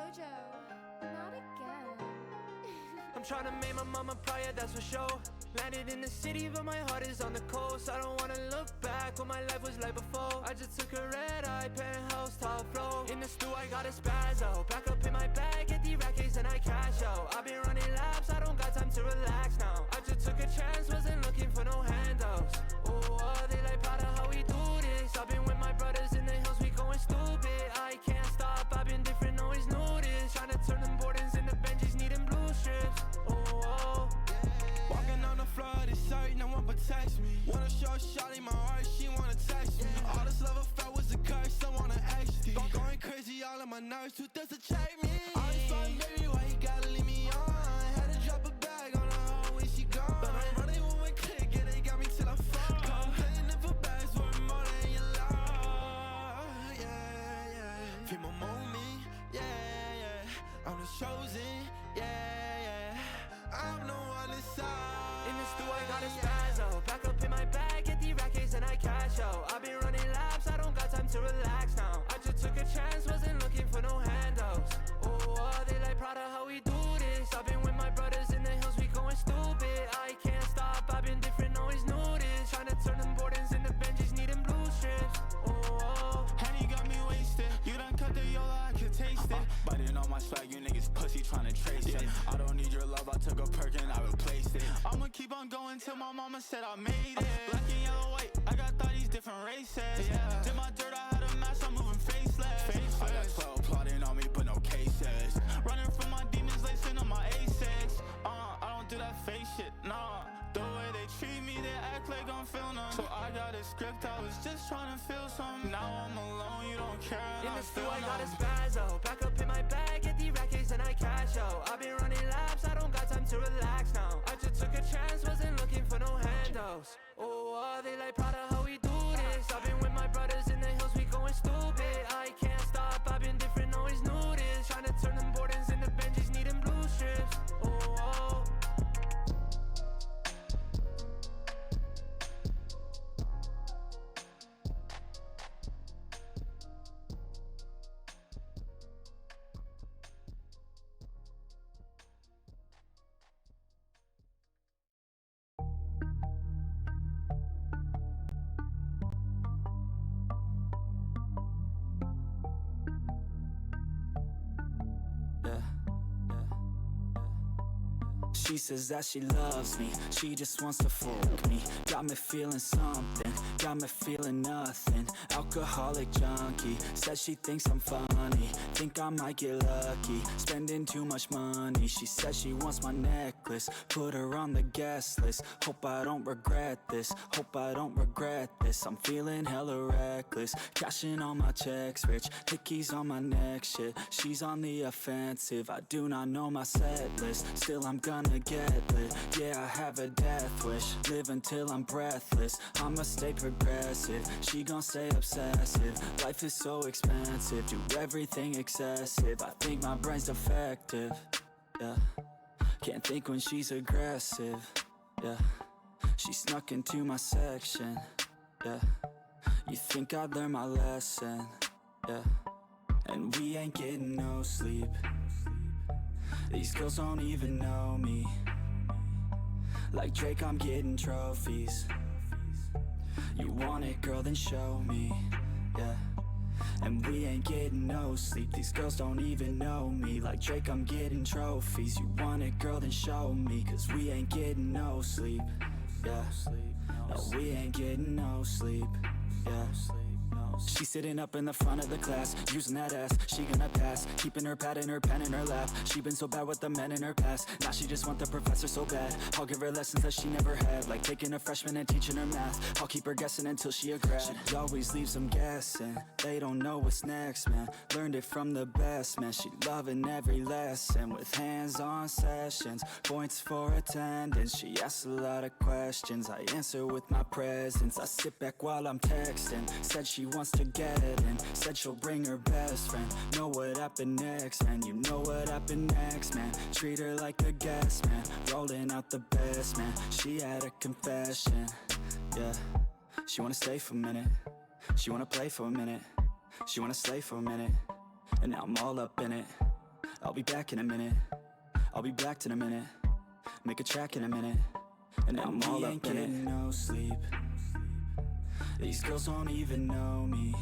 Jojo, not again. I'm trying to make my mama proud, yeah, that's for sure. Landed in the city, but my heart is on the coast. I don't wanna look back what my life was like before. I just took a red-eye penthouse, top floor. In the stew, I got a spazzo. Back up in my bag, get the rackets and I cash out. I've been running laps, I don't got time to relax now. I just took a chance, wasn't looking for no handouts. Oh, they like proud of how we do this. I've been with my brothers in the hills, we going stupid. I can't stop, I've been different, always knew this. Trying to turn them Bordens into Benjis, needing blue strips. Oh, walking on the floor of this site, no one protects me. Wanna show shawty my heart, she wanna text me. All this love I felt was a curse, I wanna XD. Going crazy, all of my nerves, who does to check me? I was fine, baby, why you gotta leave me on? Had to drop a bag on her when she gone. But I'm running with my click, yeah, they got me till I fall. Complaining for bags worth more than your love, yeah, yeah. Feel my moment, yeah, yeah. I'm the chosen, yeah, yeah. I'm the one inside. in the stew, I got a spazzo. Back up in my bag, get the rackets and I cash out. I've been running laps, I don't got time to relax now. I just took a chance, wasn't looking for no handouts. Oh, they like proud of how we do this. I've been with my brothers in the hills, we going stupid. I can't stop, I've been different, always knew this. Trying to turn them Bordens into Benjis, needing blue strips. Oh, Honey got me wasted. You done cut the yola, I can taste it. Biting on my swag, you niggas pussy tryna trace it. I don't need your love, I took a perk and I replaced it. I'ma keep on going till my mama said I made it. Black and yellow, white, I got these different races. Did my dirt, I had a match, I'm moving faceless. I got 12 plotting on me, but no cases. Running from my demons, lacing on my A6. I don't do that fake shit, nah. The way they treat me, they act like I'm feeling them. So I got a script, I was just trying to feel something. Now I'm alone, you don't care, and in I the stew, feel I got a numb. spazzo. Back up in my bag, get the rackets and I cash out. I've been running laps, I don't got time to relax now. I just took a chance, wasn't looking for no handouts. Oh, they like proud of how we do this. I've been with my brothers in the hills, we going stupid. I can't stop, I've been different, always knew this. Trying to turn them Bordens into Benjis, needing blue strips. Oh, She says that she loves me, she just wants to fuck me. Got me feeling something, got me feeling nothing. Alcoholic junkie, says she thinks I'm funny. Think I might get lucky, spending too much money. She says she wants my necklace, put her on the guest list. Hope I don't regret this, hope I don't regret this. I'm feeling hella reckless, cashing all my checks rich. Hickeys on my neck, shit, she's on the offensive. I do not know my set list, still I'm gonna get lit. Yeah, I have a death wish, live until I'm breathless. I'ma stay progressive, she gon' stay obsessive. Life is so expensive, do everything excessive. I think my brain's defective, yeah. Can't think when she's aggressive, yeah. She snuck into my section, yeah. You think I'd learn my lesson, yeah. And we ain't getting no sleep. These girls don't even know me. Like Drake, I'm getting trophies. You want it, girl, then show me, yeah. And we ain't getting no sleep. These girls don't even know me. Like Drake, I'm getting trophies. You want it, girl, then show me. Cause we ain't getting no sleep, yeah. No, we ain't getting no sleep, yeah. She's sitting up in the front of the class, using that ass, she gonna pass. Keeping her pad and her pen in her lap. She been so bad with the men in her past. Now she just want the professor so bad. I'll give her lessons that she never had, like taking a freshman and teaching her math. I'll keep her guessing until she a grad. She always leaves them guessing, they don't know what's next, man. Learned it from the best, man. She loving every lesson, with hands-on sessions, points for attendance. She asks a lot of questions, I answer with my presence. I sit back while I'm texting, said she wants to get in, said she'll bring her best friend. Know what happened next, man, you know what happened next, man. Treat her like a guest, man, rolling out the best, man. She had a confession, yeah. She wanna stay for a minute, she wanna play for a minute, she wanna slay for a minute, and now I'm all up in it, I'll be back in a minute. I'll be back in a minute. Make a track in a minute. And I'm all up in it. No sleep. These girls don't even know me.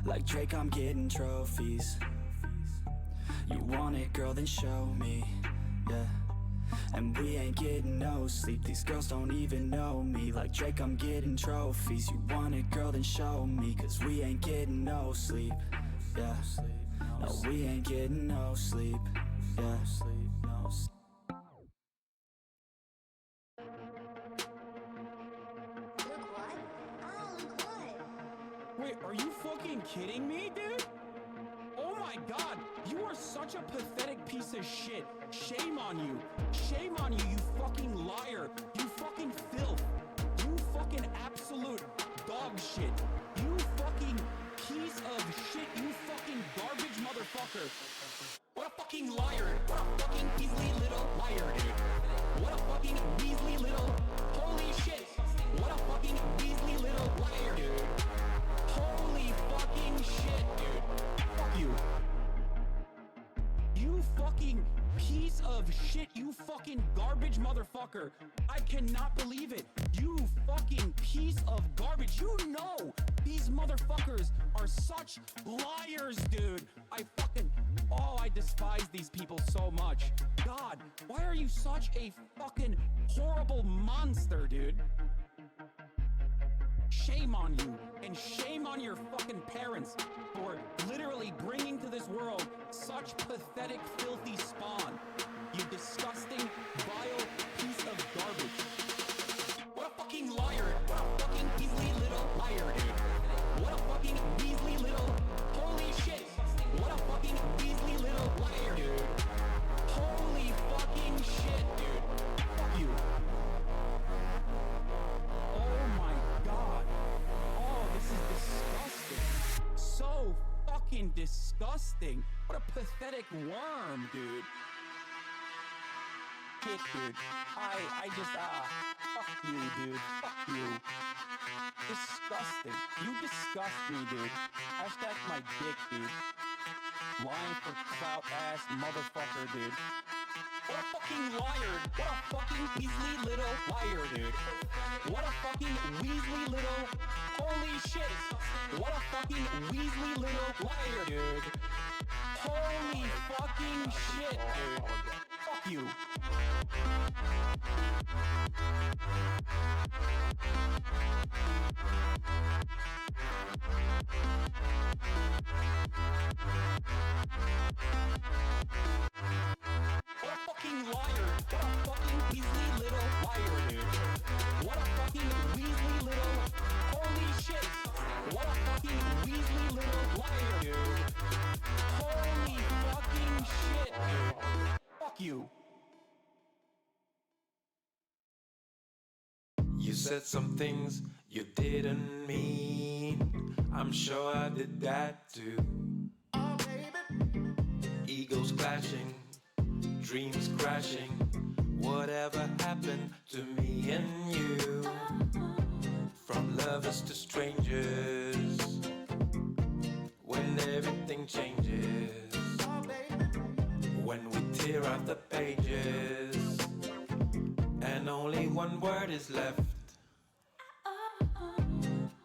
Like Drake, I'm getting trophies. You want it, girl, then show me. Yeah. And we ain't getting no sleep. These girls don't even know me. Like Drake, I'm getting trophies. You want it, girl, then show me. Cause we ain't getting no sleep. Yeah. No, we ain't getting no sleep. Yeah. Look what? Oh, look what? Wait, are you fucking kidding me, dude? Oh my god, you are such a pathetic piece of shit. Shame on you. Shame on you, you fucking liar. You fucking filth. You fucking absolute dog shit. You fucking piece of shit. You fucking garbage motherfucker. What a fucking liar. What a fucking Weasley little liar, dude. What a fucking Weasley little... Holy shit. What a fucking Weasley little liar, dude. Holy fucking shit, dude. Fuck you. You fucking piece of shit. You fucking garbage motherfucker. I cannot believe it. You fucking piece of garbage. You know these motherfuckers are such liars, dude. I despise these people so much. God, why are you such a fucking horrible monster, dude? Shame on you, and shame on your fucking parents for literally bringing to this world such pathetic, filthy spawn. You disgusting, vile piece of garbage. What a fucking liar. What a fucking Weasley little liar, dude. What a fucking Weasley little... Holy shit. What a fucking Weasley little liar, dude. Holy fucking shit, dude. Fuck you. Oh my god. Oh, this is disgusting. So fucking disgusting. What a pathetic worm, dude. Shit, dude. I just, fuck you, dude. Fuck you. Disgusting. You disgust me, dude. Hashtag my dick, dude. Lying for clout ass motherfucker, dude. What a fucking liar. What a fucking Weasley little liar, dude. What a fucking Weasley little... Holy shit. What a fucking Weasley little liar, dude. Holy fucking shit, dude. Fuck you. What a fucking liar. What a fucking Weasley little liar, dude. What a fucking Weasley little... Holy shit. What a fucking Weasley little liar, dude. Holy fucking shit, dude. Fuck you. You said some things you didn't mean. I'm sure I did that too. Oh, baby. Egos clashing, dreams crashing. Whatever happened to me and you? From lovers to strangers. When everything changes. Oh, baby. When we tear out the pages. And only one word is left.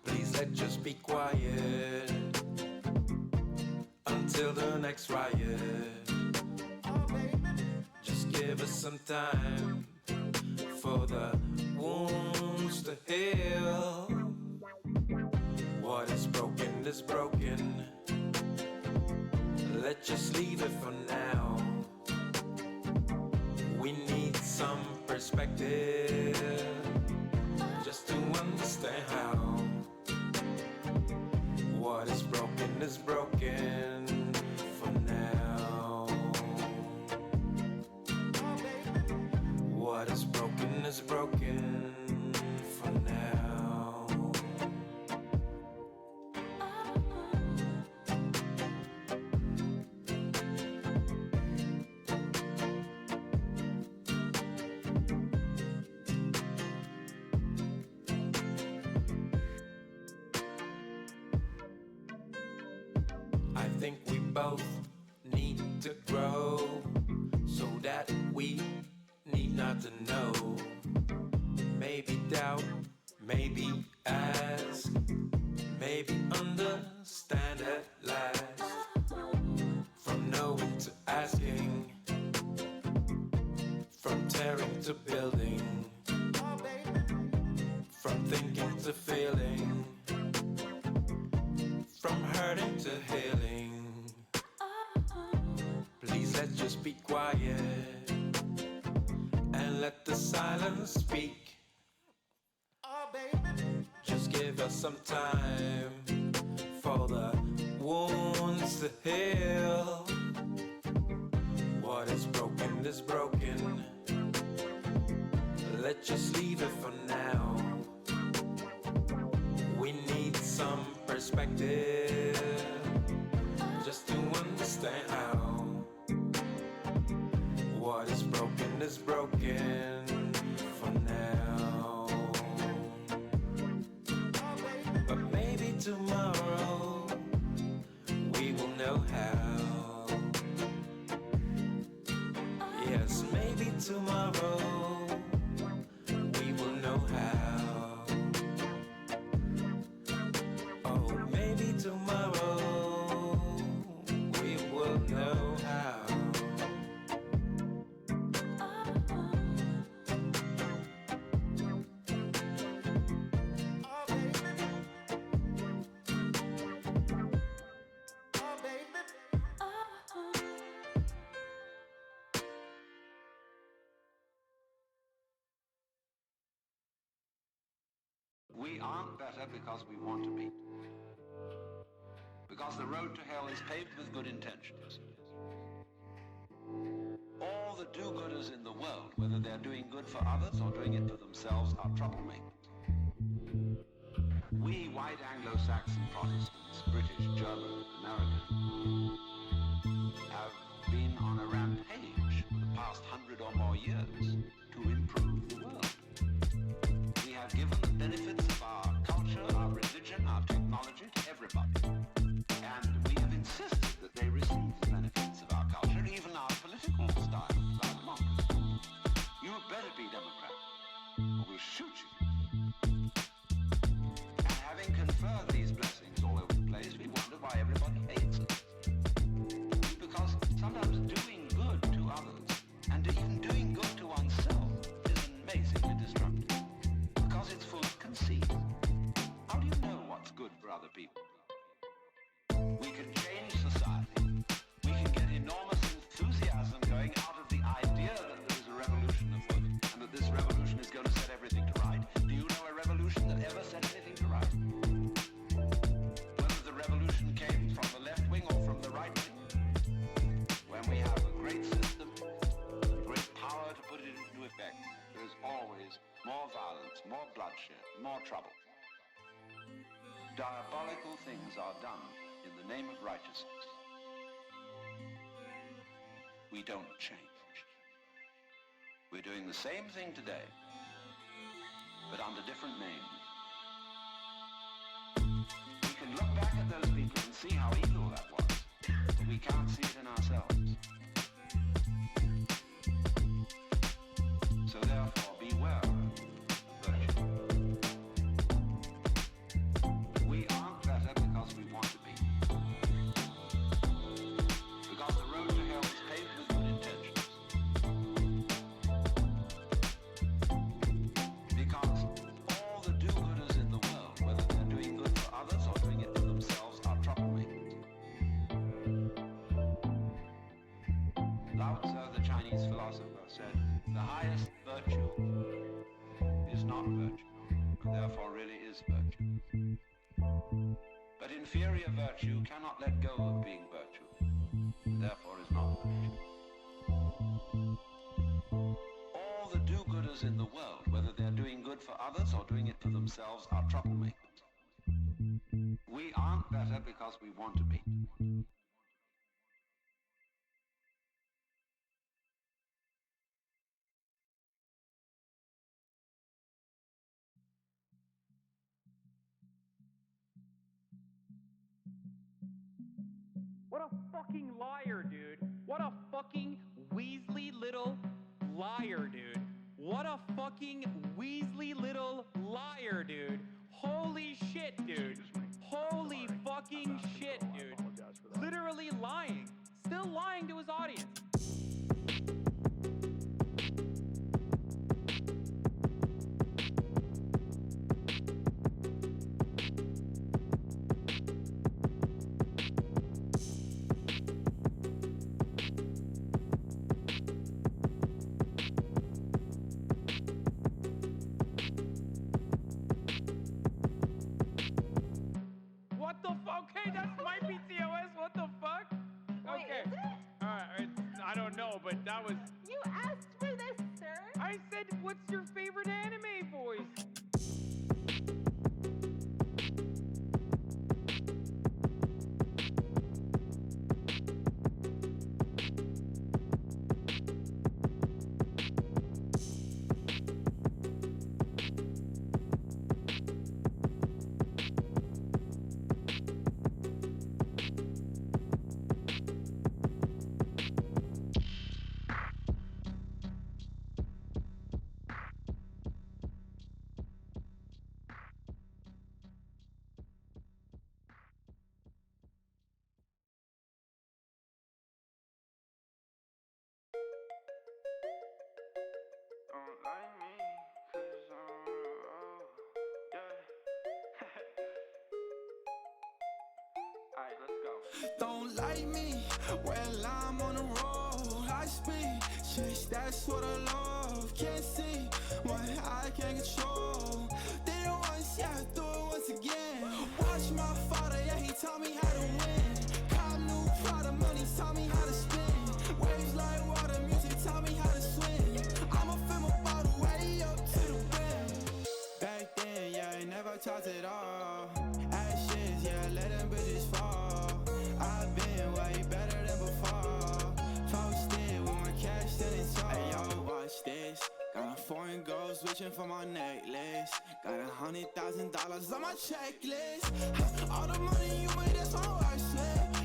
Please let's just be quiet until the next riot. Just give us some time for the wounds to heal. What is broken is broken. Let's just leave it for now. We need some perspective just to understand how what is broken for now. What is broken for now. I think we both need to grow, so that we need not to know. Maybe doubt, maybe ask, maybe understand at last. From knowing to asking, from tearing to building, from thinking to feeling, from hurting to healing. Please let's just be quiet and let the silence speak. Just give us some time for the wounds to heal. What is broken is broken. Let's just leave it for now. We need some perspective just to understand how. What is broken for now. But maybe tomorrow we will know how. Yes, maybe tomorrow we will know how. Oh, maybe tomorrow we will know how. We aren't better because we want to be. Because the road to hell is paved with good intentions. All the do-gooders in the world, whether they're doing good for others or doing it for themselves, are troublemakers. We white Anglo-Saxon Protestants, British, German, American, have been on a rampage for the past 100 or more years to improve the world. We have given the benefits of our culture, our religion, our technology to everybody. And we have insisted that they receive the benefits of our culture, even our political style, our democracy. You had better be Democrat, or we'll shoot you. And having conferred these blessings all over the place, we wonder why everybody hates us. Because sometimes doing good to others, and even doing good to oneself, is amazingly destructive. Because it's full of conceit. How do you know what's good for other people? We can change society. We can get enormous enthusiasm going out of the idea that there is a revolution afoot, and that this revolution is going to set everything to right. Do you know a revolution that ever set anything to right? Whether the revolution came from the left wing or from the right wing. When we have a great system, great power to put it into effect, there is always more violence, more bloodshed, more trouble. Diabolical things are done in the name of righteousness. We don't change. We're doing the same thing today, but under different names. We can look back at those people and see how evil that was, but we can't see it in ourselves. So therefore, beware of virtue. We aren't better because we want to be. Because the road to hell is paved with good intentions. Because all the do-gooders in the world, whether they're doing good for others or doing it for themselves, are troublemakers. Lao Tzu, the Chinese philosopher, said, the highest virtue is not virtue, and therefore really is virtue. But inferior virtue cannot let go of being virtue, and therefore is not virtue. All the do-gooders in the world, whether they're doing good for others or doing it for themselves, are troublemakers. We aren't better because we want to be. What a fucking liar, dude. What a fucking Weasley little liar, dude. What a fucking Weasley little liar, dude. Holy shit, dude. Holy fucking shit, dude. Literally lying. Still lying to his audience. What the fuck? Okay, that's my PTOS. What the fuck? Wait, Okay. is it? I don't know, but that was. You asked for this, sir. I said, what's your favorite anime voice? Don't like me, 'cause I'm on the road, yeah. Alright, let's go. Don't like me, well I'm on the road. I speed, chase, that's what I love. Can't see what I can't control. Did it once, yeah, do it once again. Watch my father, yeah, he taught me how to win. Cop new Prada, money taught me how to spin. Waves like water, music taught me how to swim. I'ma fill my bottle way up to the brim. Back then, yeah, I never talked at all. Ashes, yeah, let them bitches fall. I've been way better than before. Posted with my cash standing tall. Hey yo, watch this. Got a foreign girl switching for my necklace. Got $100,000 on my checklist. All the money you made, that's my worst.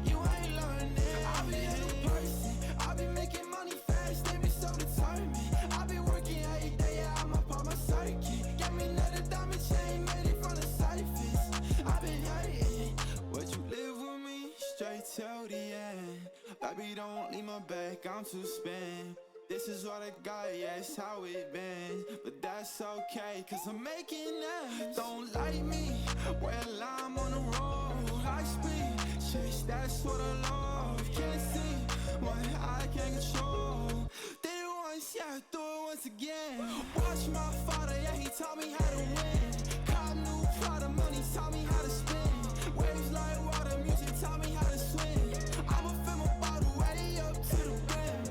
You ain't learning. I be a new person. I be making money fast. They be so determined. I be working every day. Yeah, I'm up on my circuit. Get me another diamond chain, made it from the surface. I been hurting. Would you live with me straight till the end? Baby, don't leave my back. I'm too spent. This is what I got, yeah, it's how it been. But that's okay, 'cause I'm making ends. Don't like me, well, I'm on the road. I speed, chase, that's what I love. Can't see what I can't control. Did it once, yeah, do it once again. Watch my father, yeah, he taught me how to win. Cop new Prada, money taught me how to spin. Waves like water, music taught me how to swim. I'ma fill my bottle way up to the brim.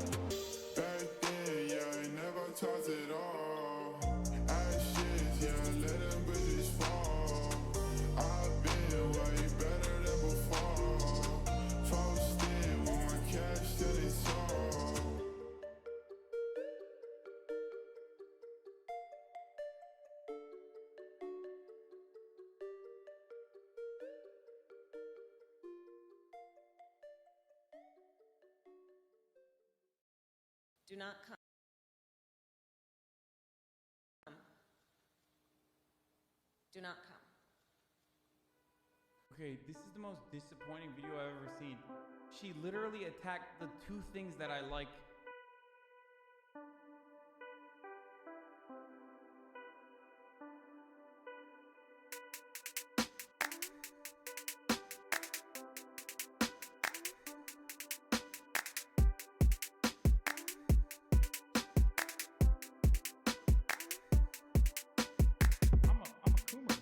Back then, yeah, I never talked at all. Ashes, yeah, let them bitches fall. I've been way better than before. Posted with my cash standing tall. Do not come. Do not come. Okay, this is the most disappointing video I've ever seen. She literally attacked the two things that I like. I'm a coomer.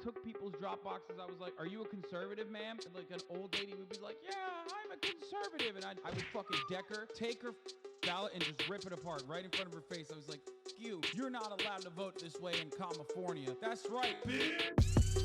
took people's drop boxes. I was like, "Are you a conservative, ma'am?" And like an old lady would be like, "Yeah, I'm a conservative," and I would fucking deck her, take her ballot, and just rip it apart right in front of her face. I was like, "You're not allowed to vote this way in California." That's right, bitch.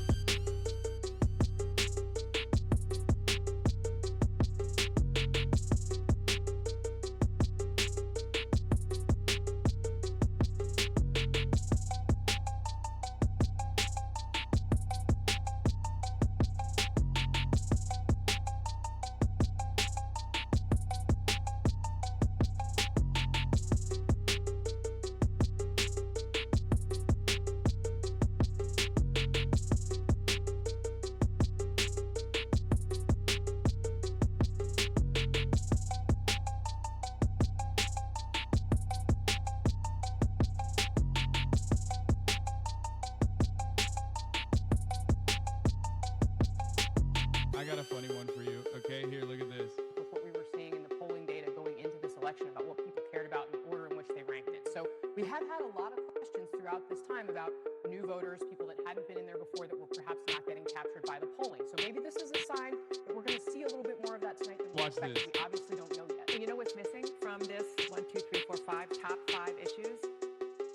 I got a funny one for you. Okay, here, look at this. With what we were seeing in the polling data going into this election about what people cared about and the order in which they ranked it. So we have had a lot of questions throughout this time about new voters, people that hadn't been in there before that were perhaps not getting captured by the polling. So maybe this is a sign that we're going to see a little bit more of that tonight than we expected. We obviously don't know yet. You know what's missing from this 1, 2, 3, 4, 5 top 5 issues?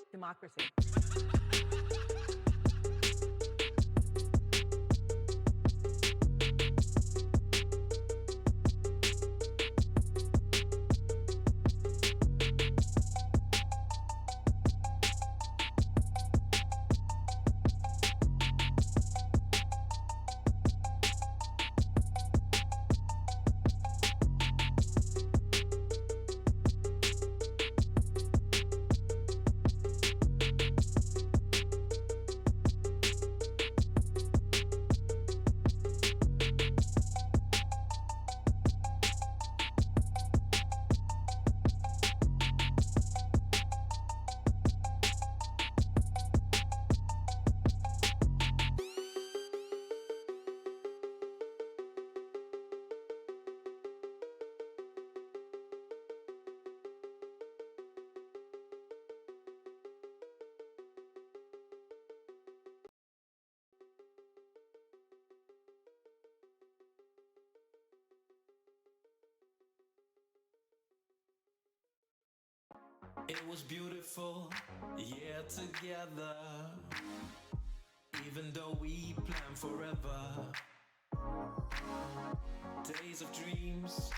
Democracy. It was beautiful, yeah, together. Even though we planned forever. Days of dreams,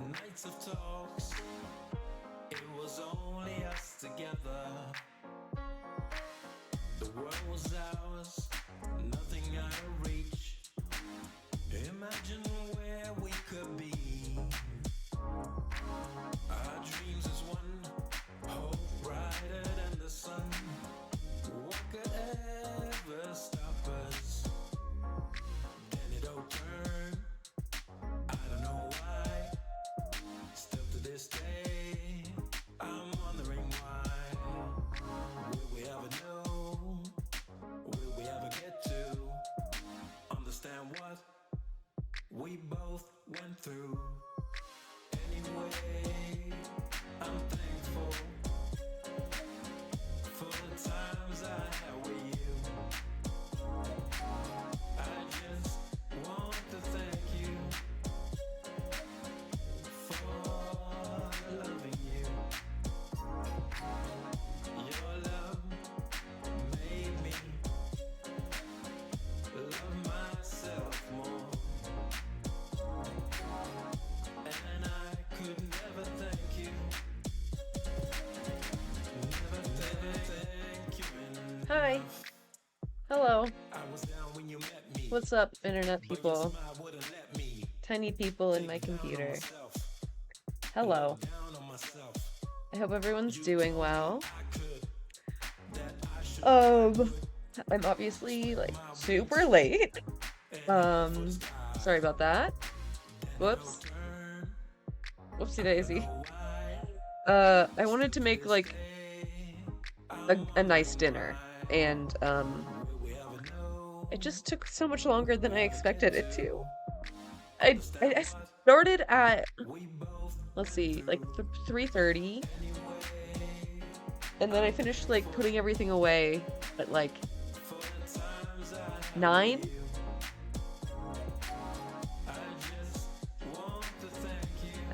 nights of talks. It was only us together. The world was ours, nothing out of reach. Imagine where we could be. Our dreams is one, hope brighter than the sun. What could ever stop us? Then it all turned, I don't know why. Still to this day, I'm wondering why. Will we ever know? Will we ever get to understand what we both went through? Anyway, I'm thankful for the times I had with you. I just want to thank you for loving you. Your love made me love myself more. And I could never thank you. Never thank you enough. Hi. Hello. I was down when you met me. What's up, internet But your people? smile wouldn't let me Tiny people in my take down on computer. myself. Hello. Down on myself. I hope everyone's doing well. I could. That I should I'm obviously like super late. Sorry about that. Whoops. Whoopsie daisy. I wanted to make like a nice dinner, and it just took so much longer than I expected it to. I started at, let's see, like 3:30, and then I finished like putting everything away at like 9.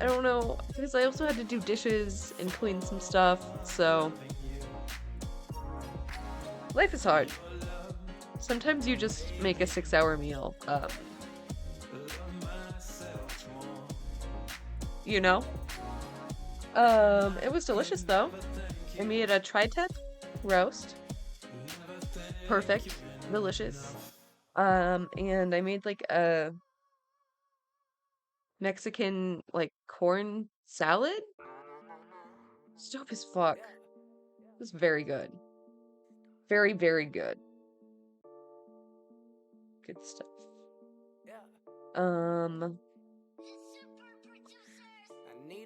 I don't know, because I also had to do dishes and clean some stuff, so life is hard. Sometimes you just make a 6-hour meal. You know? It was delicious though. I made a tri-tip roast. Perfect. Delicious. And I made like a Mexican like corn salad. It's dope as fuck. It was very good. Very, very good. Good stuff.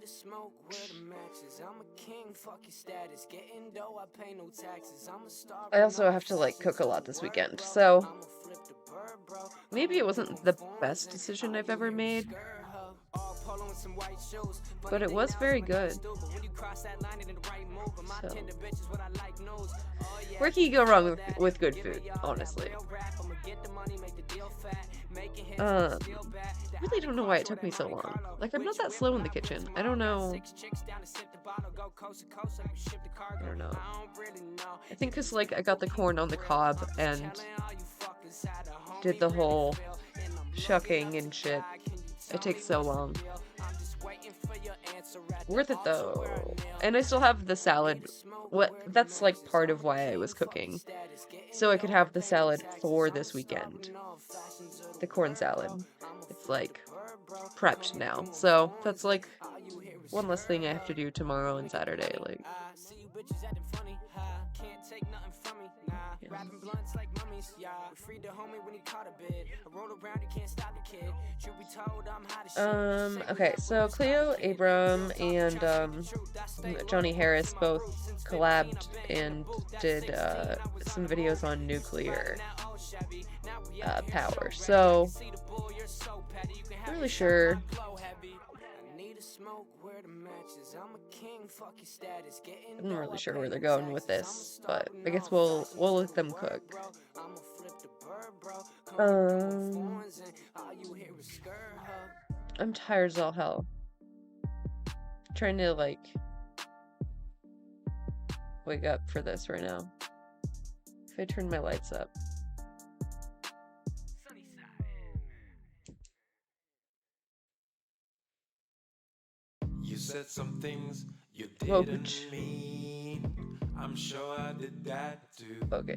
Smoke with the matches. I'm a king, fuck your status. Getting dough, I pay no taxes. I'm a star. I also have to like cook a lot this weekend, so maybe it wasn't the best decision I've ever made, but it was very good. So, where can you go wrong with good food, honestly? I really don't know why it took me so long. Like, I'm not that slow in the kitchen. I don't know. I don't know. I think because, like, I got the corn on the cob and did the whole shucking and shit. It takes so long. Worth it, though. And I still have the salad. That's, like, part of why I was cooking. So I could have the salad for this weekend. The corn salad. It's, like, prepped now. So that's, like, one less thing I have to do tomorrow and Saturday. Like, okay, so Cleo, Abram, and Johnny Harris both collabed and did some videos on nuclear power. So I'm really sure. I'm not really sure where they're going with this, but I guess we'll let them cook. I'm tired as all hell. I'm trying to like wake up for this right now. If I turn my lights up. You said some things you didn't mean. I'm sure I did that too. Okay.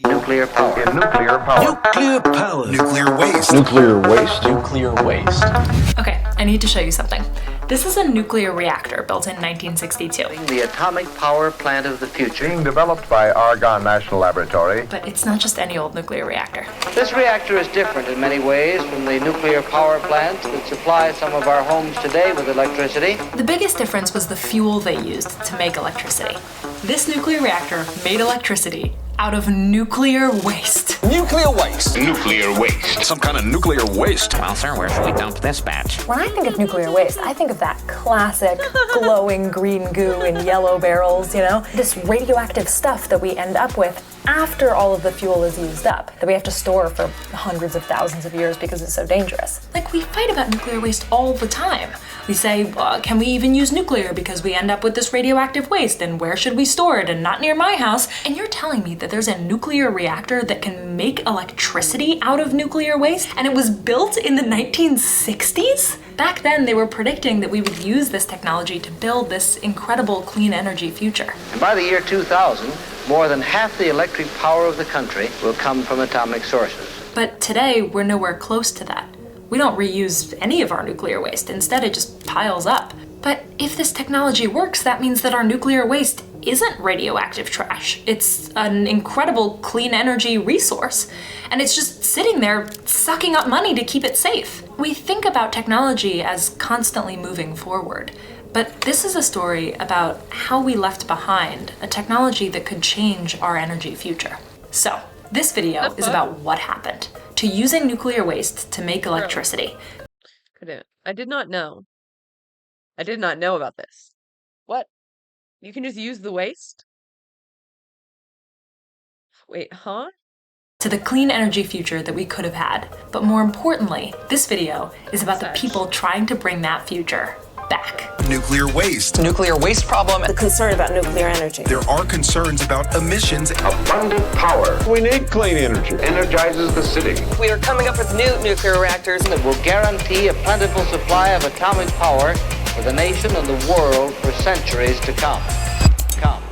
Nuclear power. Nuclear power. Nuclear power. Nuclear waste. Nuclear waste. Nuclear waste. Okay, I need to show you something. This is a nuclear reactor built in 1962. The atomic power plant of the future. Being developed by Argonne National Laboratory. But it's not just any old nuclear reactor. This reactor is different in many ways from the nuclear power plants that supply some of our homes today with electricity. The biggest difference was the fuel they used to make electricity. This nuclear reactor made electricity out of nuclear waste. Nuclear waste. Nuclear waste. Some kind of nuclear waste. Well, sir, where should we dump this batch? When I think of nuclear waste, I think of that classic glowing green goo in yellow barrels, you know? This radioactive stuff that we end up with after all of the fuel is used up, that we have to store for hundreds of thousands of years because it's so dangerous. Like, we fight about nuclear waste all the time. We say, can we even use nuclear because we end up with this radioactive waste, and where should we store it, and not near my house? And you're telling me that there's a nuclear reactor that can make electricity out of nuclear waste, and it was built in the 1960s? Back then, they were predicting that we would use this technology to build this incredible clean energy future. And by the year 2000, more than half the electric power of the country will come from atomic sources. But today, we're nowhere close to that. We don't reuse any of our nuclear waste. Instead, it just piles up. But if this technology works, that means that our nuclear waste isn't radioactive trash. It's an incredible clean energy resource. And it's just sitting there sucking up money to keep it safe. We think about technology as constantly moving forward. But this is a story about how we left behind a technology that could change our energy future. So, this video is about what happened to using nuclear waste to make electricity. I did not know. I did not know about this. What? You can just use the waste? Wait, huh? to the clean energy future that we could have had. But more importantly, this video is about the people trying to bring that future back. Nuclear waste. Nuclear waste problem. The concern about nuclear energy. There are concerns about emissions. Abundant power. We need clean energy. Energizes the city. We are coming up with new nuclear reactors that will guarantee a plentiful supply of atomic power for the nation and the world for centuries to come. Come.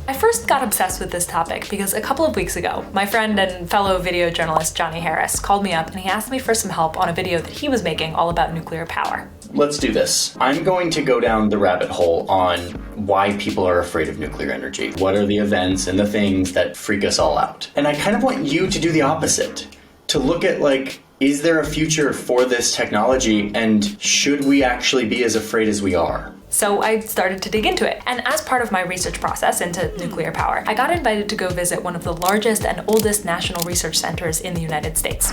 I first got obsessed with this topic because a couple of weeks ago, my friend and fellow video journalist Johnny Harris called me up and he asked me for some help on a video that he was making all about nuclear power. Let's do this. I'm going to go down the rabbit hole on why people are afraid of nuclear energy. What are the events and the things that freak us all out? And I kind of want you to do the opposite. To look at, like, is there a future for this technology and should we actually be as afraid as we are? So I started to dig into it. And as part of my research process into nuclear power, I got invited to go visit one of the largest and oldest national research centers in the United States.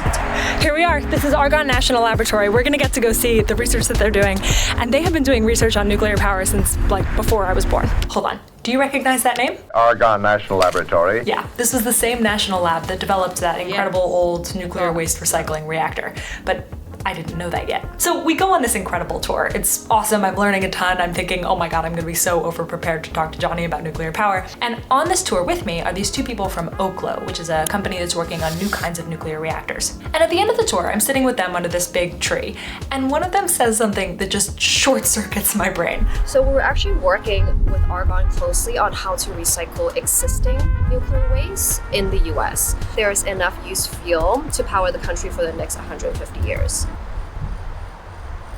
Here we are. This is Argonne National Laboratory. We're gonna get to go see the research that they're doing. And they have been doing research on nuclear power since, like, before I was born. Hold on. Do you recognize that name? Argonne National Laboratory. Yeah, this was the same national lab that developed that incredible old nuclear waste recycling reactor. But I didn't know that yet. So we go on this incredible tour. It's awesome, I'm learning a ton. I'm thinking, oh my God, I'm gonna be so over-prepared to talk to Johnny about nuclear power. And on this tour with me are these two people from Oklo, which is a company that's working on new kinds of nuclear reactors. And at the end of the tour, I'm sitting with them under this big tree, and one of them says something that just short circuits my brain. So we're actually working with Argonne closely on how to recycle existing nuclear waste in the US. There's enough used fuel to power the country for the next 150 years.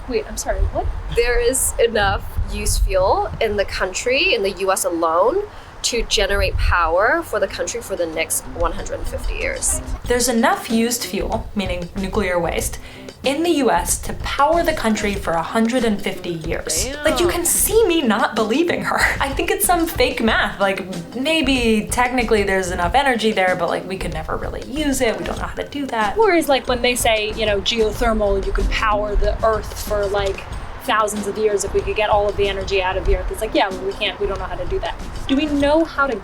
Wait, I'm sorry, what? There is enough used fuel in the country, in the US alone, to generate power for the country for the next 150 years. There's enough used fuel, meaning nuclear waste, in the US to power the country for 150 years. Damn. Like, you can see me not believing her. I think it's some fake math. Like, maybe technically there's enough energy there, but like we could never really use it. We don't know how to do that. Whereas like when they say, you know, geothermal, you could power the earth for like thousands of years if we could get all of the energy out of the earth. It's like, yeah, well, we can't, we don't know how to do that. Do we know how to?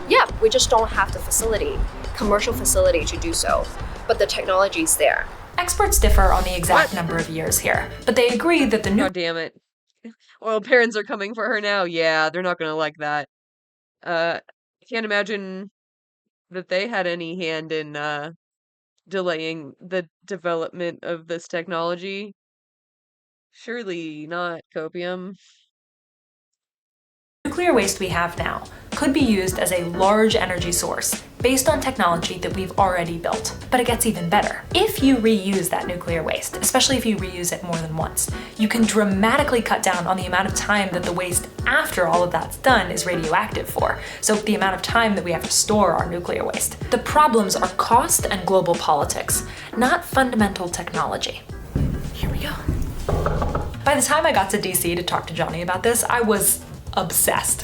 Yeah, we just don't have the facility, commercial facility to do so, but the technology is there. Experts differ on the exact number of years here, but they agree that the God damn it. Oil barons are coming for her now. Yeah, they're not gonna like that. I can't imagine that they had any hand in delaying the development of this technology. Surely not copium. Nuclear waste we have now could be used as a large energy source based on technology that we've already built. But it gets even better. If you reuse that nuclear waste, especially if you reuse it more than once, you can dramatically cut down on the amount of time that the waste after all of that's done is radioactive for. So the amount of time that we have to store our nuclear waste. The problems are cost and global politics, not fundamental technology. Here we go. By the time I got to DC to talk to Johnny about this, I was obsessed.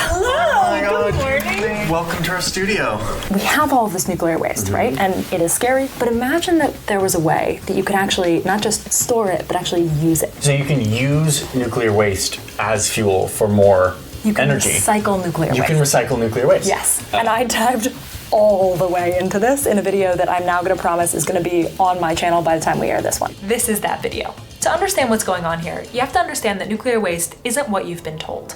Hello, good morning. Welcome to our studio. We have all of this nuclear waste, right? And it is scary, but imagine that there was a way that you could actually not just store it, but actually use it. So you can use nuclear waste as fuel for more energy. You can recycle nuclear waste. You can recycle nuclear waste. Yes, and I dived all the way into this in a video that I'm now going to promise is going to be on my channel by the time we air this one. This is that video. To understand what's going on here, you have to understand that nuclear waste isn't what you've been told.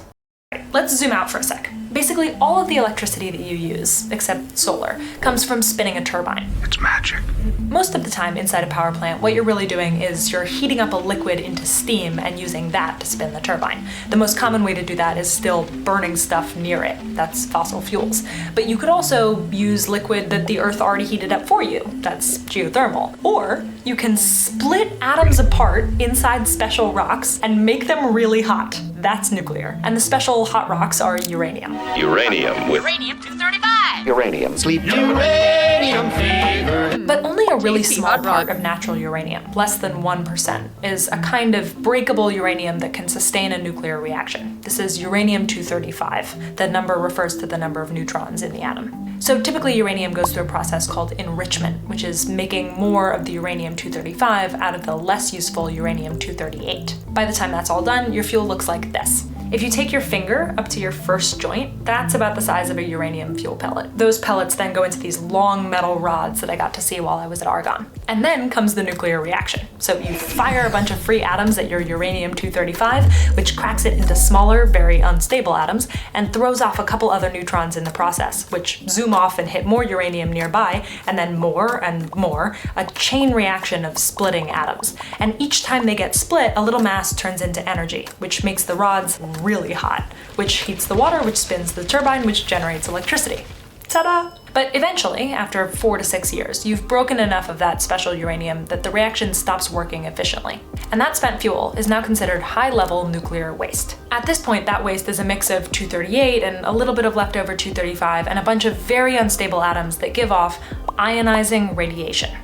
Let's zoom out for a sec. Basically, all of the electricity that you use, except solar, comes from spinning a turbine. It's magic. Most of the time inside a power plant, what you're really doing is you're heating up a liquid into steam and using that to spin the turbine. The most common way to do that is still burning stuff near it. That's fossil fuels. But you could also use liquid that the earth already heated up for you. That's geothermal. Or you can split atoms apart inside special rocks and make them really hot. That's nuclear. And the special hot rocks are uranium. Uranium with Uranium-235. Uranium. Sleep. uranium fever. But only a really small part of natural uranium, less than 1%, is a kind of breakable uranium that can sustain a nuclear reaction. This is uranium-235. The number refers to the number of neutrons in the atom. So typically uranium goes through a process called enrichment, which is making more of the uranium-235 out of the less useful uranium-238. By the time that's all done, your fuel looks like this. If you take your finger up to your first joint, that's about the size of a uranium fuel pellet. Those pellets then go into these long metal rods that I got to see while I was at Argonne. And then comes the nuclear reaction. So you fire a bunch of free atoms at your uranium-235, which cracks it into smaller, very unstable atoms, and throws off a couple other neutrons in the process, which zoom off and hit more uranium nearby, and then more and more, a chain reaction of splitting atoms. And each time they get split, a little mass turns into energy, which makes the rods really hot, which heats the water, which spins the turbine, which generates electricity. Ta-da! But eventually, after 4 to 6 years, you've broken enough of that special uranium that the reaction stops working efficiently. And that spent fuel is now considered high-level nuclear waste. At this point, that waste is a mix of 238 and a little bit of leftover 235 and a bunch of very unstable atoms that give off ionizing radiation.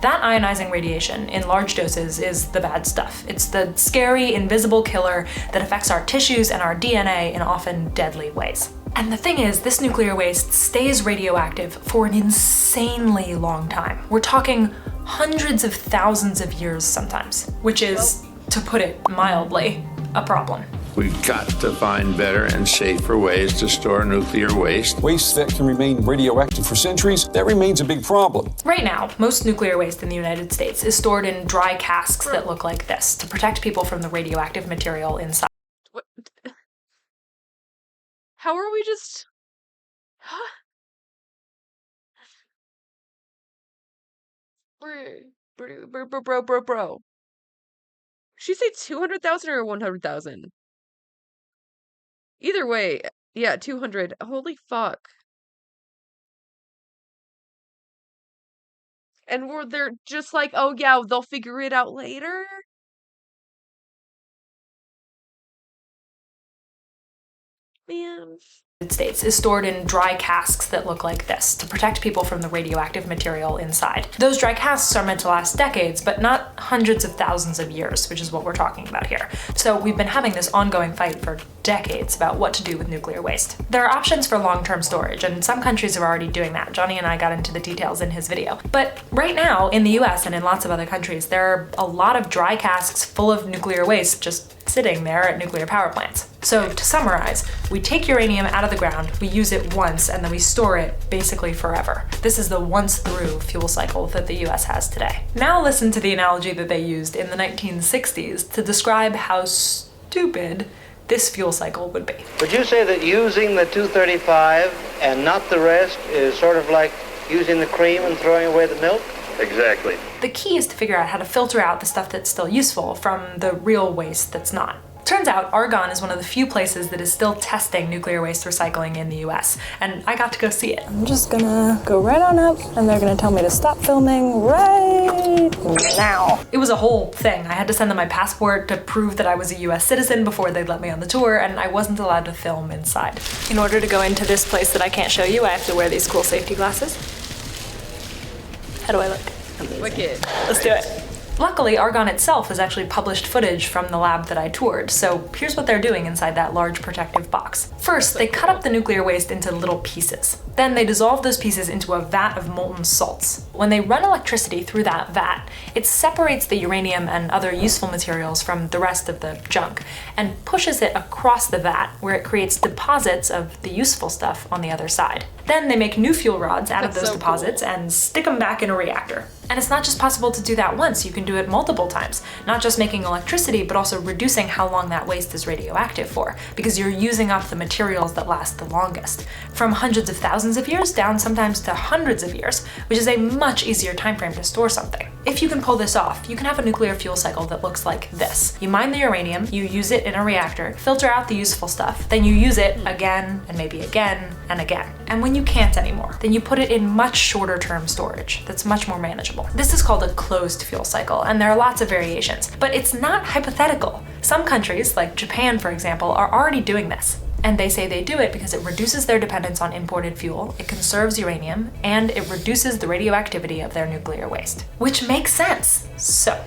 That ionizing radiation, in large doses, is the bad stuff. It's the scary, invisible killer that affects our tissues and our DNA in often deadly ways. And the thing is, this nuclear waste stays radioactive for an insanely long time. We're talking hundreds of thousands of years sometimes, which is, to put it mildly, a problem. We've got to find better and safer ways to store nuclear waste. Waste that can remain radioactive for centuries, that remains a big problem. Right now, most nuclear waste in the United States is stored in dry casks that look like this to protect people from the radioactive material inside. What? How are we just... Bro. She say 200,000 or 100,000? Either way, yeah, 200. Holy fuck. And they're just like, oh yeah, they'll figure it out later? Man. States is stored in dry casks that look like this to protect people from the radioactive material inside. Those dry casks are meant to last decades, but not hundreds of thousands of years, which is what we're talking about here. So we've been having this ongoing fight for decades about what to do with nuclear waste. There are options for long-term storage, and some countries are already doing that. Johnny and I got into the details in his video. But right now, in the US and in lots of other countries, there are a lot of dry casks full of nuclear waste just sitting there at nuclear power plants. So to summarize, we take uranium out of the ground, we use it once, and then we store it basically forever. This is the once-through fuel cycle that the US has today. Now listen to the analogy that they used in the 1960s to describe how stupid this fuel cycle would be. Would you say that using the 235 and not the rest is sort of like using the cream and throwing away the milk? Exactly. The key is to figure out how to filter out the stuff that's still useful from the real waste that's not. Turns out Argonne is one of the few places that is still testing nuclear waste recycling in the US, and I got to go see it. I'm just gonna go right on up, and they're gonna tell me to stop filming right now. It was a whole thing. I had to send them my passport to prove that I was a US citizen before they'd let me on the tour, and I wasn't allowed to film inside. In order to go into this place that I can't show you, I have to wear these cool safety glasses. How do I look? Wicked. Let's do it. Luckily, Argonne itself has actually published footage from the lab that I toured, so here's what they're doing inside that large protective box. First, they cut up the nuclear waste into little pieces. Then they dissolve those pieces into a vat of molten salts. When they run electricity through that vat, it separates the uranium and other useful materials from the rest of the junk and pushes it across the vat, where it creates deposits of the useful stuff on the other side. Then they make new fuel rods out of those deposits and stick them back in a reactor. And it's not just possible to do that once, you can do it multiple times. Not just making electricity, but also reducing how long that waste is radioactive for, because you're using up the materials that last the longest. From hundreds of thousands of years down sometimes to hundreds of years, which is a much easier time frame to store something. If you can pull this off, you can have a nuclear fuel cycle that looks like this. You mine the uranium, you use it in a reactor, filter out the useful stuff, then you use it again and maybe again and again. And when you can't anymore, then you put it in much shorter term storage that's much more manageable. This is called a closed fuel cycle, and there are lots of variations, but it's not hypothetical. Some countries, like Japan for example, are already doing this. And they say they do it because it reduces their dependence on imported fuel, it conserves uranium, and it reduces the radioactivity of their nuclear waste. Which makes sense. So,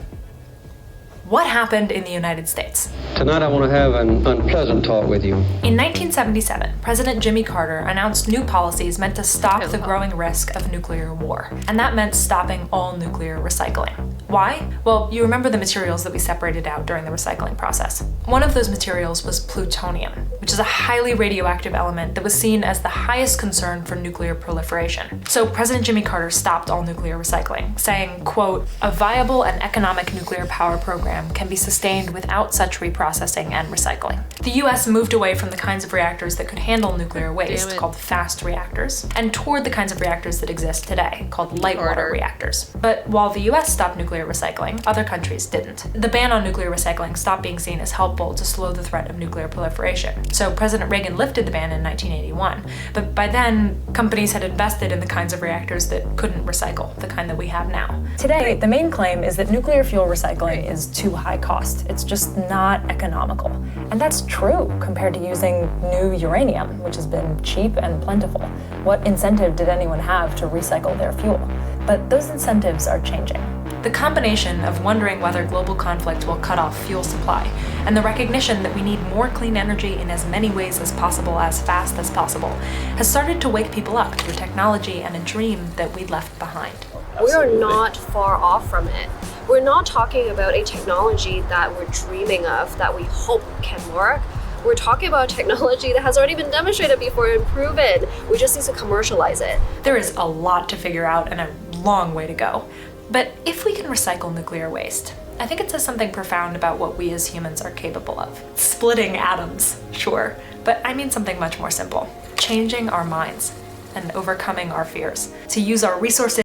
what happened in the United States? Tonight I want to have an unpleasant talk with you. In 1977, President Jimmy Carter announced new policies meant to stop the growing risk of nuclear war. And that meant stopping all nuclear recycling. Why? Well, you remember the materials that we separated out during the recycling process. One of those materials was plutonium, which is a highly radioactive element that was seen as the highest concern for nuclear proliferation. So President Jimmy Carter stopped all nuclear recycling, saying, quote, "A viable and economic nuclear power program can be sustained without such reprocessing and recycling." The US moved away from the kinds of reactors that could handle nuclear waste, called fast reactors, and toward the kinds of reactors that exist today, called light water reactors. But while the US stopped nuclear recycling, other countries didn't. The ban on nuclear recycling stopped being seen as helpful to slow the threat of nuclear proliferation. So President Reagan lifted the ban in 1981, but by then, companies had invested in the kinds of reactors that couldn't recycle, the kind that we have now. Today, the main claim is that nuclear fuel recycling is too high cost. It's just not economical. And that's true compared to using new uranium, which has been cheap and plentiful. What incentive did anyone have to recycle their fuel? But those incentives are changing. The combination of wondering whether global conflict will cut off fuel supply, and the recognition that we need more clean energy in as many ways as possible, as fast as possible, has started to wake people up to a technology and a dream that we left behind. We are not far off from it. We're not talking about a technology that we're dreaming of, that we hope can work. We're talking about a technology that has already been demonstrated before and proven. We just need to commercialize it. There is a lot to figure out and a long way to go. But if we can recycle nuclear waste, I think it says something profound about what we as humans are capable of. Splitting atoms, sure, but I mean something much more simple. Changing our minds and overcoming our fears. To use our resources.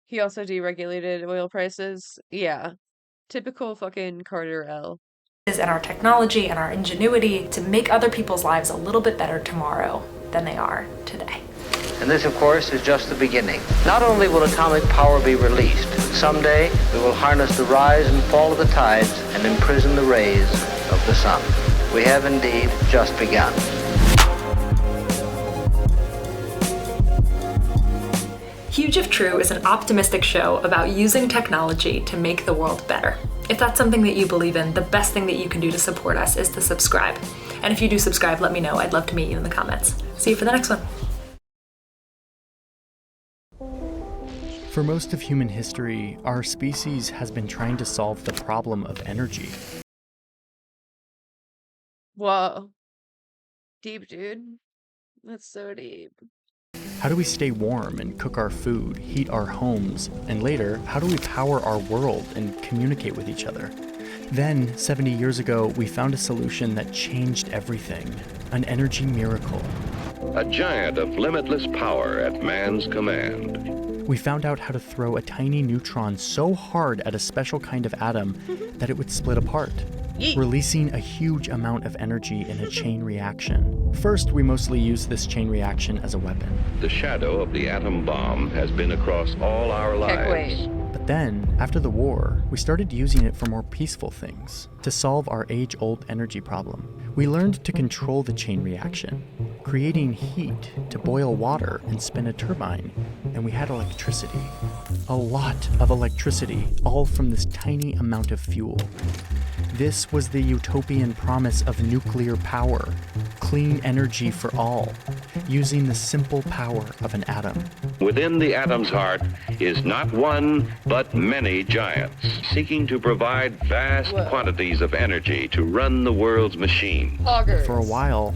He also deregulated oil prices. Yeah. Typical fucking Carter L. And our technology and our ingenuity to make other people's lives a little bit better tomorrow than they are today. And this, of course, is just the beginning. Not only will atomic power be released, someday we will harness the rise and fall of the tides and imprison the rays of the sun. We have indeed just begun. Huge If True is an optimistic show about using technology to make the world better. If that's something that you believe in, the best thing that you can do to support us is to subscribe. And if you do subscribe, let me know. I'd love to meet you in the comments. See you for the next one. For most of human history, our species has been trying to solve the problem of energy. Whoa. Deep, dude. That's so deep. How do we stay warm and cook our food, heat our homes, and later, how do we power our world and communicate with each other? Then, 70 years ago, we found a solution that changed everything. An energy miracle. A giant of limitless power at man's command. We found out how to throw a tiny neutron so hard at a special kind of atom that it would split apart, releasing a huge amount of energy in a chain reaction. First, we mostly used this chain reaction as a weapon. The shadow of the atom bomb has been across all our lives. But then, after the war, we started using it for more peaceful things, to solve our age-old energy problem. We learned to control the chain reaction, creating heat to boil water and spin a turbine, and we had electricity. A lot of electricity, all from this tiny amount of fuel. This was the utopian promise of nuclear power, clean energy for all, using the simple power of an atom. Within the atom's heart is not one, but many giants, seeking to provide vast quantities of energy to run the world's machine. For a while,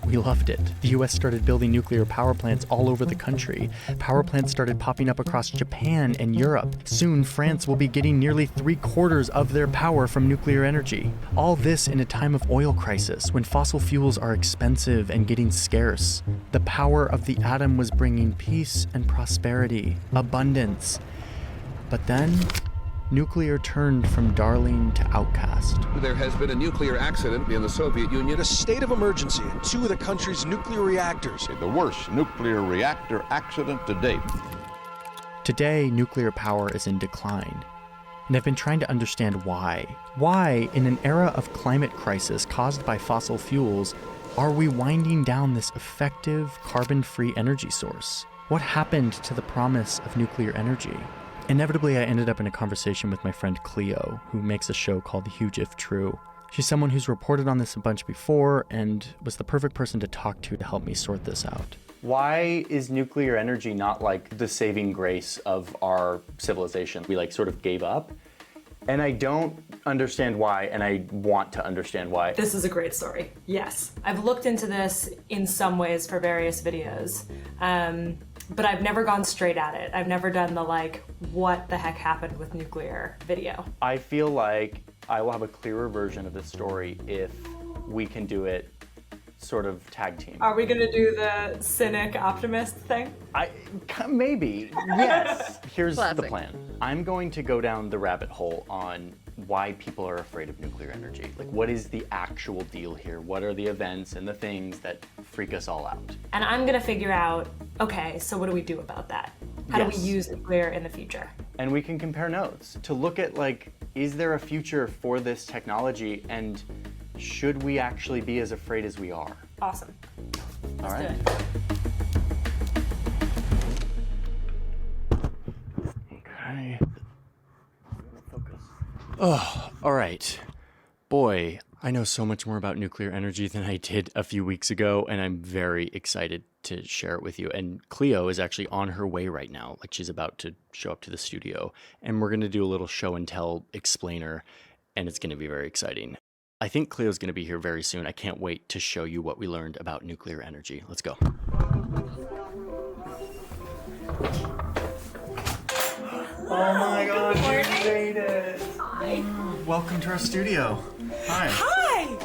we loved it. The US started building nuclear power plants all over the country. Power plants started popping up across Japan and Europe. Soon, France will be getting nearly 3/4 of their power from nuclear energy. All this in a time of oil crisis, when fossil fuels are expensive and getting scarce. The power of the atom was bringing peace and prosperity, abundance. But then, nuclear turned from darling to outcast. There has been a nuclear accident in the Soviet Union. A state of emergency in 2 of the country's nuclear reactors. The worst nuclear reactor accident to date. Today, nuclear power is in decline. And I've been trying to understand why. Why, in an era of climate crisis caused by fossil fuels, are we winding down this effective, carbon-free energy source? What happened to the promise of nuclear energy? Inevitably, I ended up in a conversation with my friend Cleo, who makes a show called Huge If True. She's someone who's reported on this a bunch before and was the perfect person to talk to help me sort this out. Why is nuclear energy not like the saving grace of our civilization? We sort of gave up And I don't understand why, and I want to understand why. This is a great story, yes. I've looked into this in some ways for various videos, but I've never gone straight at it. I've never done the like, what the heck happened with nuclear video. I feel like I will have a clearer version of this story if we can do it sort of tag team. Are we gonna do the cynic optimist thing? Maybe, yes. Here's Classic. the plan. I'm going to go down the rabbit hole on why people are afraid of nuclear energy. Like, what is the actual deal here? What are the events and the things that freak us all out? And I'm gonna figure out, okay, so what do we do about that? How do we Yes. use nuclear in the future? And we can compare notes to look at, like, is there a future for this technology, and should we actually be as afraid as we are? Awesome. All right. do it. Okay. Focus. Oh, all right. Boy, I know so much more about nuclear energy than I did a few weeks ago, and I'm very excited to share it with you. And Cleo is actually on her way right now. Like, she's about to show up to the studio, and we're going to do a little show and tell explainer, and it's going to be very exciting. I think Cleo's going to be here very soon. I can't wait to show you what we learned about nuclear energy. Let's go. Oh my God, you made it. Hi. Welcome to our studio. Hi. Hi!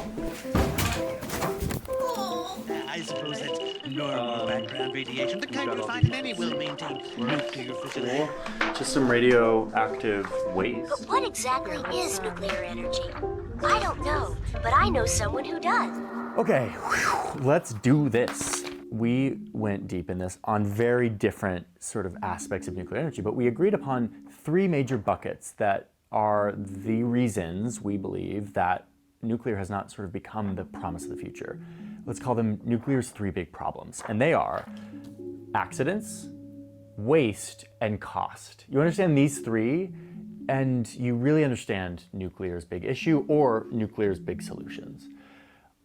I suppose that's normal background radiation, the kind you'll find in any well-maintained nuclear facility. Just some radioactive waste. But what exactly is nuclear energy? I don't know, but I know someone who does. Okay, let's do this. We went deep in this on very different sort of aspects of nuclear energy, but we agreed upon three major buckets that are the reasons we believe that nuclear has not sort of become the promise of the future. Let's call them nuclear's three big problems, and they are accidents, waste, and cost. You understand these three, and you really understand nuclear's big issue or nuclear's big solutions.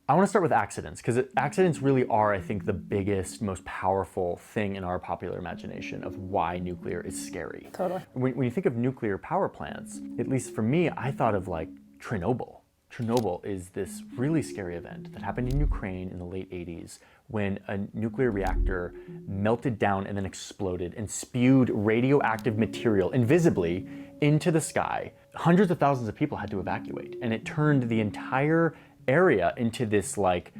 I want to start with accidents, because accidents really are, I think, the biggest, most powerful thing in our popular imagination of why nuclear is scary. Totally. When you think of nuclear power plants, at least for me, I thought of like Chernobyl. Chernobyl is this really scary event that happened in Ukraine in the late 80s when a nuclear reactor melted down and then exploded and spewed radioactive material invisibly into the sky. Hundreds of thousands of people had to evacuate, and it turned the entire area into this like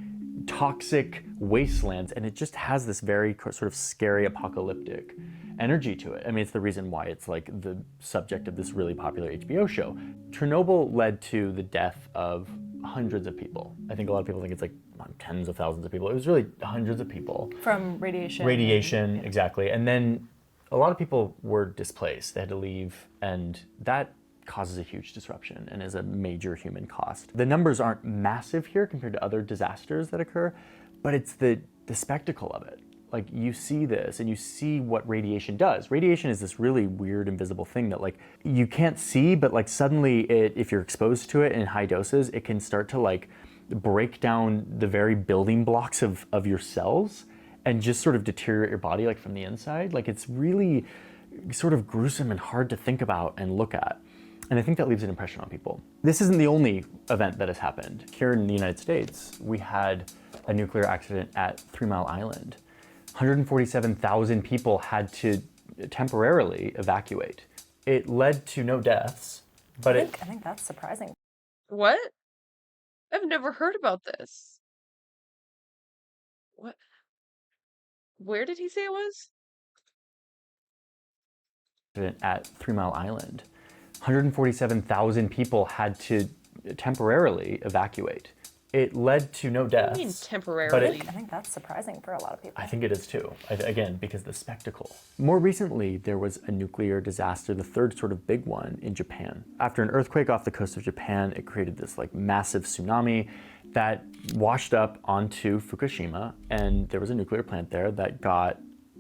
toxic wastelands, and it just has this very sort of scary apocalyptic energy to it. I mean, it's the reason why it's like the subject of this really popular HBO show. Chernobyl led to the death of hundreds of people. I think a lot of people think it's like tens of thousands of people. It was really hundreds of people. From radiation. Radiation, exactly. And then a lot of people were displaced. They had to leave, and that causes a huge disruption and is a major human cost. The numbers aren't massive here compared to other disasters that occur, but it's the spectacle of it. Like, you see this and you see what radiation does. Radiation is this really weird invisible thing that like you can't see, but like suddenly if you're exposed to it in high doses, it can start to like break down the very building blocks of your cells and just sort of deteriorate your body like from the inside. Like, it's really sort of gruesome and hard to think about and look at. And I think that leaves an impression on people. This isn't the only event that has happened. Here in the United States, we had a nuclear accident at 3 Mile Island. 147,000 people had to temporarily evacuate. It led to no deaths, but I think that's surprising. What? I've never heard about this. What? Where did he say it was? At 3 Mile Island. 147,000 people had to temporarily evacuate. It led to no deaths. What do you mean temporarily? But I think that's surprising for a lot of people. I think it is too, again, because of the spectacle. More recently, there was a nuclear disaster, the third sort of big one in Japan. After an earthquake off the coast of Japan, it created this like massive tsunami that washed up onto Fukushima, and there was a nuclear plant there that got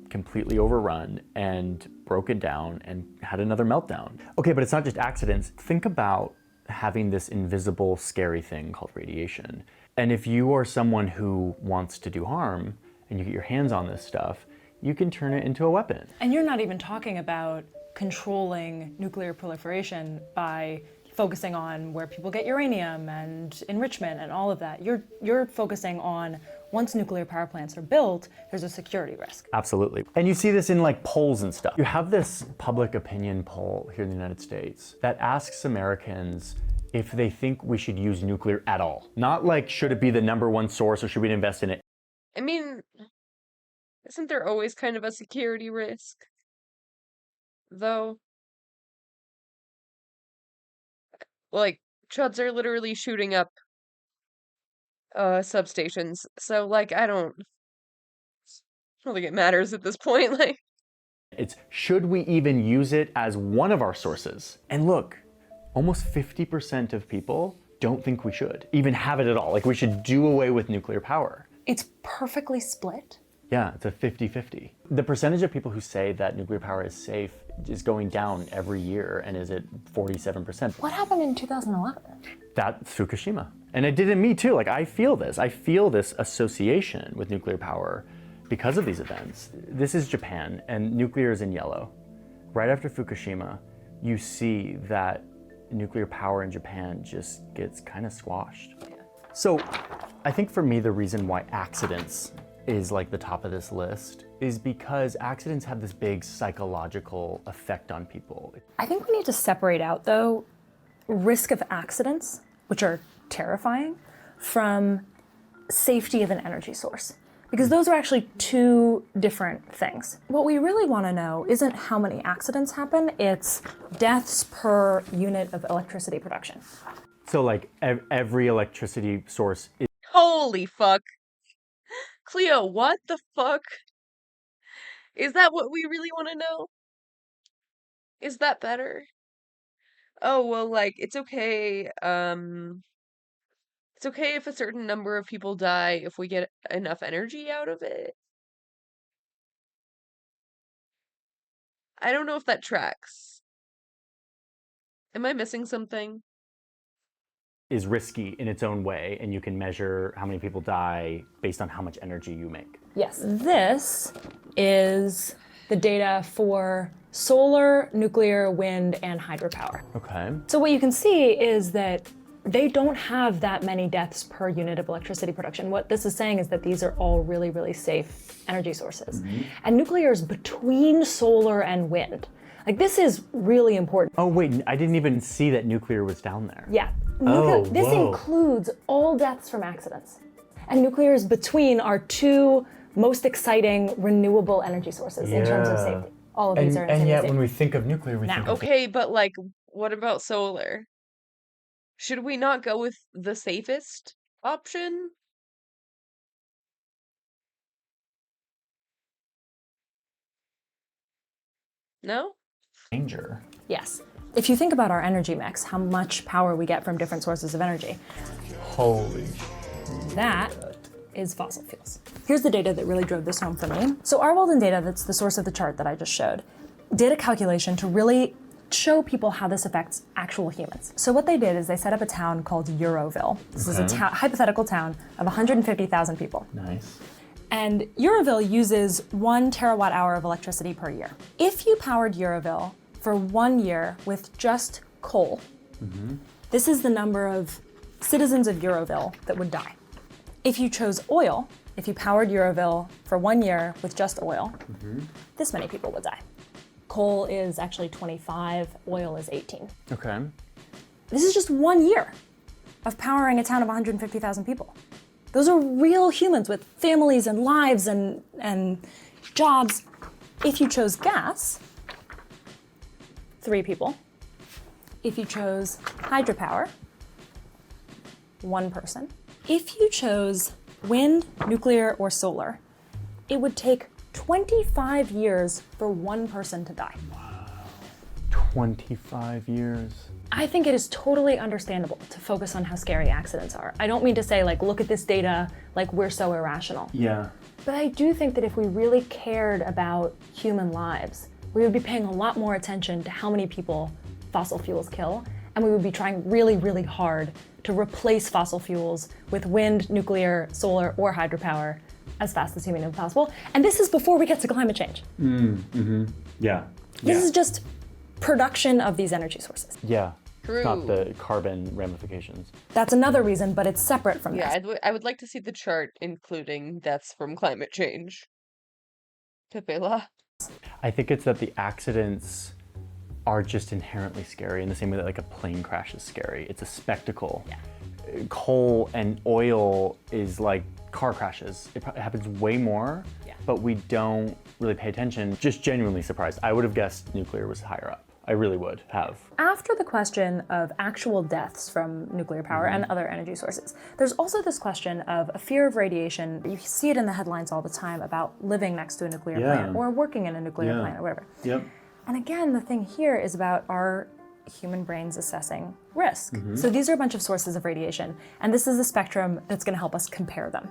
completely overrun and broken down and had another meltdown. Okay, but it's not just accidents. Think about having this invisible, scary thing called radiation. And if you are someone who wants to do harm and you get your hands on this stuff, you can turn it into a weapon. And you're not even talking about controlling nuclear proliferation by focusing on where people get uranium and enrichment and all of that. You're focusing on once nuclear power plants are built, there's a security risk. Absolutely. And you see this in like polls and stuff. You have this public opinion poll here in the United States that asks Americans if they think we should use nuclear at all. Not like, should it be the #1 source or should we invest in it? I mean, isn't there always kind of a security risk? Though? Like, chuds are literally shooting up substations, so like I don't think it matters at this point. Like, It's should we even use it as one of our sources? And look, almost 50% of people don't think we should even have it at all. Like, we should do away with nuclear power. It's perfectly split. Yeah, it's a 50-50. The percentage of people who say that nuclear power is safe is going down every year and is at 47%. What happened in 2011? That's Fukushima. And it did in me too. Like, I feel this. I feel this association with nuclear power because of these events. This is Japan, and nuclear is in yellow. Right after Fukushima, you see that nuclear power in Japan just gets kind of squashed. So I think for me, the reason why accidents is like the top of this list is because accidents have this big psychological effect on people. I think we need to separate out, though, risk of accidents, which are terrifying, from safety of an energy source. Because those are actually two different things. What we really want to know isn't how many accidents happen, it's deaths per unit of electricity production. So like every electricity source is... Holy fuck. Cleo, what the fuck? Is that what we really want to know? Is that better? Oh, well, like, it's okay, it's okay if a certain number of people die if we get enough energy out of it. I don't know if that tracks. Am I missing something? is risky in its own way, and you can measure how many people die based on how much energy you make. Yes, this is the data for solar, nuclear, wind, and hydropower. Okay. So what you can see is that they don't have that many deaths per unit of electricity production. What this is saying is that these are all really, really safe energy sources. Mm-hmm. And nuclear is between solar and wind. Like, this is really important. Oh wait, I didn't even see that nuclear was down there. Yeah. This whoa. includes all deaths from accidents. And nuclear is between our two most exciting renewable energy sources in terms of safety. All of these are And yet, safe. when we think of nuclear, we think of... Okay, but like, what about solar? Should we not go with the safest option? No? Danger. Yes. If you think about our energy mix, how much power we get from different sources of energy. Holy. That is fossil fuels. Here's the data that really drove this home for me. So our Walden data, that's the source of the chart that I just showed, did a calculation to really show people how this affects actual humans. So what they did is they set up a town called Euroville. This is a hypothetical town of 150,000 people. Nice. And Euroville uses 1 terawatt hour of electricity per year. If you powered Euroville for 1 year with just coal, this is the number of citizens of Euroville that would die. If you chose oil, if you powered Euroville for 1 year with just oil, this many people would die. Coal is actually 25, oil is 18. Okay. This is just 1 year of powering a town of 150,000 people. Those are real humans with families and lives and jobs. If you chose gas, 3 people. If you chose hydropower, 1 person. If you chose wind, nuclear, or solar, it would take 25 years for 1 person to die. 25 years. I think it is totally understandable to focus on how scary accidents are. I don't mean to say, like, look at this data, like we're so irrational. Yeah. But I do think that if we really cared about human lives, we would be paying a lot more attention to how many people fossil fuels kill, and we would be trying really, really hard to replace fossil fuels with wind, nuclear, solar, or hydropower as fast as humanly possible. And this is before we get to climate change. Yeah. This is just production of these energy sources. Yeah. True. It's not the carbon ramifications. That's another reason, but it's separate from Yeah, this. I would like to see the chart including deaths from climate change. Pepela. I think it's that the accidents are just inherently scary in the same way that like a plane crash is scary. It's a spectacle. Yeah. Coal and oil is like car crashes. It happens way more, but we don't really pay attention. Just genuinely surprised. I would have guessed nuclear was higher up. I really would have. After the question of actual deaths from nuclear power and other energy sources, there's also this question of a fear of radiation. You see it in the headlines all the time about living next to a nuclear plant or working in a nuclear plant or whatever. Yep. And again, the thing here is about our human brains assessing risk. So these are a bunch of sources of radiation, and this is a spectrum that's going to help us compare them.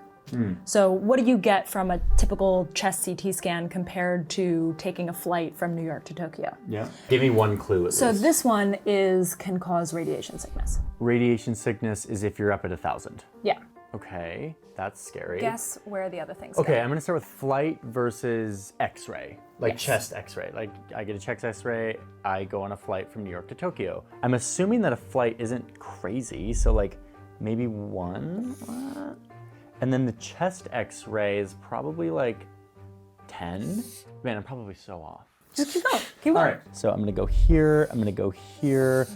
So what do you get from a typical chest CT scan compared to taking a flight from New York to Tokyo? Yeah. Give me one clue at So least. this one can cause radiation sickness. Radiation sickness is if you're up at 1,000. Yeah. Okay, that's scary. Guess where the other things Okay, go. I'm gonna start with flight versus X-ray, like Yes. chest X-ray. Like I get a chest X-ray, I go on a flight from New York to Tokyo. I'm assuming that a flight isn't crazy, so like maybe one? And then the chest X-ray is probably like 10. Man, I'm probably so off. Just keep going. Keep going. All right, so I'm gonna go here, I'm gonna go here.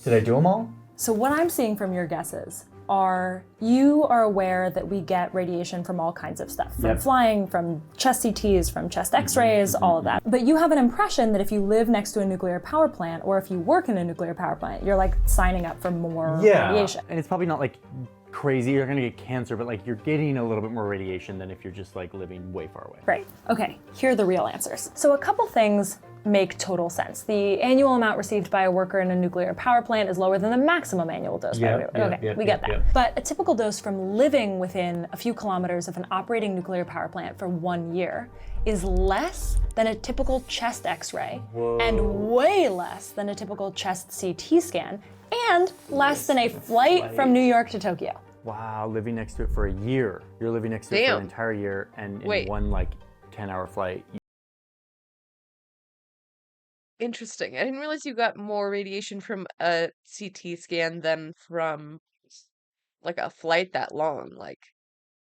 Did I do them all? So what I'm seeing from your guesses are you are aware that we get radiation from all kinds of stuff, from flying, from chest CTs, from chest X-rays, all of that. But you have an impression that if you live next to a nuclear power plant or if you work in a nuclear power plant, you're like signing up for more radiation. And it's probably not like crazy, you're gonna get cancer, but like you're getting a little bit more radiation than if you're just like living way far away. Right. Okay, here are the real answers. So a couple things make total sense. The annual amount received by a worker in a nuclear power plant is lower than the maximum annual dose by a worker. We get that. But a typical dose from living within a few kilometers of an operating nuclear power plant for 1 year is less than a typical chest X-ray and way less than a typical chest CT scan and less than a flight from New York to Tokyo. Wow, living next to it for a year. You're living next to it for an entire year, and in one like 10-hour flight. Interesting. I didn't realize you got more radiation from a CT scan than from like a flight that long. Like,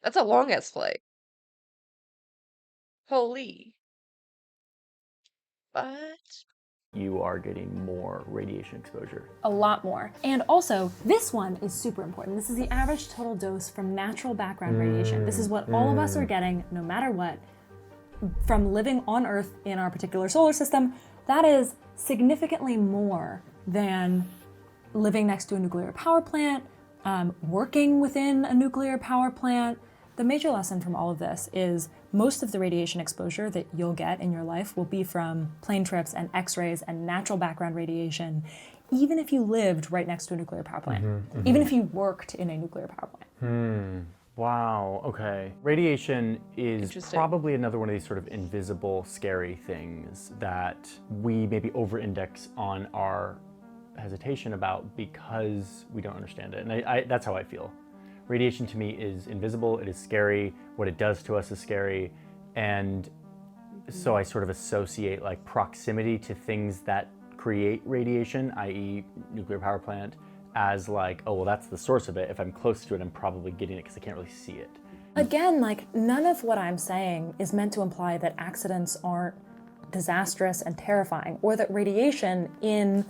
that's a long ass flight. Holy. But You are getting more radiation exposure. A lot more. And also, this one is super important. This is the average total dose from natural background radiation. This is what all of us are getting, no matter what, from living on Earth in our particular solar system. That is significantly more than living next to a nuclear power plant, working within a nuclear power plant. The major lesson from all of this is most of the radiation exposure that you'll get in your life will be from plane trips and X-rays and natural background radiation, even if you lived right next to a nuclear power plant, even if you worked in a nuclear power plant. Wow, okay. Radiation is probably another one of these sort of invisible, scary things that we maybe over-index on our hesitation about because we don't understand it. And that's how I feel. Radiation to me is invisible, it is scary, what it does to us is scary, and so I sort of associate like proximity to things that create radiation, i.e. nuclear power plant, as like, oh, well, that's the source of it. If I'm close to it, I'm probably getting it because I can't really see it. Again, like none of what I'm saying is meant to imply that accidents aren't disastrous and terrifying, or that radiation in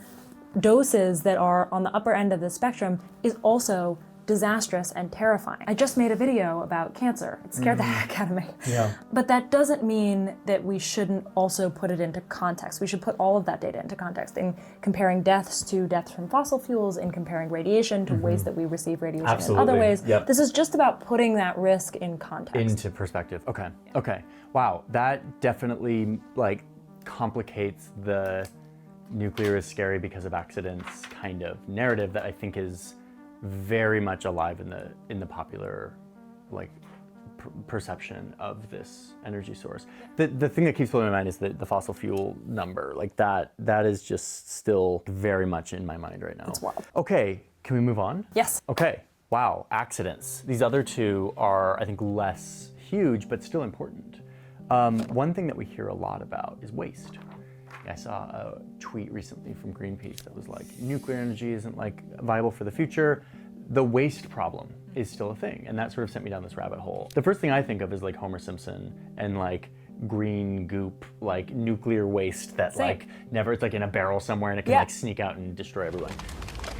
doses that are on the upper end of the spectrum is also disastrous and terrifying. I just made a video about cancer. It scared the heck out of me. Yeah. But that doesn't mean that we shouldn't also put it into context. We should put all of that data into context in comparing deaths to deaths from fossil fuels, in comparing radiation to ways that we receive radiation in other ways. Yep. This is just about putting that risk in context. Into perspective. Okay. Okay. Wow. That definitely like complicates the nuclear is scary because of accidents kind of narrative that I think is very much alive in the popular like perception of this energy source. The thing that keeps blowing my mind is the fossil fuel number. Like that is just still very much in my mind right now. It's wild. Okay, can we move on? Yes. Okay. Wow, accidents. These other two are, I think, less huge, but still important. One thing that we hear a lot about is waste. I saw a tweet recently from Greenpeace that was like, nuclear energy isn't like viable for the future. The waste problem is still a thing. And that sort of sent me down this rabbit hole. The first thing I think of is like Homer Simpson and like green goop, like nuclear waste that like never, it's like in a barrel somewhere and it can like sneak out and destroy everyone.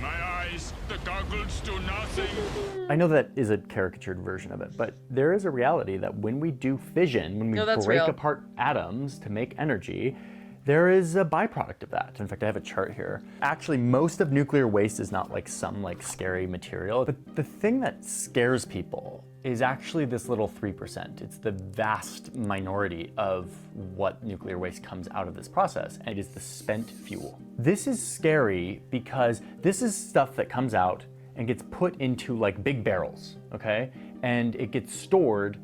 My eyes, the goggles do nothing. I know that is a caricatured version of it, but there is a reality that when we do fission, when we break apart atoms to make energy, there is a byproduct of that. In fact, I have a chart here. Actually, most of nuclear waste is not like some like scary material. But the thing that scares people is actually this little 3%. It's the vast minority of what nuclear waste comes out of this process, and it is the spent fuel. This is scary because this is stuff that comes out and gets put into like big barrels, okay? And it gets stored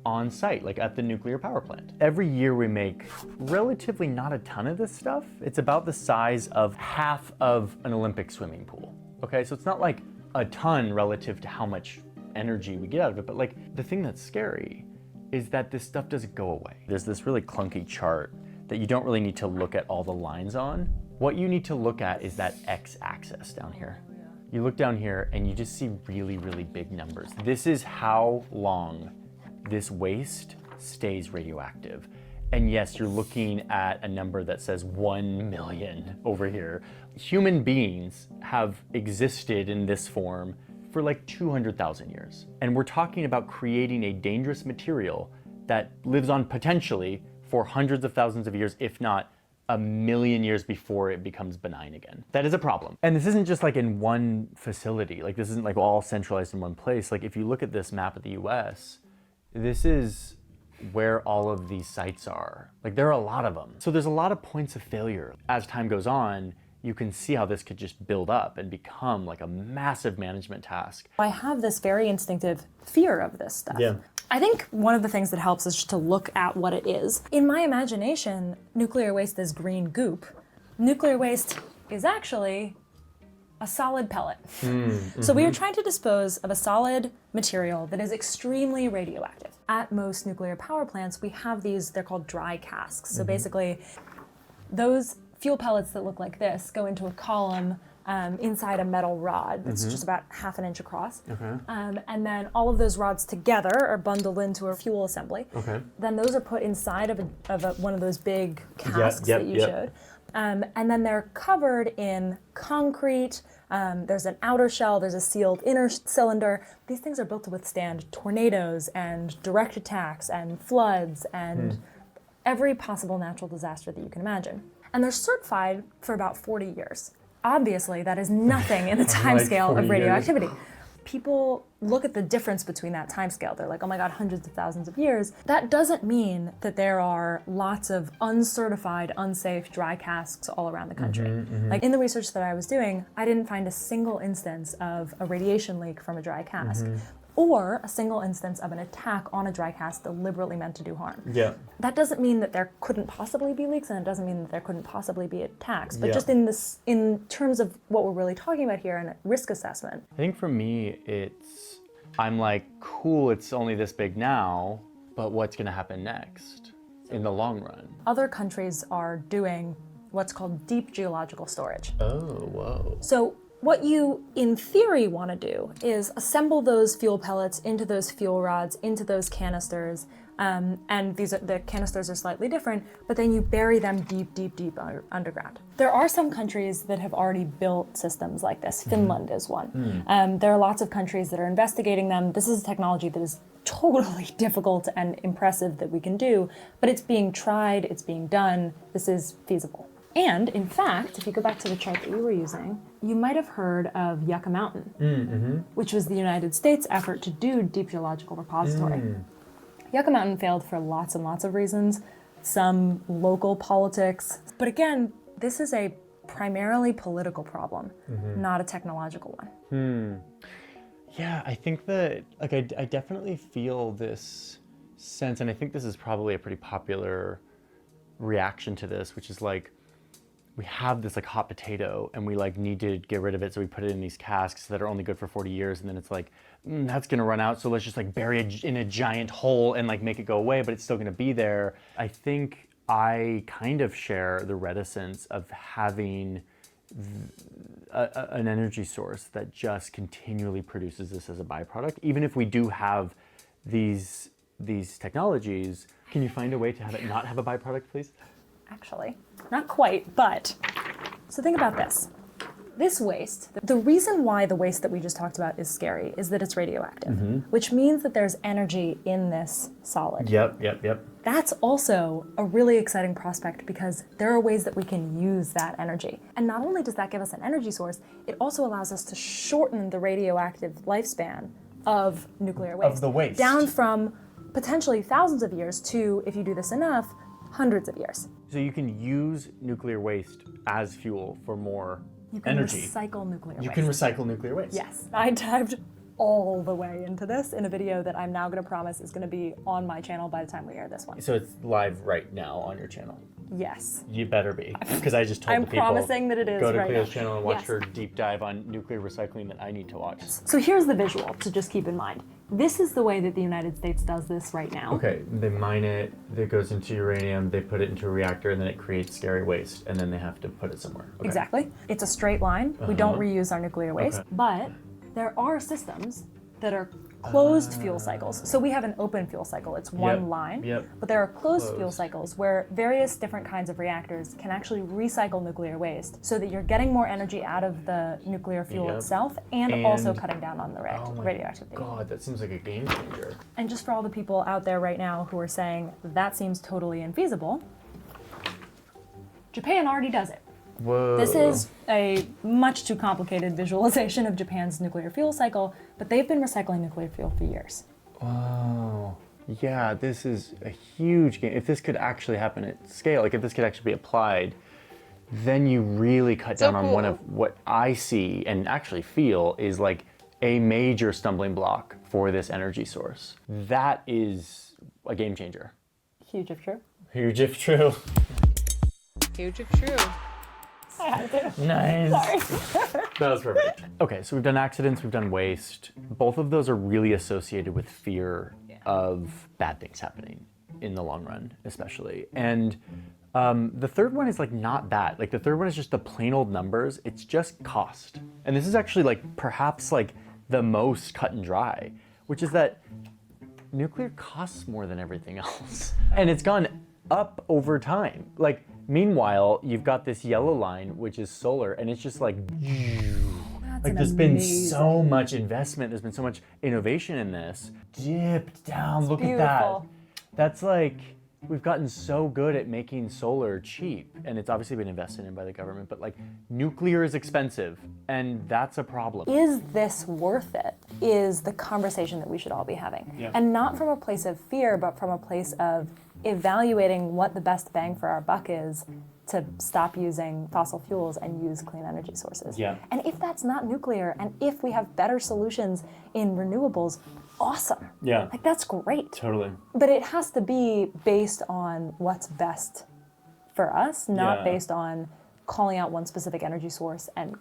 on site, like at the nuclear power plant. Every year we make relatively not a ton of this stuff. It's about the size of half of an Olympic swimming pool, okay? So it's not like a ton relative to how much energy we get out of it, but like the thing that's scary is that this stuff doesn't go away. There's this really clunky chart that you don't really need to look at all the lines on. What you need to look at is that x-axis down here. You look down here and you just see really, really big numbers. This is how long this waste stays radioactive. And yes, you're looking at a number that says 1 million over here. Human beings have existed in this form for like 200,000 years. And we're talking about creating a dangerous material that lives on potentially for hundreds of thousands of years, if not a million years before it becomes benign again. That is a problem. And this isn't just like in one facility. Like this isn't like all centralized in one place. Like if you look at this map of the US, this is where all of these sites are. Like there are a lot of them. So there's a lot of points of failure. As time goes on, you can see how this could just build up and become like a massive management task. I have this very instinctive fear of this stuff. Yeah. I think one of the things that helps is just to look at what it is. In my imagination, nuclear waste is green goop. Nuclear waste is actually a solid pellet. So we are trying to dispose of a solid material that is extremely radioactive. At most nuclear power plants, we have these, they're called dry casks. So basically, those fuel pellets that look like this go into a column inside a metal rod that's just about half an inch across. And then all of those rods together are bundled into a fuel assembly. Then those are put inside of one of those big casks that you showed. And then they're covered in concrete. There's an outer shell, there's a sealed inner cylinder. These things are built to withstand tornadoes and direct attacks and floods and every possible natural disaster that you can imagine. And they're certified for about 40 years. Obviously, that is nothing in the timescale of radioactivity. People look at the difference between that timescale. They're like, oh my God, hundreds of thousands of years. That doesn't mean that there are lots of uncertified, unsafe dry casks all around the country. Like in the research that I was doing, I didn't find a single instance of a radiation leak from a dry cask. Or a single instance of an attack on a dry cask deliberately meant to do harm. That doesn't mean that there couldn't possibly be leaks, and it doesn't mean that there couldn't possibly be attacks. But just in terms of what we're really talking about here and risk assessment. I think for me, I'm like, cool, it's only this big now, but what's gonna happen next in the long run? Other countries are doing what's called deep geological storage. Oh, whoa. So what you, in theory, want to do is assemble those fuel pellets into those fuel rods, into those canisters, and the canisters are slightly different, but then you bury them deep, deep, deep underground. There are some countries that have already built systems like this. Finland is one. There are lots of countries that are investigating them. This is a technology that is totally difficult and impressive that we can do, but it's being tried, it's being done. This is feasible. And in fact, if you go back to the chart that you were using, you might have heard of Yucca Mountain, which was the United States effort to do deep geological repository. Yucca Mountain failed for lots and lots of reasons, some local politics. But again, this is a primarily political problem, not a technological one. Yeah, I think that, like, I definitely feel this sense, and I think this is probably a pretty popular reaction to this, which is like, we have this like hot potato and we like need to get rid of it, so we put it in these casks that are only good for 40 years, and then it's like, that's gonna run out, so let's just like bury it in a giant hole and like make it go away, but it's still gonna be there. I think I kind of share the reticence of having an energy source that just continually produces this as a byproduct. Even if we do have these technologies, can you find a way to have it not have a byproduct, please? Actually, not quite, but so think about this. This waste, the reason why the waste that we just talked about is scary is that it's radioactive, which means that there's energy in this solid. Yep. That's also a really exciting prospect because there are ways that we can use that energy. And not only does that give us an energy source, it also allows us to shorten the radioactive lifespan of nuclear waste. Of the waste. Down from potentially thousands of years to, if you do this enough, hundreds of years. So you can use nuclear waste as fuel for more energy. You can recycle nuclear waste. You can recycle nuclear waste. Yes. I dived all the way into this in a video that I'm now going to promise is going to be on my channel by the time we air this one. So it's live right now on your channel. Yes. You better be, because I just told the people. I'm promising that it is go to right Cleo's now. channel and watch Yes. her deep dive on nuclear recycling that I need to watch. So here's the visual to just keep in mind. This is the way that the United States does this right now. Okay, they mine it, it goes into uranium, they put it into a reactor, and then it creates scary waste, and then they have to put it somewhere. Okay. Exactly. It's a straight line. We don't reuse our nuclear waste, but there are systems that are closed fuel cycles. So we have an open fuel cycle, it's one line, but there are closed fuel cycles where various different kinds of reactors can actually recycle nuclear waste so that you're getting more energy out of the nuclear fuel itself and also cutting down on the radioactivity. God, that seems like a game changer. And just for all the people out there right now who are saying that seems totally infeasible, Japan already does it. Whoa. This is a much too complicated visualization of Japan's nuclear fuel cycle, but they've been recycling nuclear fuel for years. Wow. Yeah, this is a huge game. If this could actually happen at scale, like if this could actually be applied, then you really cut down on one of what I see and actually feel is like a major stumbling block for this energy source. That is a game changer. Huge if true. Huge if true. Huge if true. I had to. Nice. Sorry. That was perfect. Okay, so we've done accidents, we've done waste. Both of those are really associated with fear of bad things happening in the long run, especially. And the third one is like not that. Like the third one is just the plain old numbers. It's just cost. And this is actually like perhaps like the most cut and dry, which is that nuclear costs more than everything else. And it's gone up over time. Like, meanwhile, you've got this yellow line, which is solar, and it's just like, there's been so much investment, there's been so much innovation in this. Dipped down, look at that. That's like, we've gotten so good at making solar cheap, and it's obviously been invested in by the government, but like, nuclear is expensive, and that's a problem. Is this worth it? Is the conversation that we should all be having. Yeah. And not from a place of fear, but from a place of evaluating what the best bang for our buck is to stop using fossil fuels and use clean energy sources. Yeah. And if that's not nuclear, and if we have better solutions in renewables, awesome. Yeah. Like, that's great. Totally. But it has to be based on what's best for us, not based on calling out one specific energy source and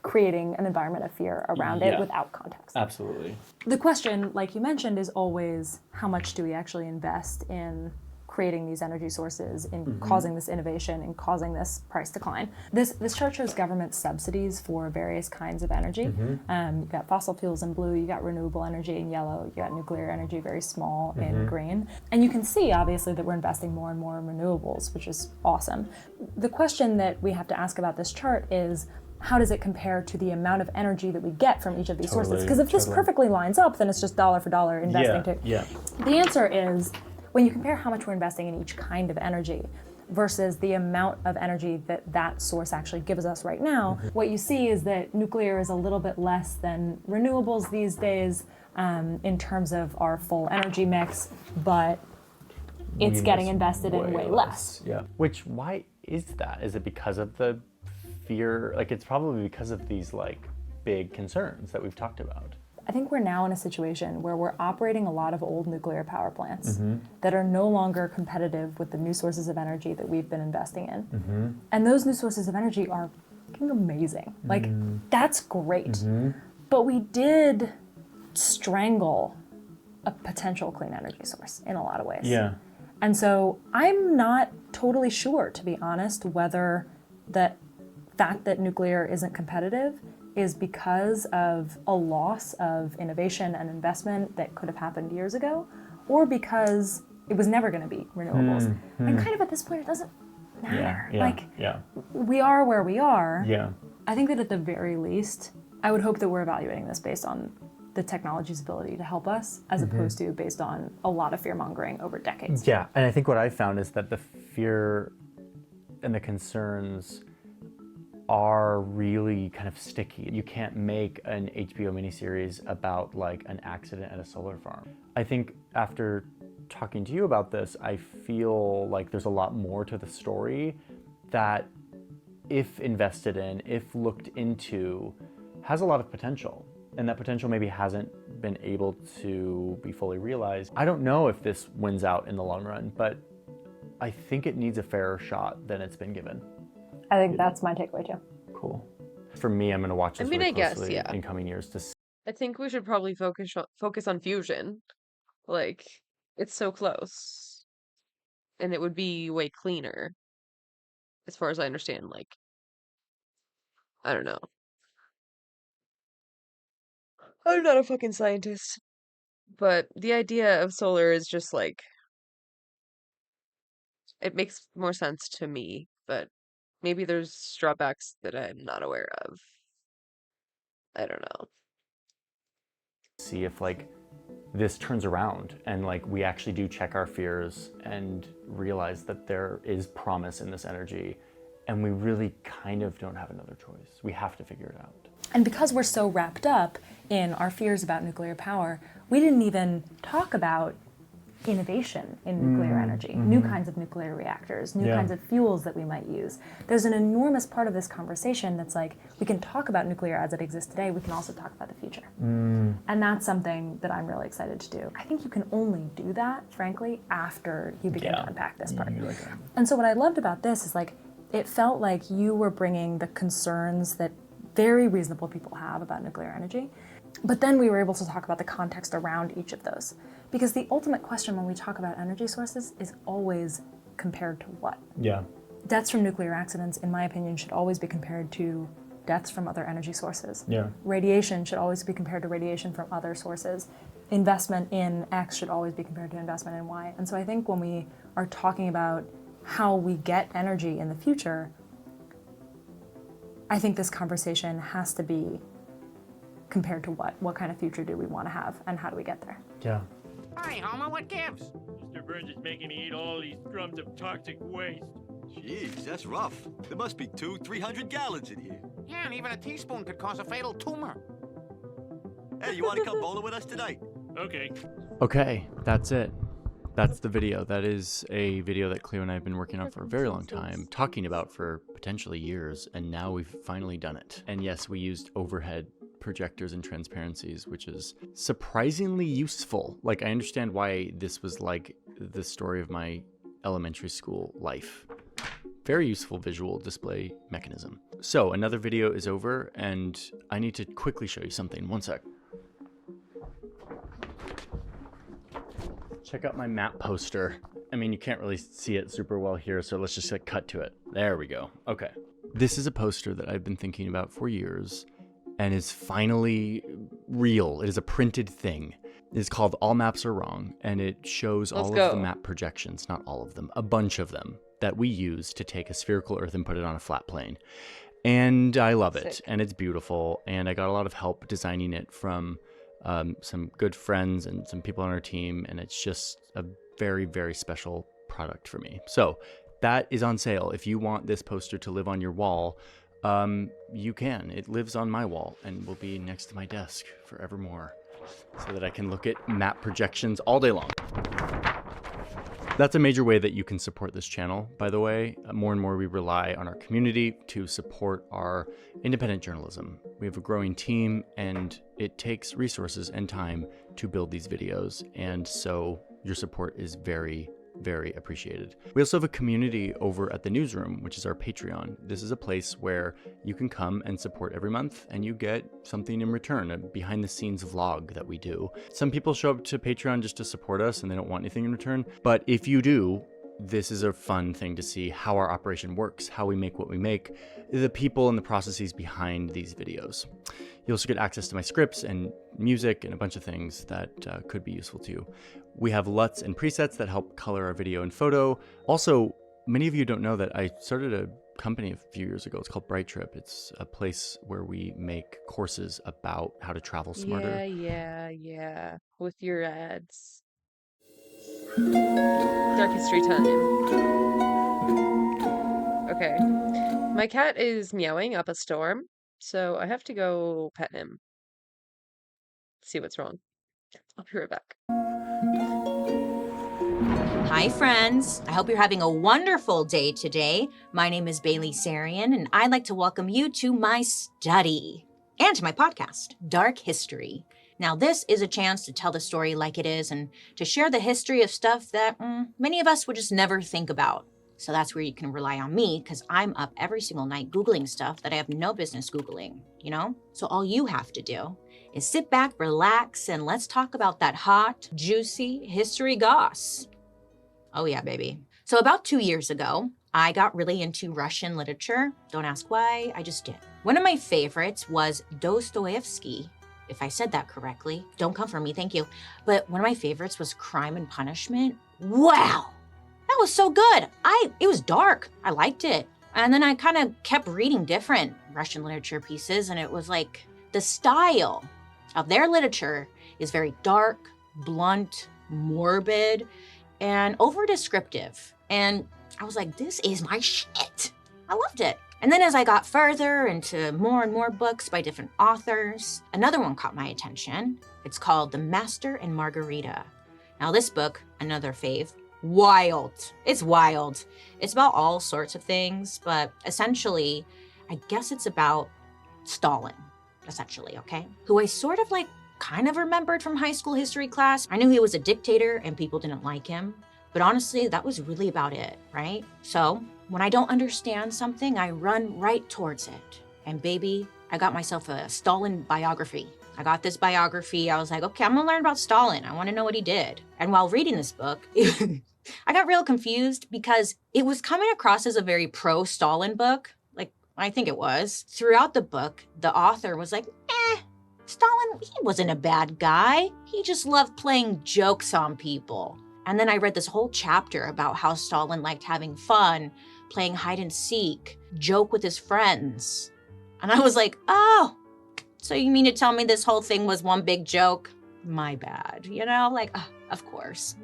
creating an environment of fear around it without context. Absolutely. The question, like you mentioned, is always how much do we actually invest in creating these energy sources, in causing this innovation, in causing this price decline. This chart shows government subsidies for various kinds of energy. You've got fossil fuels in blue, you got renewable energy in yellow, you got nuclear energy very small in green. And you can see, obviously, that we're investing more and more in renewables, which is awesome. The question that we have to ask about this chart is, how does it compare to the amount of energy that we get from each of these sources? Because if this perfectly lines up, then it's just dollar for dollar investing The answer is, when you compare how much we're investing in each kind of energy versus the amount of energy that that source actually gives us right now, what you see is that nuclear is a little bit less than renewables these days in terms of our full energy mix, but it's getting invested in way less. Yeah. Which, why is that? Is it because of the fear? Like, it's probably because of these like big concerns that we've talked about. I think we're now in a situation where we're operating a lot of old nuclear power plants that are no longer competitive with the new sources of energy that we've been investing in. And those new sources of energy are fucking amazing. Like, that's great. But we did strangle a potential clean energy source in a lot of ways. Yeah. And so I'm not totally sure, to be honest, whether the fact that nuclear isn't competitive is because of a loss of innovation and investment that could have happened years ago, or because it was never going to be renewables. And kind of at this point, it doesn't matter. We are where we are. I think that at the very least, I would hope that we're evaluating this based on the technology's ability to help us, as opposed to based on a lot of fear-mongering over decades. Yeah, and I think what I've found is that the fear and the concerns are really kind of sticky. You can't make an HBO miniseries about like an accident at a solar farm. I think after talking to you about this, I feel like there's a lot more to the story that, if invested in, if looked into, has a lot of potential. And that potential maybe hasn't been able to be fully realized. I don't know if this wins out in the long run, but I think it needs a fairer shot than it's been given. I think that's my takeaway too. Cool. For me, I'm going to watch this really closely in coming years to see. I think we should probably focus on fusion. Like, it's so close. And it would be way cleaner, as far as I understand. Like, I don't know. I'm not a fucking scientist. But the idea of solar is just like, it makes more sense to me, but maybe there's drawbacks that I'm not aware of. I don't know. See if like this turns around and like we actually do check our fears and realize that there is promise in this energy, and we really kind of don't have another choice. We have to figure it out. And because we're so wrapped up in our fears about nuclear power, we didn't even talk about innovation in nuclear energy, new kinds of nuclear reactors, new kinds of fuels that we might use. There's an enormous part of this conversation that's like, we can talk about nuclear as it exists today, we can also talk about the future. And that's something that I'm really excited to do. I think you can only do that, frankly, after you begin to unpack this part. And so what I loved about this is like, it felt like you were bringing the concerns that very reasonable people have about nuclear energy, but then we were able to talk about the context around each of those. Because the ultimate question when we talk about energy sources is always compared to what? Deaths from nuclear accidents, in my opinion, should always be compared to deaths from other energy sources. Radiation should always be compared to radiation from other sources. Investment in X should always be compared to investment in Y. And so I think when we are talking about how we get energy in the future, I think this conversation has to be compared to what? What kind of future do we want to have, and how do we get there? Hi, Homer, what gives? Mr. Burns is making me eat all these drums of toxic waste. Jeez, that's rough. There must be 200-300 gallons in here. Yeah, and even a teaspoon could cause a fatal tumor. Hey, you want to come bowling with us tonight? Okay, that's it. That's the video. That is a video that Cleo and I have been working on for a very long time, talking about for potentially years, and now we've finally done it. And yes, we used overhead projectors and transparencies, which is surprisingly useful. Like, I understand why this was like the story of my elementary school life. Very useful visual display mechanism. So another video is over, and I need to quickly show you something. One sec. Check out my map poster. I mean, you can't really see it super well here, so let's just like cut to it. There we go. Okay. This is a poster that I've been thinking about for years and is finally real. It is a printed thing. It is called All Maps Are Wrong, and it shows all of the map projections, not all of them, a bunch of them that we use to take a spherical Earth and put it on a flat plane. And I love it, and it's beautiful, and I got a lot of help designing it from some good friends and some people on our team, and it's just a very, very special product for me. So that is on sale. If you want this poster to live on your wall, you can. It lives on my wall and will be next to my desk forevermore, so that I can look at map projections all day long. That's a major way that you can support this channel, by the way. More and more we rely on our community to support our independent journalism. We have a growing team, and it takes resources and time to build these videos, and so your support is very, very appreciated. We also have a community over at the newsroom, which is our Patreon. This is a place where you can come and support every month, and you get something in return, a behind-the-scenes vlog that we do. Some people show up to Patreon just to support us, and they don't want anything in return. But if you do, this is a fun thing to see how our operation works, how we make what we make, the people and the processes behind these videos. You also get access to my scripts and music and a bunch of things that could be useful to you. We have LUTs and presets that help color our video and photo. Also, many of you don't know that I started a company a few years ago. It's called Bright Trip. It's a place where we make courses about how to travel smarter. Yeah. With your ads. Dark history time. Okay. My cat is meowing up a storm, so I have to go pet him. See what's wrong. I'll be right back. Hi, friends. I hope you're having a wonderful day today. My name is Bailey Sarian, and I'd like to welcome you to my study and to my podcast, Dark History. Now, this is a chance to tell the story like it is and to share the history of stuff that many of us would just never think about. So that's where you can rely on me, because I'm up every single night Googling stuff that I have no business Googling, you know? So all you have to do is sit back, relax, and let's talk about that hot, juicy history goss. Oh yeah, baby. So about 2 years ago, I got really into Russian literature. Don't ask why, I just did. One of my favorites was Dostoevsky. If I said that correctly, don't come for me, thank you. But one of my favorites was Crime and Punishment. Wow, that was so good. It was dark, I liked it. And then I kind of kept reading different Russian literature pieces, and it was like the style of their literature is very dark, blunt, morbid, and over-descriptive. And I was like, this is my shit. I loved it. And then as I got further into more and more books by different authors, another one caught my attention. It's called The Master and Margarita. Now this book, another fave, wild. It's wild. It's about all sorts of things, but essentially, I guess it's about Stalin, essentially, okay? Who I sort of kind of remembered from high school history class. I knew he was a dictator and people didn't like him, but honestly, that was really about it, right? So when I don't understand something, I run right towards it. And baby, I got myself a Stalin biography. I got this biography. I was like, okay, I'm gonna learn about Stalin. I wanna know what he did. And while reading this book, I got real confused because it was coming across as a very pro-Stalin book. I think it was. Throughout the book, the author was like, Stalin, he wasn't a bad guy. He just loved playing jokes on people. And then I read this whole chapter about how Stalin liked having fun, playing hide and seek, joke with his friends. And I was like, oh, so you mean to tell me this whole thing was one big joke? My bad, you know? Of course.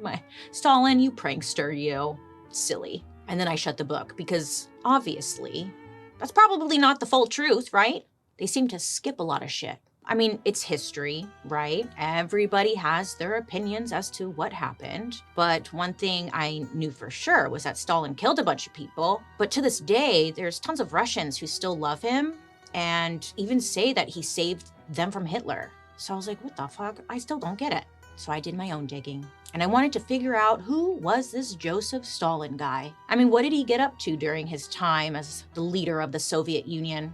Stalin, you prankster, you. Silly. And then I shut the book because obviously, that's probably not the full truth, right? They seem to skip a lot of shit. I mean, it's history, right? Everybody has their opinions as to what happened. But one thing I knew for sure was that Stalin killed a bunch of people. But to this day, there's tons of Russians who still love him and even say that he saved them from Hitler. So I was like, what the fuck? I still don't get it. So I did my own digging. And I wanted to figure out who was this Joseph Stalin guy? I mean, what did he get up to during his time as the leader of the Soviet Union?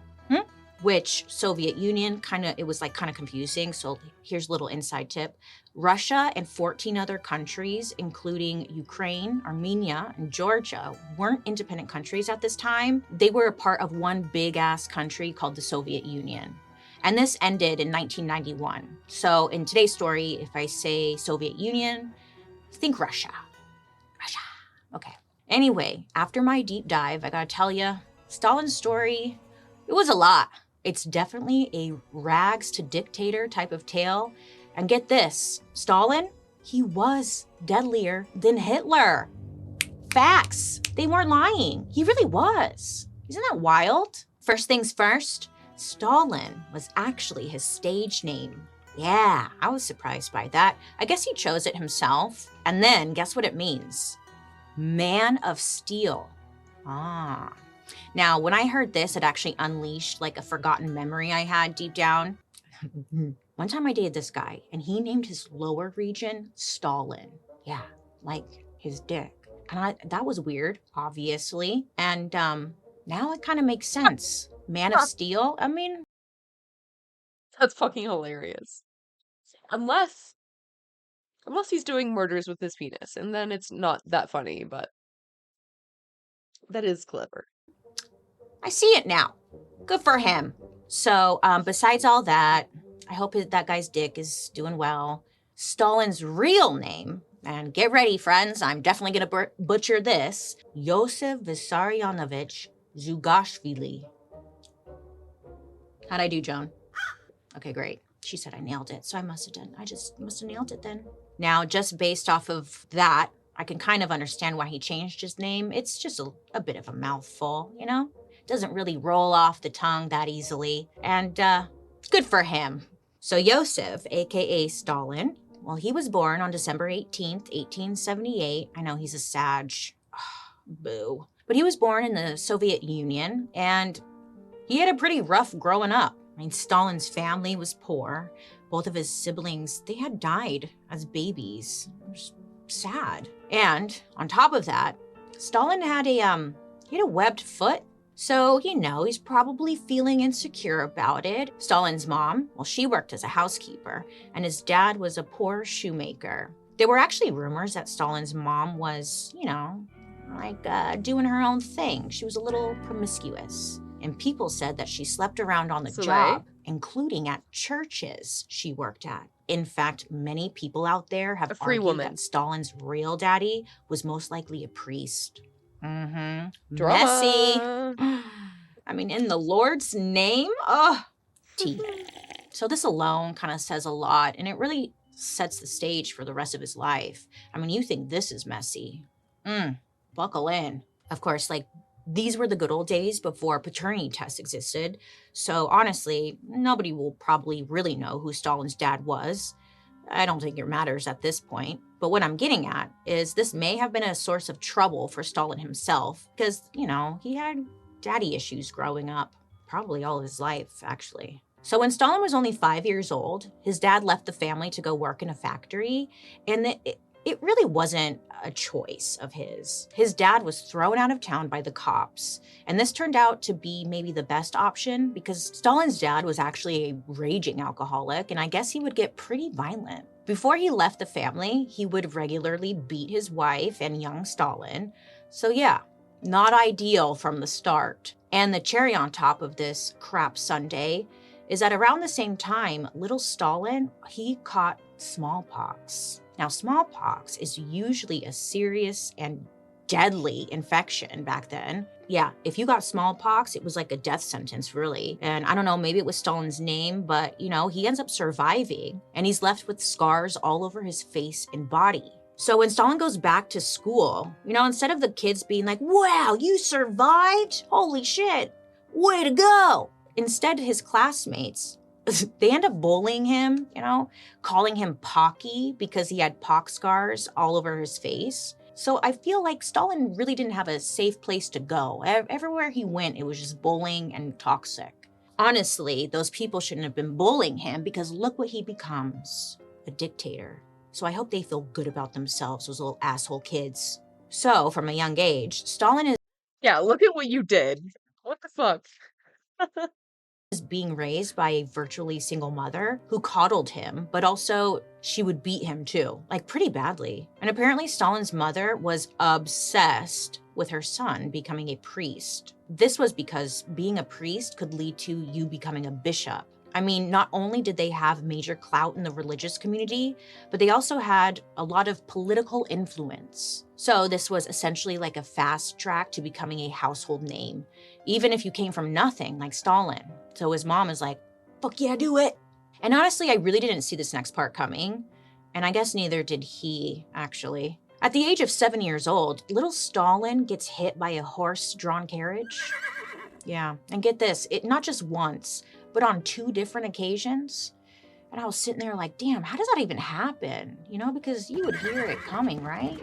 Which Soviet Union, it was kind of confusing. So here's a little inside tip. Russia and 14 other countries, including Ukraine, Armenia, and Georgia, weren't independent countries at this time. They were a part of one big ass country called the Soviet Union. And this ended in 1991. So in today's story, if I say Soviet Union, think Russia. Russia. Okay. Anyway, after my deep dive, I gotta tell you, Stalin's story, it was a lot. It's definitely a rags to dictator type of tale. And get this, Stalin, he was deadlier than Hitler. Facts. They weren't lying. He really was. Isn't that wild? First things first, Stalin was actually his stage name. Yeah, I was surprised by that. I guess he chose it himself. And then guess what it means? Man of Steel. Ah. Now, when I heard this, it actually unleashed a forgotten memory I had deep down. One time I dated this guy, and he named his lower region Stalin. Yeah, like his dick. And that was weird, obviously. And now it kind of makes sense. Man of Steel, I mean... That's fucking hilarious. Unless he's doing murders with his penis, and then it's not that funny, but that is clever. I see it now. Good for him. So, besides all that, I hope that guy's dick is doing well. Stalin's real name, and get ready, friends, I'm definitely gonna butcher this, Yosef Vissarionovich Zugashvili. How'd I do, Joan? Okay, great. She said I nailed it, so I must have nailed it then. Now, just based off of that, I can kind of understand why he changed his name. It's just a bit of a mouthful, you know? Doesn't really roll off the tongue that easily. And good for him. So Yosef, aka Stalin, well, he was born on December 18th, 1878. I know he's a Sag. Boo. But he was born in the Soviet Union, and he had a pretty rough growing up. I mean, Stalin's family was poor. Both of his siblings, they had died as babies. It was sad. And on top of that, Stalin had a webbed foot. So, you know, he's probably feeling insecure about it. Stalin's mom, well, she worked as a housekeeper, and his dad was a poor shoemaker. There were actually rumors that Stalin's mom was, you know, like doing her own thing. She was a little promiscuous. And people said that she slept around on the job, including at churches she worked at. In fact, many people out there have argued that Stalin's real daddy was most likely a priest. Mm-hmm. Messy. I mean, in the Lord's name? Tea. So this alone kind of says a lot, and it really sets the stage for the rest of his life. I mean, you think this is messy. Buckle in. Of course, like, these were the good old days before paternity tests existed. So honestly, nobody will probably really know who Stalin's dad was. I don't think it matters at this point. But what I'm getting at is this may have been a source of trouble for Stalin himself because, you know, he had daddy issues growing up, probably all of his life, actually. So when Stalin was only 5 years old, his dad left the family to go work in a factory, and it really wasn't a choice of his. His dad was thrown out of town by the cops, and this turned out to be maybe the best option because Stalin's dad was actually a raging alcoholic, and I guess he would get pretty violent. Before he left the family, he would regularly beat his wife and young Stalin. So yeah, not ideal from the start. And the cherry on top of this crap sundae is that around the same time, little Stalin, he caught smallpox. Now, smallpox is usually a serious and deadly infection back then. Yeah, if you got smallpox, it was like a death sentence, really. And I don't know, maybe it was Stalin's name, but, you know, he ends up surviving, and he's left with scars all over his face and body. So when Stalin goes back to school, you know, instead of the kids being like, wow, you survived? Holy shit, way to go. Instead, his classmates, they end up bullying him, you know, calling him Pocky because he had pox scars all over his face. So I feel like Stalin really didn't have a safe place to go. Everywhere he went, it was just bullying and toxic. Honestly, those people shouldn't have been bullying him because look what he becomes, a dictator. So I hope they feel good about themselves, those little asshole kids. So from a young age, Stalin is... Yeah, look at what you did. What the fuck? is being raised by a virtually single mother who coddled him, but also she would beat him too, like pretty badly. And apparently Stalin's mother was obsessed with her son becoming a priest. This was because being a priest could lead to you becoming a bishop. I mean, not only did they have major clout in the religious community, but they also had a lot of political influence. So this was essentially like a fast track to becoming a household name, even if you came from nothing like Stalin. So his mom is like, fuck yeah, do it. And honestly, I really didn't see this next part coming. And I guess neither did he, actually. At the age of 7 years old, little Stalin gets hit by a horse-drawn carriage. Yeah, and get this, it not just once, but on 2 different occasions. And I was sitting there like, damn, how does that even happen? You know, because you would hear it coming, right?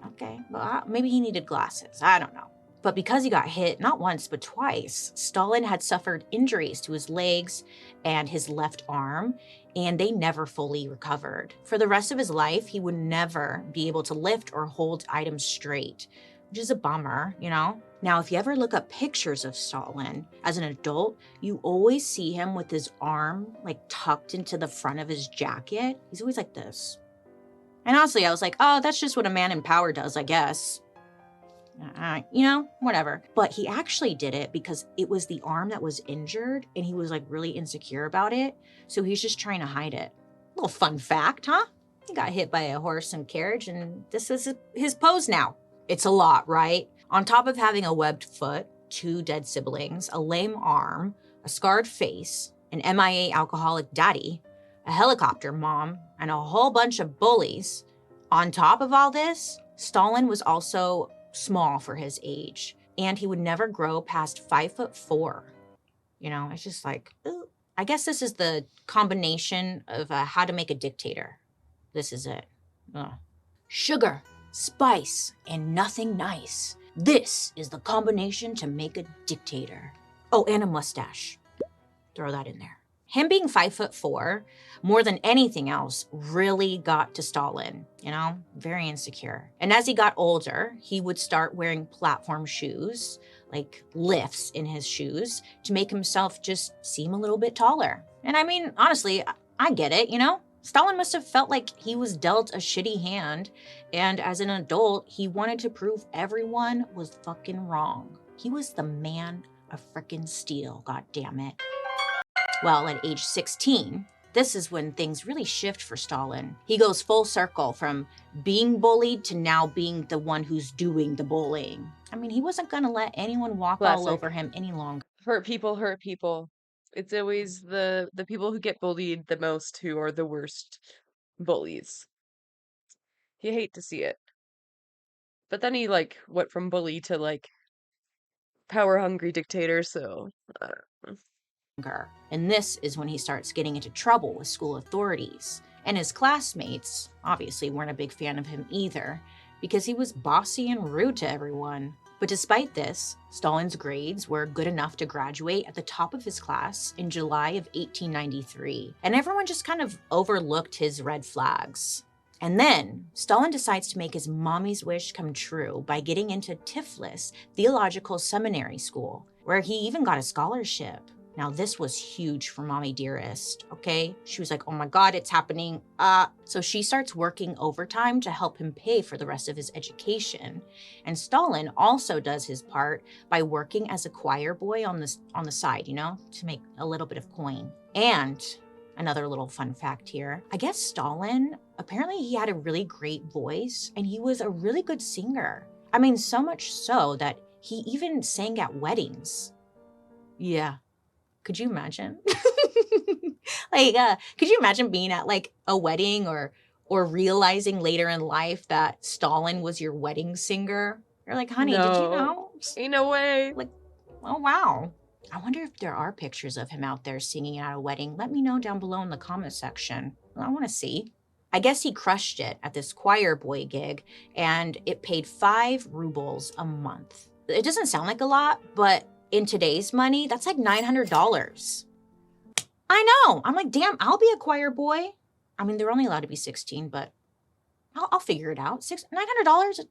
Okay, well, maybe he needed glasses. I don't know. But because he got hit not once but twice, Stalin had suffered injuries to his legs and his left arm, and they never fully recovered. For the rest of his life, he would never be able to lift or hold items straight, which is a bummer, you know? Now, if you ever look up pictures of Stalin as an adult, you always see him with his arm like tucked into the front of his jacket. He's always like this. And honestly, I was like, oh, that's just what a man in power does, I guess. You know, whatever. But he actually did it because it was the arm that was injured and he was like really insecure about it. So he's just trying to hide it. Little fun fact, huh? He got hit by a horse and carriage and this is his pose now. It's a lot, right? On top of having a webbed foot, 2 dead siblings, a lame arm, a scarred face, an MIA alcoholic daddy, a helicopter mom, and a whole bunch of bullies. On top of all this, Stalin was also small for his age, and he would never grow past 5'4". You know, it's just like, ooh. I guess this is the combination of how to make a dictator. This is it. Ugh. Sugar, spice, and nothing nice. This is the combination to make a dictator. Oh, and a mustache. Throw that in there. Him being 5'4", more than anything else, really got to Stalin, you know, very insecure. And as he got older, he would start wearing platform shoes, like lifts in his shoes, to make himself just seem a little bit taller. And I mean, honestly, I get it, you know? Stalin must have felt like he was dealt a shitty hand, and as an adult, he wanted to prove everyone was fucking wrong. He was the man of frickin' steel, goddammit. Well, at age 16, this is when things really shift for Stalin. He goes full circle from being bullied to now being the one who's doing the bullying. I mean, he wasn't gonna let anyone walk all over him any longer. Hurt people hurt people. It's always the people who get bullied the most who are the worst bullies. You hate to see it. But then he like went from bully to like power hungry dictator, so And this is when he starts getting into trouble with school authorities. And his classmates obviously weren't a big fan of him either, because he was bossy and rude to everyone. But despite this, Stalin's grades were good enough to graduate at the top of his class in July of 1893. And everyone just kind of overlooked his red flags. And then Stalin decides to make his mommy's wish come true by getting into Tiflis Theological Seminary School, where he even got a scholarship. Now, this was huge for Mommy Dearest, okay? She was like, oh my God, it's happening. So she starts working overtime to help him pay for the rest of his education. And Stalin also does his part by working as a choir boy on the side, you know, to make a little bit of coin. And another little fun fact here, I guess Stalin, apparently he had a really great voice and he was a really good singer. I mean, so much so that he even sang at weddings. Yeah. Could you imagine? Could you imagine being at like a wedding or realizing later in life that Stalin was your wedding singer? You're like, honey, no. Did you know? Ain't no way. Like, oh wow. I wonder if there are pictures of him out there singing at a wedding. Let me know down below in the comment section. I want to see. I guess he crushed it at this choir boy gig, and it paid 5 rubles a month. It doesn't sound like a lot, but in today's money, that's like $900. I know. I'm like, damn, I'll be a choir boy. I mean, they're only allowed to be 16, but I'll figure it out. $900?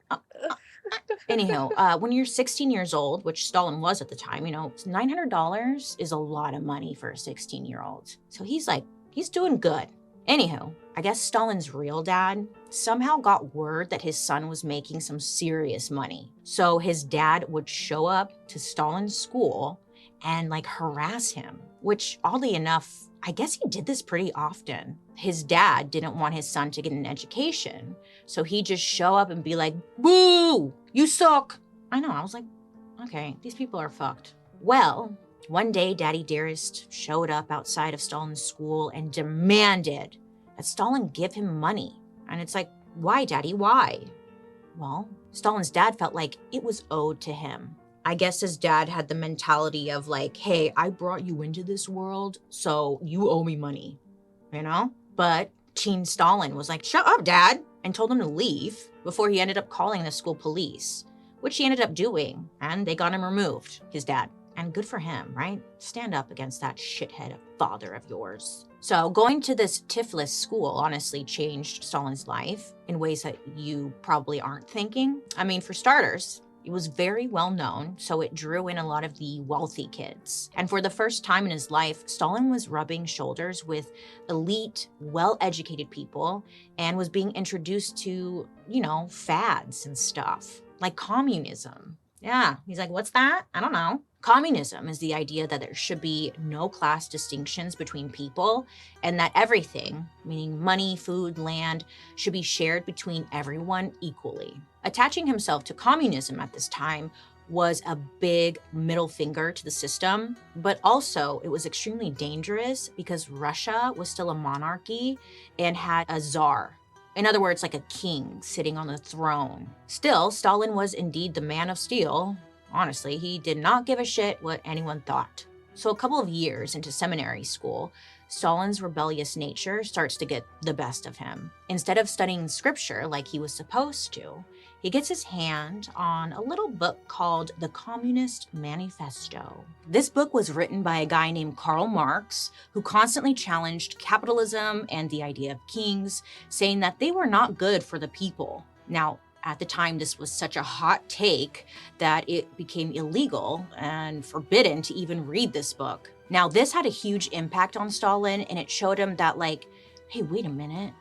Anyhow, when you're 16 years old, which Stalin was at the time, you know, $900 is a lot of money for a 16-year-old. So he's like, he's doing good. Anywho, I guess Stalin's real dad somehow got word that his son was making some serious money. So his dad would show up to Stalin's school and like harass him, which oddly enough, I guess he did this pretty often. His dad didn't want his son to get an education, so he'd just show up and be like, boo, you suck. I know, I was like, okay, these people are fucked. Well, one day, Daddy Dearest showed up outside of Stalin's school and demanded that Stalin give him money. And it's like, why, Daddy, why? Well, Stalin's dad felt like it was owed to him. I guess his dad had the mentality of like, hey, I brought you into this world, so you owe me money, you know? But teen Stalin was like, shut up, Dad, and told him to leave before he ended up calling the school police, which he ended up doing, and they got him removed, his dad. And good for him, right? Stand up against that shithead father of yours. So going to this Tiflis school honestly changed Stalin's life in ways that you probably aren't thinking. I mean, for starters, it was very well known, so it drew in a lot of the wealthy kids. And for the first time in his life, Stalin was rubbing shoulders with elite, well-educated people and was being introduced to, fads and stuff, like communism. Yeah, he's like, what's that? I don't know. Communism is the idea that there should be no class distinctions between people and that everything, meaning money, food, land, should be shared between everyone equally. Attaching himself to communism at this time was a big middle finger to the system, but also it was extremely dangerous because Russia was still a monarchy and had a czar. In other words, like a king sitting on the throne. Still, Stalin was indeed the man of steel. Honestly, he did not give a shit what anyone thought. So a couple of years into seminary school, Stalin's rebellious nature starts to get the best of him. Instead of studying scripture like he was supposed to, he gets his hand on a little book called The Communist Manifesto. This book was written by a guy named Karl Marx, who constantly challenged capitalism and the idea of kings, saying that they were not good for the people. Now, at the time, this was such a hot take that it became illegal and forbidden to even read this book. Now, this had a huge impact on Stalin, and it showed him that, hey, wait a minute.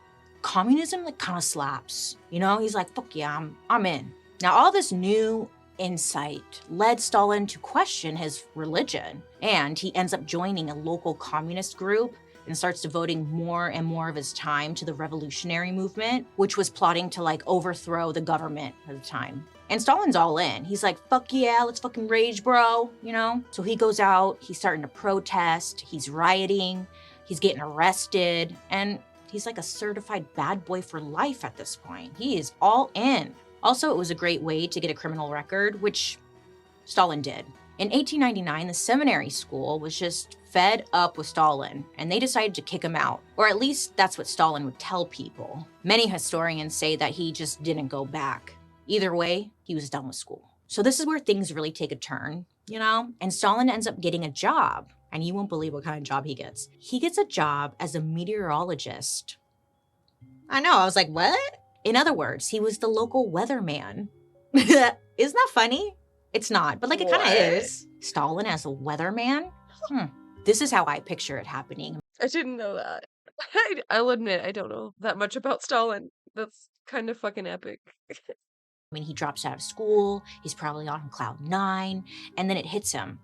Communism, kind of slaps. He's like, fuck yeah, I'm in. Now, all this new insight led Stalin to question his religion, and he ends up joining a local communist group and starts devoting more and more of his time to the revolutionary movement, which was plotting to overthrow the government at the time. And Stalin's all in. He's like, fuck yeah, let's fucking rage, bro, So he goes out, he's starting to protest, he's rioting, he's getting arrested, and he's like a certified bad boy for life at this point. He is all in. Also, it was a great way to get a criminal record, which Stalin did. In 1899, the seminary school was just fed up with Stalin, and they decided to kick him out. Or at least that's what Stalin would tell people. Many historians say that he just didn't go back. Either way, he was done with school. So this is where things really take a turn, And Stalin ends up getting a job, and you won't believe what kind of job he gets. He gets a job as a meteorologist. I know, I was like, what? In other words, he was the local weatherman. Isn't that funny? It's not, but it kind of is. Stalin as a weatherman? This is how I picture it happening. I didn't know that. I'll admit, I don't know that much about Stalin. That's kind of fucking epic. He drops out of school, he's probably on cloud 9, and then it hits him.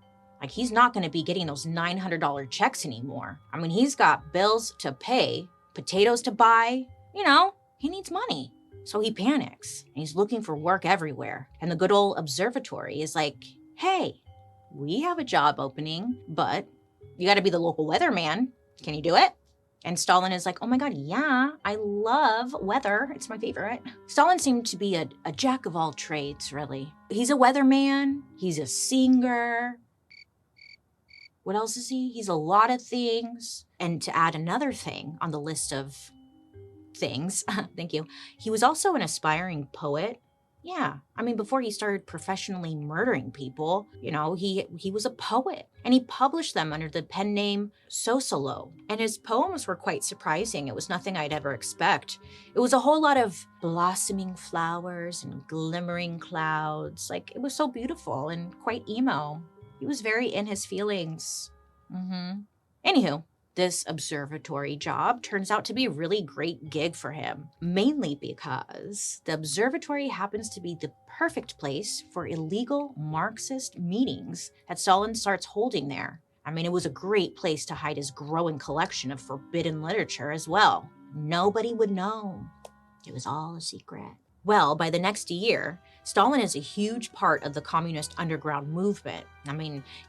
He's not going to be getting those $900 checks anymore. He's got bills to pay, potatoes to buy, he needs money. So he panics, and he's looking for work everywhere. And the good old observatory is like, hey, we have a job opening, but you got to be the local weatherman. Can you do it? And Stalin is like, oh my God, yeah, I love weather. It's my favorite. Stalin seemed to be a jack of all trades, really. He's a weatherman. He's a singer. What else is he? He's a lot of things. And to add another thing on the list of things, thank you, he was also an aspiring poet. Yeah, before he started professionally murdering people, he was a poet. And he published them under the pen name Sosolo. And his poems were quite surprising. It was nothing I'd ever expect. It was a whole lot of blossoming flowers and glimmering clouds. It was so beautiful and quite emo. He was very in his feelings. Anywho, this observatory job turns out to be a really great gig for him, mainly because the observatory happens to be the perfect place for illegal Marxist meetings that Stalin starts holding there. It was a great place to hide his growing collection of forbidden literature as well. Nobody would know. It was all a secret. Well, by the next year, Stalin is a huge part of the communist underground movement.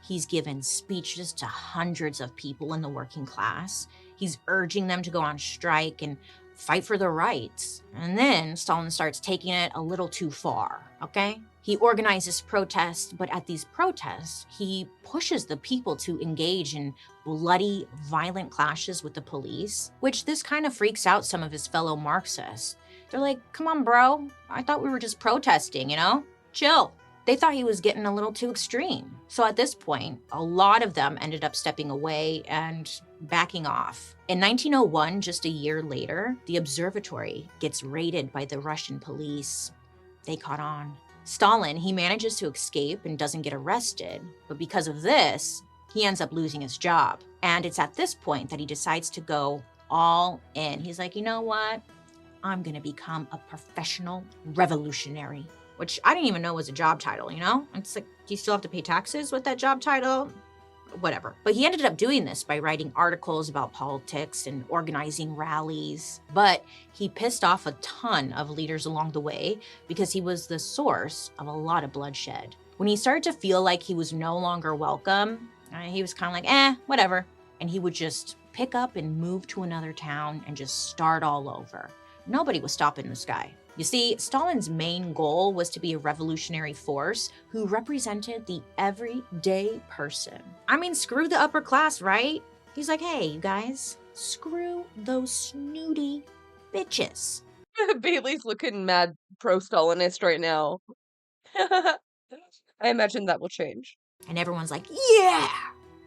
He's given speeches to hundreds of people in the working class. He's urging them to go on strike and fight for their rights. And then Stalin starts taking it a little too far, okay? He organizes protests, but at these protests, he pushes the people to engage in bloody, violent clashes with the police, which this kind of freaks out some of his fellow Marxists. They're like, come on, bro. I thought we were just protesting, chill. They thought he was getting a little too extreme. So at this point, a lot of them ended up stepping away and backing off. In 1901, just a year later, the observatory gets raided by the Russian police. They caught on. Stalin, he manages to escape and doesn't get arrested, but because of this, he ends up losing his job. And it's at this point that he decides to go all in. He's like, you know what? I'm gonna become a professional revolutionary, which I didn't even know was a job title, you know? It's like, do you still have to pay taxes with that job title? Whatever. But he ended up doing this by writing articles about politics and organizing rallies. But he pissed off a ton of leaders along the way because he was the source of a lot of bloodshed. When he started to feel like he was no longer welcome, he was kind of like, whatever. And he would just pick up and move to another town and just start all over. Nobody was stopping this guy. You see, Stalin's main goal was to be a revolutionary force who represented the everyday person. I mean, screw the upper class, right? He's like, hey, you guys, screw those snooty bitches. Bailey's looking mad pro-Stalinist right now. I imagine that will change. And everyone's like, yeah!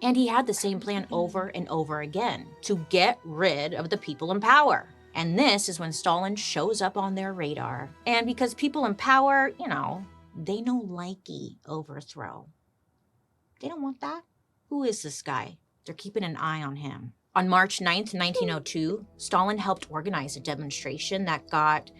And he had the same plan over and over again to get rid of the people in power. And this is when Stalin shows up on their radar. And because people in power, you know, they no likey overthrow. They don't want that. Who is this guy? They're keeping an eye on him. On March 9th, 1902, Stalin helped organize a demonstration that got,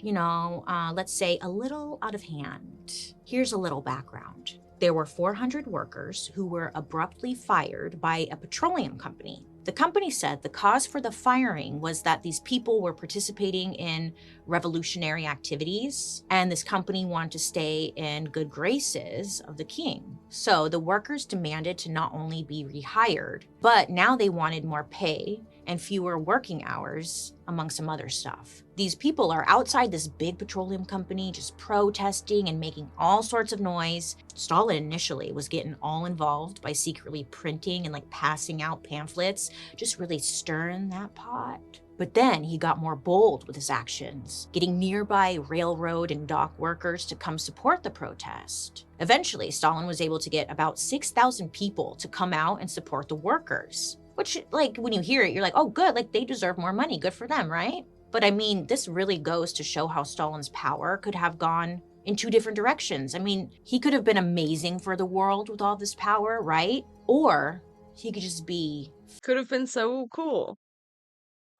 let's say a little out of hand. Here's a little background. There were 400 workers who were abruptly fired by a petroleum company. The company said the cause for the firing was that these people were participating in revolutionary activities, and this company wanted to stay in good graces of the king. So the workers demanded to not only be rehired, but now they wanted more pay and fewer working hours, among some other stuff. These people are outside this big petroleum company just protesting and making all sorts of noise. Stalin initially was getting all involved by secretly printing and passing out pamphlets, just really stirring that pot. But then he got more bold with his actions, getting nearby railroad and dock workers to come support the protest. Eventually, Stalin was able to get about 6,000 people to come out and support the workers. Which, when you hear it, you're like, oh, good, they deserve more money. Good for them, right? But I mean, this really goes to show how Stalin's power could have gone in two different directions. I mean, he could have been amazing for the world with all this power, right? Or he could just be... Could have been so cool.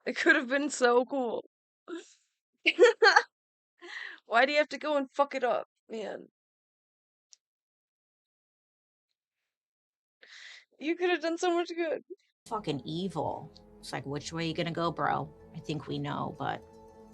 It could have been so cool. Why do you have to go and fuck it up, man? You could have done so much good. Fucking evil. It's like, which way you gonna go, bro? I think we know, but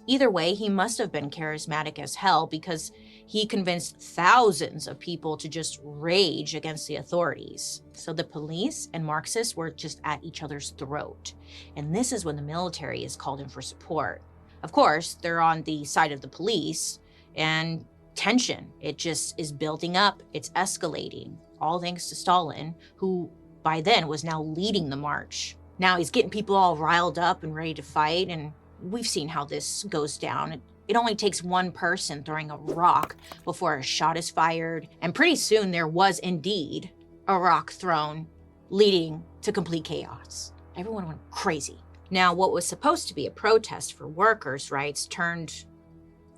either way, he must have been charismatic as hell because he convinced thousands of people to just rage against the authorities. So the police and Marxists were just at each other's throat. And this is when the military is called in for support. Of course, they're on the side of the police, and tension, it just is building up, it's escalating, all thanks to Stalin, who by then was now leading the march. Now he's getting people all riled up and ready to fight, and we've seen how this goes down. It only takes one person throwing a rock before a shot is fired, and pretty soon there was indeed a rock thrown, leading to complete chaos. Everyone went crazy. Now, what was supposed to be a protest for workers' rights turned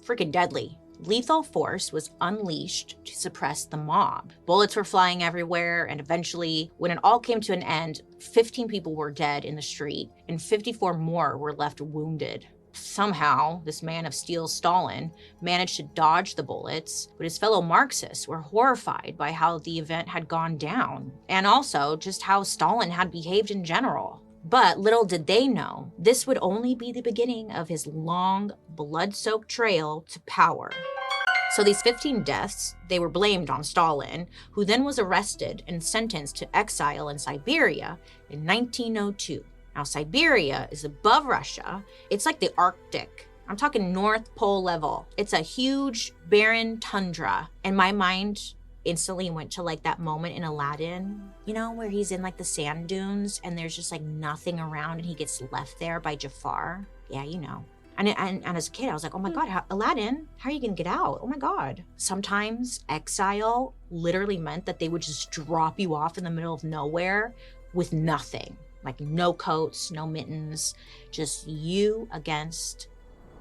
freaking deadly. Lethal force was unleashed to suppress the mob. Bullets were flying everywhere, and eventually, when it all came to an end, 15 people were dead in the street, and 54 more were left wounded. Somehow, this man of steel, Stalin, managed to dodge the bullets, but his fellow Marxists were horrified by how the event had gone down, and also just how Stalin had behaved in general. But little did they know, this would only be the beginning of his long, blood-soaked trail to power. So these 15 deaths, they were blamed on Stalin, who then was arrested and sentenced to exile in Siberia in 1902. Now, Siberia is above Russia. It's like the Arctic. I'm talking North Pole level. It's a huge, barren tundra. And my mind instantly went to that moment in Aladdin, where he's in the sand dunes and there's just nothing around and he gets left there by Jafar. Yeah, And as a kid, I was like, oh my God, Aladdin, how are you gonna get out? Oh my God. Sometimes exile literally meant that they would just drop you off in the middle of nowhere with nothing. Like no coats, no mittens, just you against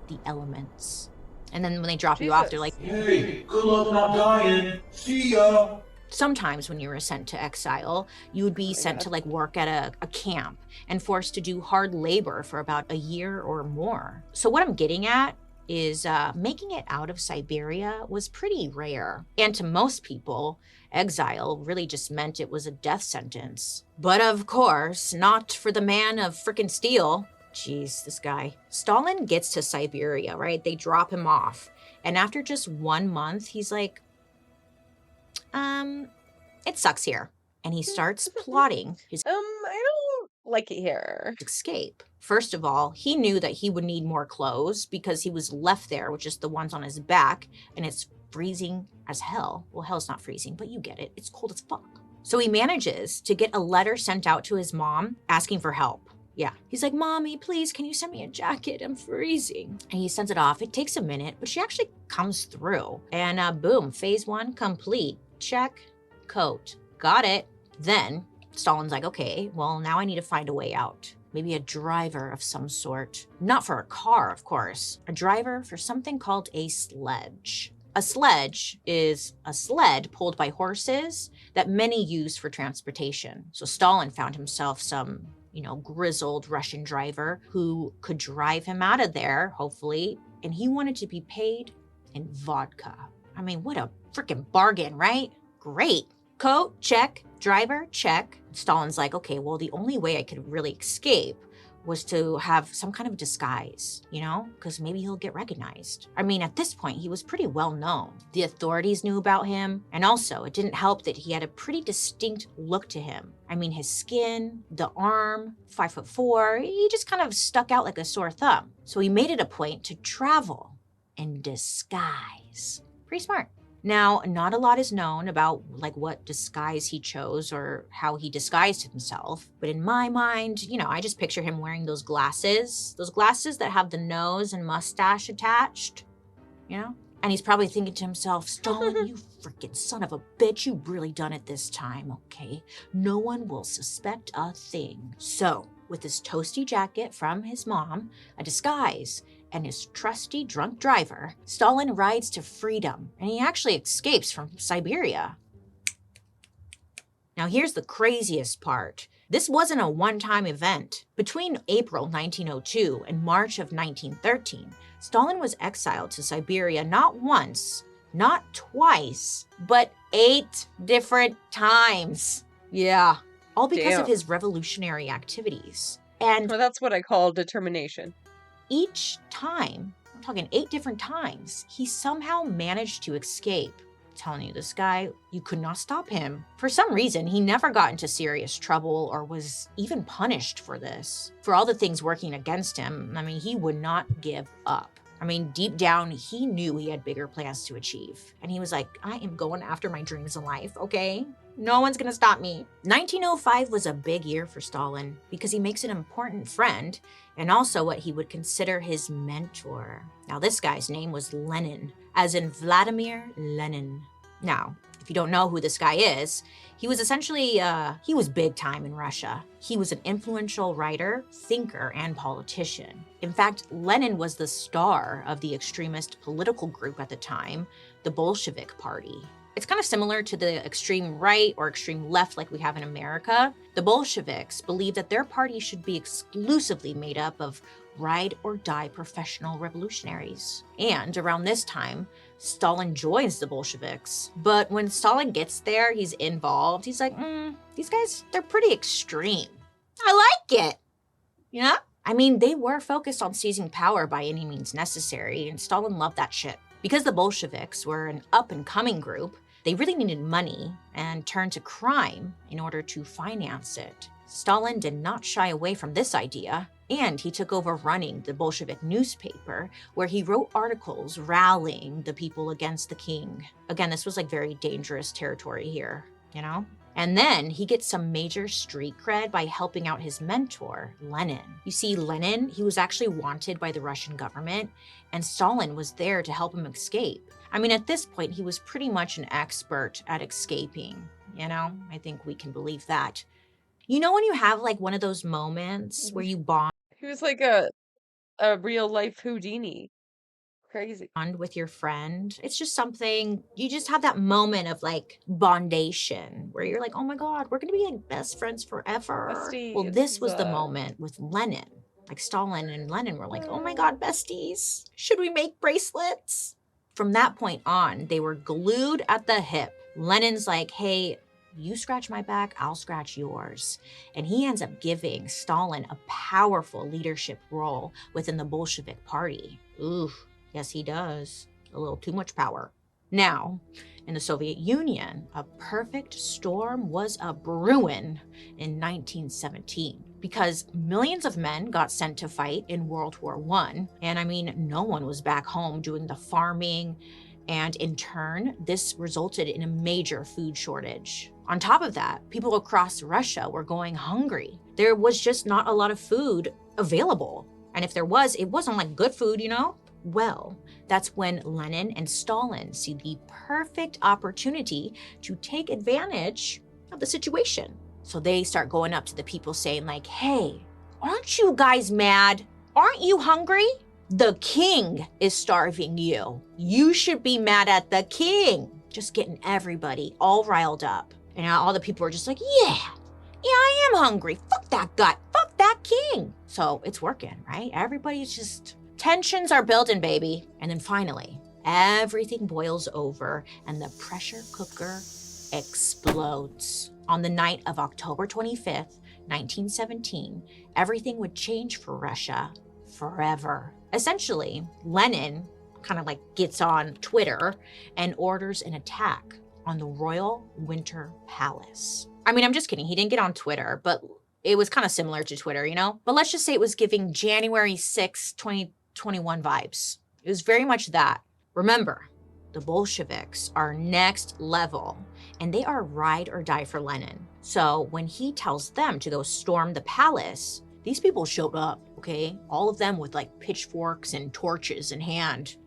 the elements. And then when they drop you off, they're like, Hey, good luck not dying. See ya. Sometimes when you were sent to exile, you would be sent to like work at a camp and forced to do hard labor for about a year or more. So what I'm getting at is making it out of Siberia was pretty rare. And to most people, exile really just meant it was a death sentence. But of course, not for the man of frickin' steel. Jeez, this guy. Stalin gets to Siberia, right? They drop him off. And after just 1 month, he's like, it sucks here. And he starts plotting his I don't like it here. Escape. First of all, he knew that he would need more clothes because he was left there with just the ones on his back, and it's freezing as hell. Well, hell's not freezing, but you get it. It's cold as fuck. So he manages to get a letter sent out to his mom asking for help. Yeah. He's like, Mommy, please, can you send me a jacket? I'm freezing. And he sends it off. It takes a minute, but she actually comes through. And boom, phase 1 complete. Check. Coat. Got it. Then Stalin's like, okay, well, now I need to find a way out. Maybe a driver of some sort. Not for a car, of course. A driver for something called a sledge. A sledge is a sled pulled by horses that many use for transportation. So Stalin found himself some, grizzled Russian driver who could drive him out of there, hopefully, and he wanted to be paid in vodka. I mean, what a freaking bargain, right? Great. Coat, check. Driver, check. Stalin's like, okay, well, the only way I could really escape was to have some kind of disguise, because maybe he'll get recognized. I mean, at this point, he was pretty well known. The authorities knew about him, and also it didn't help that he had a pretty distinct look to him. I mean, his skin, the arm, 5'4", he just kind of stuck out like a sore thumb. So he made it a point to travel in disguise. Pretty smart. Now, not a lot is known about what disguise he chose or how he disguised himself. But in my mind, I just picture him wearing those glasses that have the nose and mustache attached, And he's probably thinking to himself, Stalin, you freaking son of a bitch, you really done it this time, okay? No one will suspect a thing. So, with his toasty jacket from his mom, a disguise, and his trusty drunk driver, Stalin rides to freedom, and he actually escapes from Siberia. Now here's the craziest part. This wasn't a one-time event. Between April 1902 and March of 1913, Stalin was exiled to Siberia not once, not twice, but 8 different times. Yeah, all because of his revolutionary activities. And well, that's what I call determination. Each time, I'm talking 8 different times, he somehow managed to escape. I'm telling you, this guy, you could not stop him. For some reason, he never got into serious trouble or was even punished for this. For all the things working against him, I mean, he would not give up. I mean, deep down, he knew he had bigger plans to achieve. And he was like, I am going after my dreams in life, okay? No one's gonna stop me. 1905 was a big year for Stalin because he makes an important friend and also what he would consider his mentor. Now, this guy's name was Lenin, as in Vladimir Lenin. Now, if you don't know who this guy is, he was essentially, he was big time in Russia. He was an influential writer, thinker, and politician. In fact, Lenin was the star of the extremist political group at the time, the Bolshevik Party. It's kind of similar to the extreme right or extreme left like we have in America. The Bolsheviks believed that their party should be exclusively made up of ride or die professional revolutionaries. And around this time, Stalin joins the Bolsheviks. But when Stalin gets there, he's involved. He's like, these guys, they're pretty extreme. I like it. I mean, they were focused on seizing power by any means necessary, and Stalin loved that shit. Because the Bolsheviks were an up-and-coming group, they really needed money and turned to crime in order to finance it. Stalin did not shy away from this idea, and he took over running the Bolshevik newspaper, where he wrote articles rallying the people against the king. Again, this was very dangerous territory here, And then he gets some major street cred by helping out his mentor, Lenin. You see, Lenin, he was actually wanted by the Russian government, and Stalin was there to help him escape. I mean, at this point, he was pretty much an expert at escaping, you know? I think we can believe that. You know when you have like one of those moments where you bond He was like a real life Houdini. Crazy. with your friend? It's just something, you just have that moment of like bondation where you're like, oh my God, we're gonna be like best friends forever. Besties. Well, this was the moment with Lenin. Like Stalin and Lenin were like, oh my God, besties, should we make bracelets? From that point on, they were glued at the hip. Lenin's like, hey, you scratch my back, I'll scratch yours. And he ends up giving Stalin a powerful leadership role within the Bolshevik party. Ooh, yes he does. A little too much power. Now, in the Soviet Union, a perfect storm was a brewing in 1917 because millions of men got sent to fight in World War I. And I mean, no one was back home doing the farming. And in turn, this resulted in a major food shortage. On top of that, people across Russia were going hungry. There was just not a lot of food available. And if there was, it wasn't like good food, you know? Well, that's when Lenin and Stalin see the perfect opportunity to take advantage of the situation. So they start going up to the people saying like, hey, aren't you guys mad? Aren't you hungry? The king is starving you. You should be mad at the king. Just getting everybody all riled up. And all the people are just like, yeah, I am hungry. Fuck that gut. Fuck that king. So it's working, right? Everybody's just, tensions are building, baby. And then finally, everything boils over and the pressure cooker explodes. On the night of October 25th, 1917, everything would change for Russia forever. Essentially, Lenin kind of like gets on Twitter and orders an attack on the Royal Winter Palace. I mean, I'm just kidding. He didn't get on Twitter, but it was kind of similar to Twitter, you know? But let's just say it was giving January 6, 2021 vibes. It was very much that. Remember, the Bolsheviks are next level, and they are ride or die for Lenin. So when he tells them to go storm the palace, these people showed up, okay? All of them with like pitchforks and torches in hand.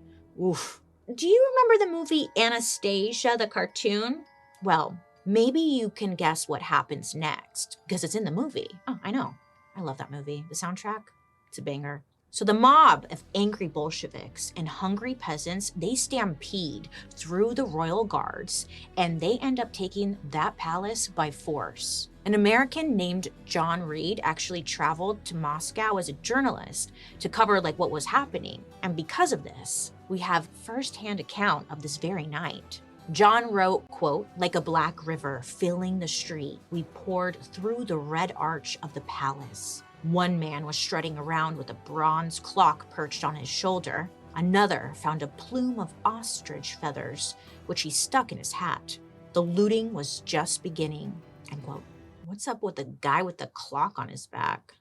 Oof. Do you remember the movie Anastasia, the cartoon? Well, maybe you can guess what happens next because it's in the movie. Oh, I know. I love that movie. The soundtrack, it's a banger. So the mob of angry Bolsheviks and hungry peasants, they stampede through the royal guards and they end up taking that palace by force. An American named John Reed actually traveled to Moscow as a journalist to cover like what was happening. And because of this, we have firsthand account of this very night. John wrote, quote, like a black river filling the street, we poured through the red arch of the palace. One man was strutting around with a bronze clock perched on his shoulder. Another found a plume of ostrich feathers, which he stuck in his hat. The looting was just beginning, end quote. What's up with the guy with the clock on his back?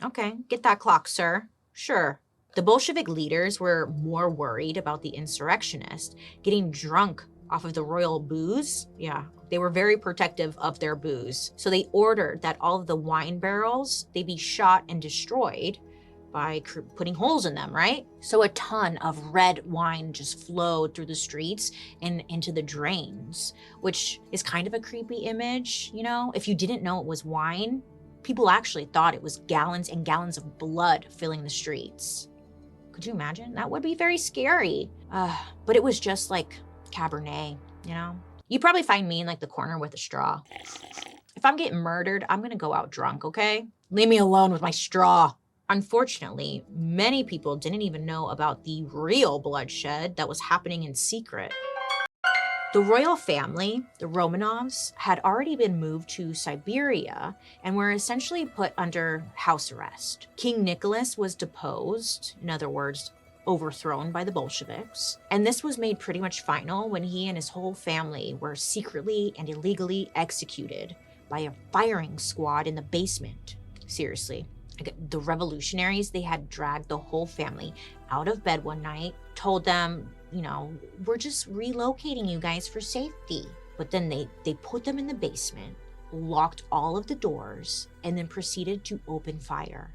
Okay, get that clock, sir. Sure. The Bolshevik leaders were more worried about the insurrectionists getting drunk off of the royal booze. Yeah, they were very protective of their booze. So they ordered that all of the wine barrels, they be shot and destroyed by putting holes in them, right? So a ton of red wine just flowed through the streets and into the drains, which is kind of a creepy image, you know? If you didn't know it was wine, people actually thought it was gallons and gallons of blood filling the streets. Could you imagine? That would be very scary. But it was just like Cabernet, you know? You probably find me in like the corner with a straw. If I'm getting murdered, I'm gonna go out drunk, okay? Leave me alone with my straw. Unfortunately, many people didn't even know about the real bloodshed that was happening in secret. The royal family, the Romanovs, had already been moved to Siberia and were essentially put under house arrest. King Nicholas was deposed, in other words, overthrown by the Bolsheviks. And this was made pretty much final when he and his whole family were secretly and illegally executed by a firing squad in the basement. Seriously. The revolutionaries, they had dragged the whole family out of bed one night, told them, you know, we're just relocating you guys for safety. But then they put them in the basement, locked all of the doors, and then proceeded to open fire.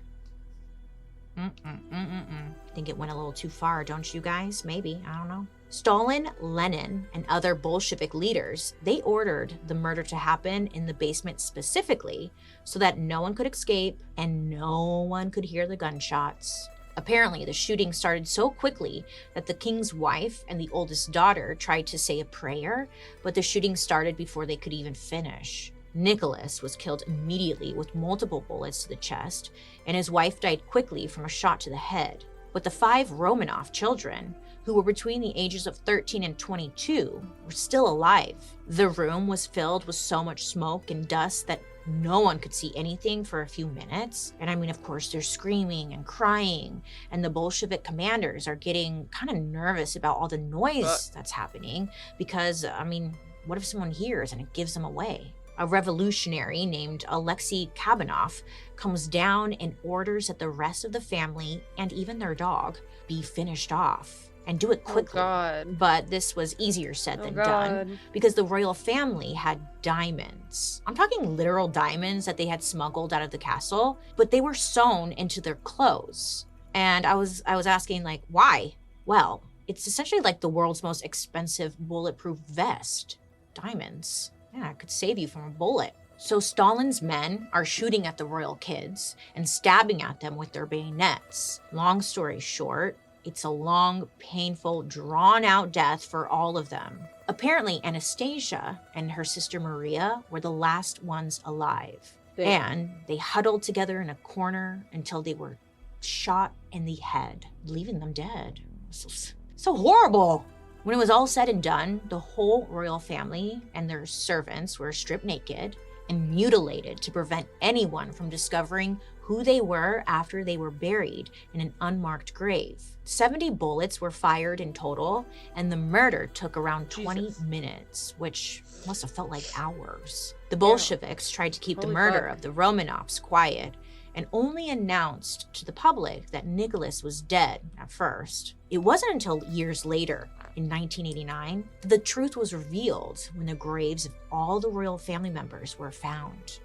Think it went a little too far, don't you guys? Maybe, I don't know. Stalin, Lenin, and other Bolshevik leaders, they ordered the murder to happen in the basement specifically so that no one could escape and no one could hear the gunshots. Apparently, the shooting started so quickly that the king's wife and the oldest daughter tried to say a prayer, but the shooting started before they could even finish. Nicholas was killed immediately with multiple bullets to the chest, and his wife died quickly from a shot to the head. But the 5 Romanov children, who were between the ages of 13 and 22, were still alive. The room was filled with so much smoke and dust that no one could see anything for a few minutes. And I mean, of course, they're screaming and crying, and the Bolshevik commanders are getting kind of nervous about all the noise that's happening because, I mean, what if someone hears and it gives them away? A revolutionary named Alexei Kabanov comes down and orders that the rest of the family and even their dog be finished off and do it quickly. But this was easier said than done because the royal family had diamonds. I'm talking literal diamonds that they had smuggled out of the castle, but they were sewn into their clothes. And I was asking, like, why? Well, it's essentially like the world's most expensive bulletproof vest. Diamonds. Yeah, it could save you from a bullet. So Stalin's men are shooting at the royal kids and stabbing at them with their bayonets. Long story short, it's a long, painful, drawn-out death for all of them. Apparently, Anastasia and her sister Maria were the last ones alive. And they huddled together in a corner until they were shot in the head, leaving them dead. So horrible! When it was all said and done, the whole royal family and their servants were stripped naked and mutilated to prevent anyone from discovering who they were after they were buried in an unmarked grave. 70 bullets were fired in total, and the murder took around 20 minutes, which must have felt like hours. The Bolsheviks tried to keep the murder of the Romanovs quiet and only announced to the public that Nicholas was dead at first. It wasn't until years later, in 1989, that the truth was revealed when the graves of all the royal family members were found.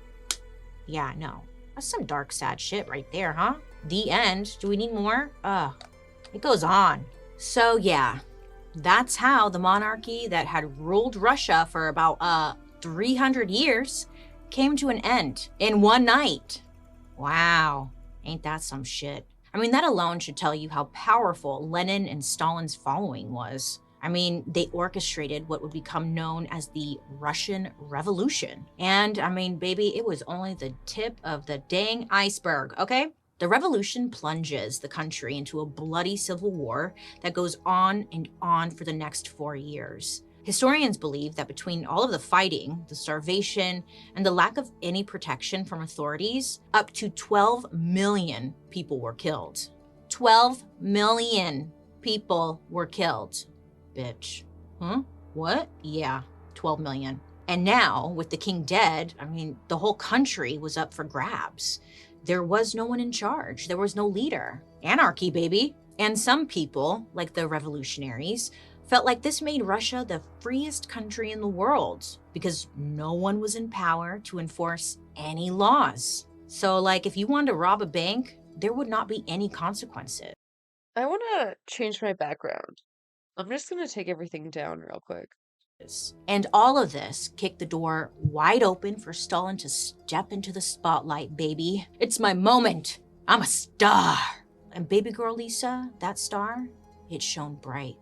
Yeah, I know. That's some dark, sad shit right there, huh? The end. Do we need more? It goes on. So yeah, that's how the monarchy that had ruled Russia for about 300 years came to an end in one night. Wow, ain't that some shit? I mean, that alone should tell you how powerful Lenin and Stalin's following was. I mean, they orchestrated what would become known as the Russian Revolution. And I mean, baby, it was only the tip of the dang iceberg, okay? The revolution plunges the country into a bloody civil war that goes on and on for the next 4 years. Historians believe that between all of the fighting, the starvation, and the lack of any protection from authorities, up to 12 million people were killed. 12 million people were killed. Bitch. Huh? What? Yeah, 12 million. And now, with the king dead, I mean, the whole country was up for grabs. There was no one in charge. There was no leader. Anarchy, baby. And some people, like the revolutionaries, felt like this made Russia the freest country in the world because no one was in power to enforce any laws. So, like, if you wanted to rob a bank, there would not be any consequences. I want to change my background. I'm just going to take everything down real quick. And all of this kicked the door wide open for Stalin to step into the spotlight, baby. It's my moment. I'm a star. And baby girl Lisa, that star, it shone bright.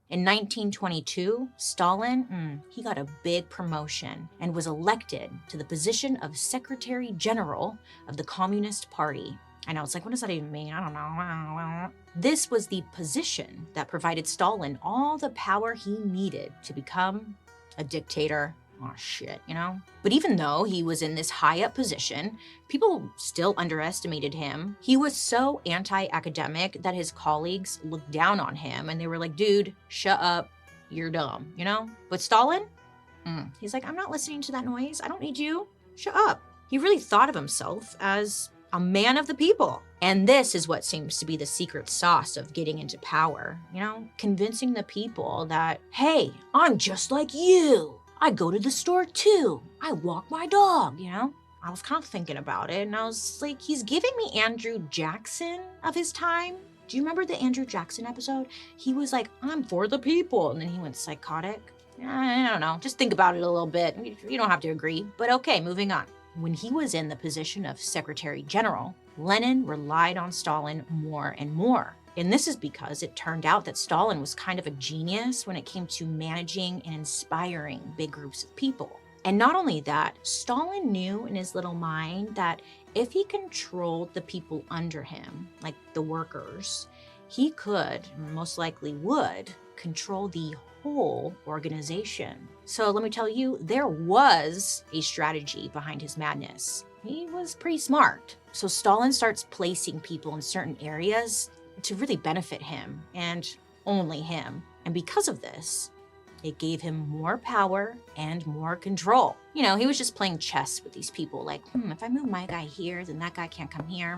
In 1922, Stalin, he got a big promotion and was elected to the position of Secretary General of the Communist Party. I know, it's like, what does that even mean? I don't know. This was the position that provided Stalin all the power he needed to become a dictator. Oh shit, you know? But even though he was in this high up position, people still underestimated him. He was so anti-academic that his colleagues looked down on him and they were like, dude, shut up, you're dumb, you know? But Stalin, he's like, I'm not listening to that noise. I don't need you. Shut up. He really thought of himself as a man of the people. And this is what seems to be the secret sauce of getting into power, you know? Convincing the people that, hey, I'm just like you. I go to the store too. I walk my dog, you know? I was kind of thinking about it, and I was like, he's giving me Andrew Jackson of his time. Do you remember the Andrew Jackson episode? He was like, I'm for the people, and then he went psychotic. I don't know, just think about it a little bit. You don't have to agree, but okay, moving on. When he was in the position of Secretary General, Lenin relied on Stalin more and more. And this is because it turned out that Stalin was kind of a genius when it came to managing and inspiring big groups of people. And not only that, Stalin knew in his little mind that if he controlled the people under him, like the workers, he could, most likely would, control the whole organization. So let me tell you, there was a strategy behind his madness. He was pretty smart. So Stalin starts placing people in certain areas to really benefit him and only him. And because of this, it gave him more power and more control. You know, he was just playing chess with these people, like, if I move my guy here, then that guy can't come here,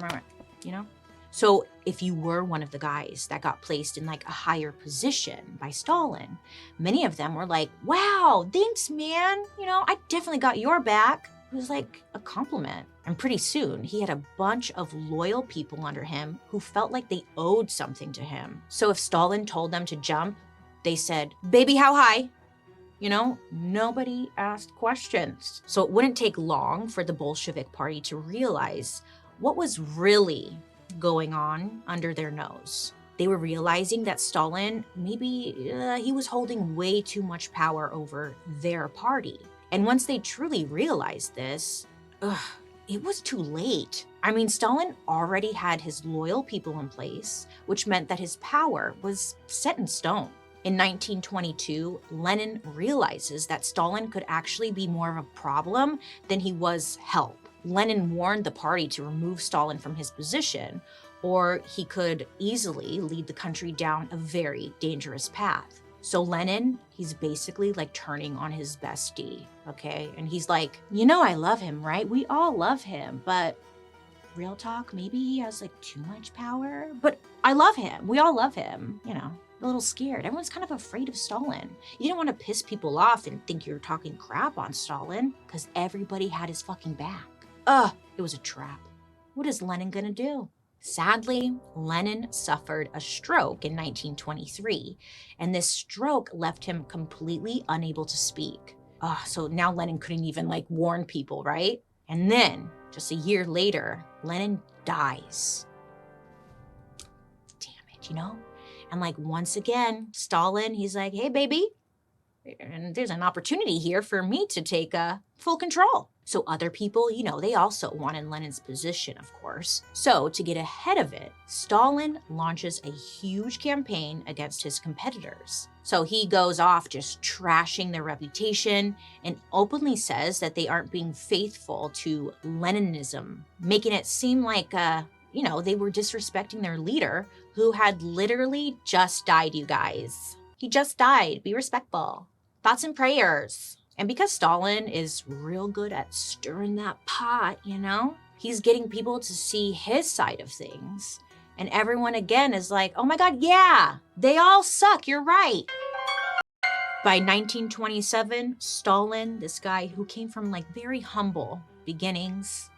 you know? So if you were one of the guys that got placed in like a higher position by Stalin, many of them were like, wow, thanks, man. You know, I definitely got your back. It was like a compliment. And pretty soon, he had a bunch of loyal people under him who felt like they owed something to him. So if Stalin told them to jump, they said, baby, how high? You know, nobody asked questions. So it wouldn't take long for the Bolshevik Party to realize what was really going on under their nose. They were realizing that Stalin, maybe he was holding way too much power over their party. And once they truly realized this, it was too late. I mean, Stalin already had his loyal people in place, which meant that his power was set in stone. In 1922, Lenin realizes that Stalin could actually be more of a problem than he was help. Lenin warned the party to remove Stalin from his position, or he could easily lead the country down a very dangerous path. So Lenin, he's basically like turning on his bestie, okay? And he's like, you know I love him, right? We all love him, but real talk, maybe he has like too much power, but I love him. We all love him, you know? A little scared. Everyone's kind of afraid of Stalin. You didn't want to piss people off and think you were talking crap on Stalin because everybody had his fucking back. It was a trap. What is Lenin gonna do? Sadly, Lenin suffered a stroke in 1923, and this stroke left him completely unable to speak. So now Lenin couldn't even like warn people, right? And then, just a year later, Lenin dies. Damn it, you know? And like once again, Stalin, he's like, hey baby, and there's an opportunity here for me to take full control. So other people, you know, they also wanted Lenin's position, of course. So to get ahead of it, Stalin launches a huge campaign against his competitors. So he goes off just trashing their reputation and openly says that they aren't being faithful to Leninism, making it seem like, you know, they were disrespecting their leader who had literally just died, you guys. He just died. Be respectful. Thoughts and prayers. And because Stalin is real good at stirring that pot, you know, he's getting people to see his side of things. And everyone again is like, oh my God, yeah, they all suck. You're right. By 1927, Stalin, this guy who came from like very humble beginnings,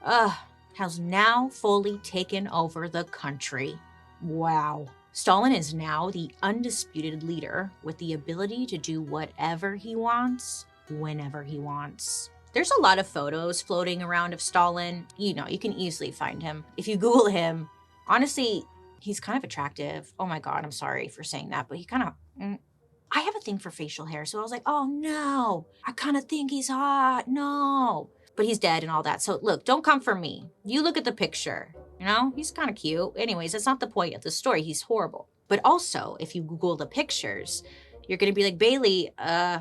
has now fully taken over the country. Wow. Stalin is now the undisputed leader with the ability to do whatever he wants, whenever he wants. There's a lot of photos floating around of Stalin. You know, you can easily find him. If you Google him, honestly, he's kind of attractive. Oh my God, I'm sorry for saying that, but he kind of, I have a thing for facial hair. So I was like, oh no, I kind of think he's hot. No. But he's dead and all that. So look, don't come for me. You look at the picture, you know, he's kind of cute. Anyways, that's not the point of the story. He's horrible. But also, if you Google the pictures, you're going to be like, Bailey, I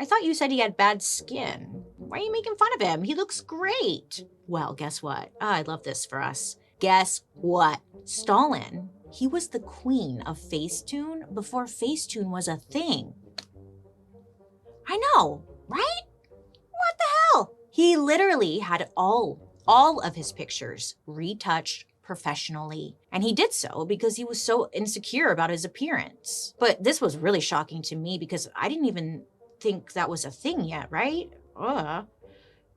thought you said he had bad skin. Why are you making fun of him? He looks great. Well, guess what? I love this for us. Guess what? Stalin, he was the queen of Facetune before Facetune was a thing. I know, right? What the hell? He literally had all of his pictures retouched professionally. And he did so because he was so insecure about his appearance. But this was really shocking to me because I didn't even think that was a thing yet, right?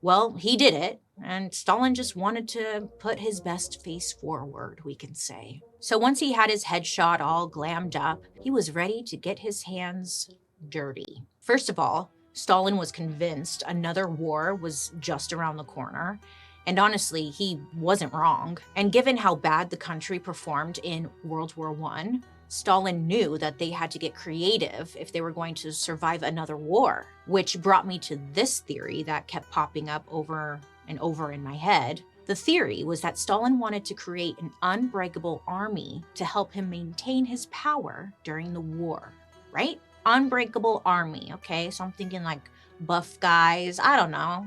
Well, he did it, and Stalin just wanted to put his best face forward, we can say. So once he had his headshot all glammed up, he was ready to get his hands dirty. First of all, Stalin was convinced another war was just around the corner. And honestly, he wasn't wrong. And given how bad the country performed in World War I, Stalin knew that they had to get creative if they were going to survive another war, which brought me to this theory that kept popping up over and over in my head. The theory was that Stalin wanted to create an unbreakable army to help him maintain his power during the war, right? Unbreakable army, okay? So I'm thinking like buff guys, I don't know,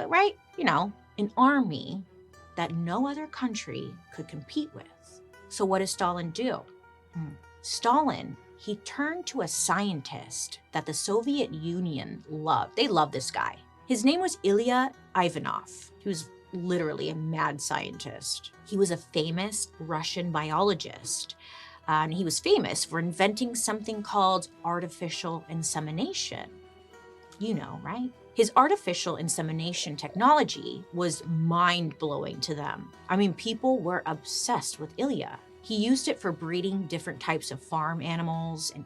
right? You know, an army that no other country could compete with. So what does Stalin do? Stalin, he turned to a scientist that the Soviet Union loved. They loved this guy. His name was Ilya Ivanov. He was literally a mad scientist. He was a famous Russian biologist. And he was famous for inventing something called artificial insemination. You know, right? His artificial insemination technology was mind-blowing to them. I mean, people were obsessed with Ilya. He used it for breeding different types of farm animals and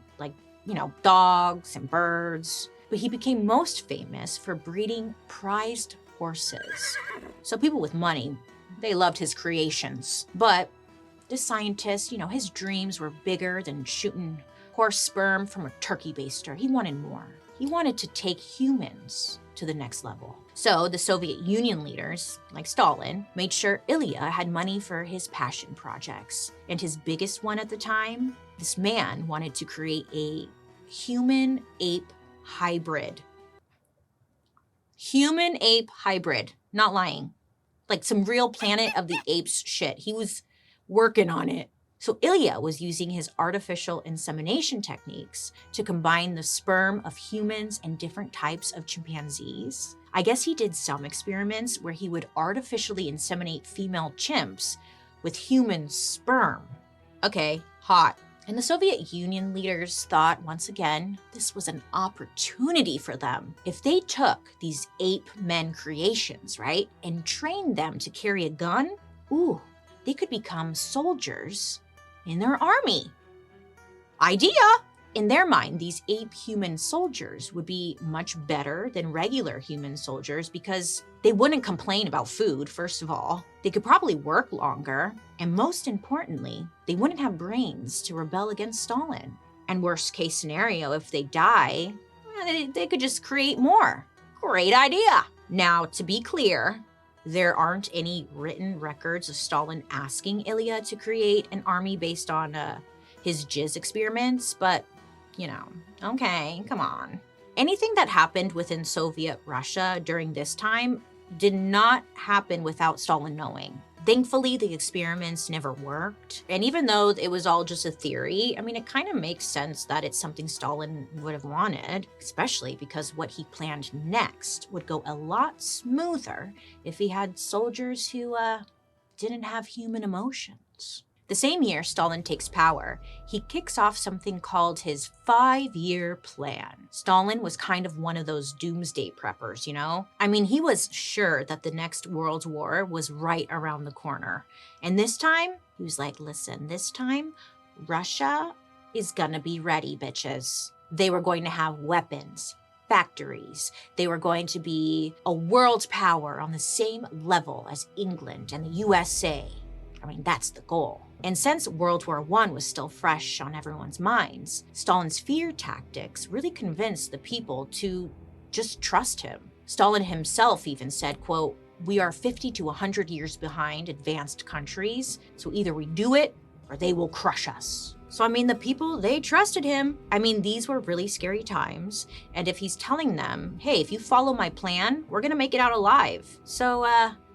dogs and birds. But he became most famous for breeding prized horses. So people with money, they loved his creations. But this scientist, his dreams were bigger than shooting horse sperm from a turkey baster. He wanted more. He wanted to take humans to the next level. So the Soviet Union leaders, like Stalin, made sure Ilya had money for his passion projects. And his biggest one at the time, this man wanted to create a human-ape hybrid. Human-ape hybrid, not lying. Like some real Planet of the Apes shit. He was working on it. So Ilya was using his artificial insemination techniques to combine the sperm of humans and different types of chimpanzees. I guess he did some experiments where he would artificially inseminate female chimps with human sperm. Okay, hot. And the Soviet Union leaders thought, once again, this was an opportunity for them. If they took these ape men creations, right, and trained them to carry a gun, they could become soldiers in their army. Idea! In their mind, these ape human soldiers would be much better than regular human soldiers because they wouldn't complain about food, first of all. They could probably work longer. And most importantly, they wouldn't have brains to rebel against Stalin. And worst case scenario, if they die, they could just create more. Great idea. Now, to be clear, there aren't any written records of Stalin asking Ilya to create an army based on his jizz experiments, but, okay, come on. Anything that happened within Soviet Russia during this time did not happen without Stalin knowing. Thankfully, the experiments never worked. And even though it was all just a theory, it kind of makes sense that it's something Stalin would have wanted, especially because what he planned next would go a lot smoother if he had soldiers who didn't have human emotions. The same year Stalin takes power, he kicks off something called his 5-year plan. Stalin was kind of one of those doomsday preppers, he was sure that the next World War was right around the corner. And this time, he was like, listen, this time, Russia is gonna be ready, bitches. They were going to have weapons, factories. They were going to be a world power on the same level as England and the USA. That's the goal. And since World War I was still fresh on everyone's minds, Stalin's fear tactics really convinced the people to just trust him. Stalin himself even said, quote, "We are 50 to 100 years behind advanced countries, so either we do it or they will crush us." So the people, they trusted him. These were really scary times. And if he's telling them, hey, if you follow my plan, we're gonna make it out alive. So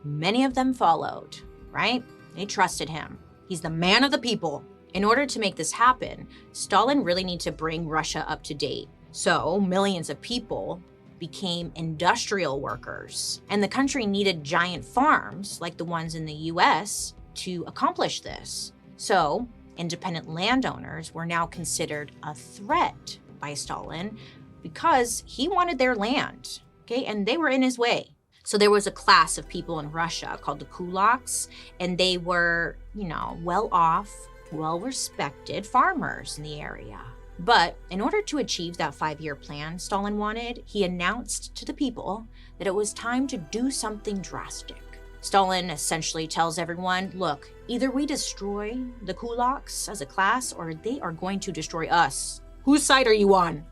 many of them followed, right? They trusted him. He's the man of the people. In order to make this happen, Stalin really needed to bring Russia up to date. So millions of people became industrial workers. And the country needed giant farms like the ones in the US to accomplish this. So independent landowners were now considered a threat by Stalin, because he wanted their land, okay? And they were in his way. So there was a class of people in Russia called the kulaks, and they were, well-off, well-respected farmers in the area. But in order to achieve that 5-year plan Stalin wanted, he announced to the people that it was time to do something drastic. Stalin essentially tells everyone, look, either we destroy the kulaks as a class, or they are going to destroy us. Whose side are you on?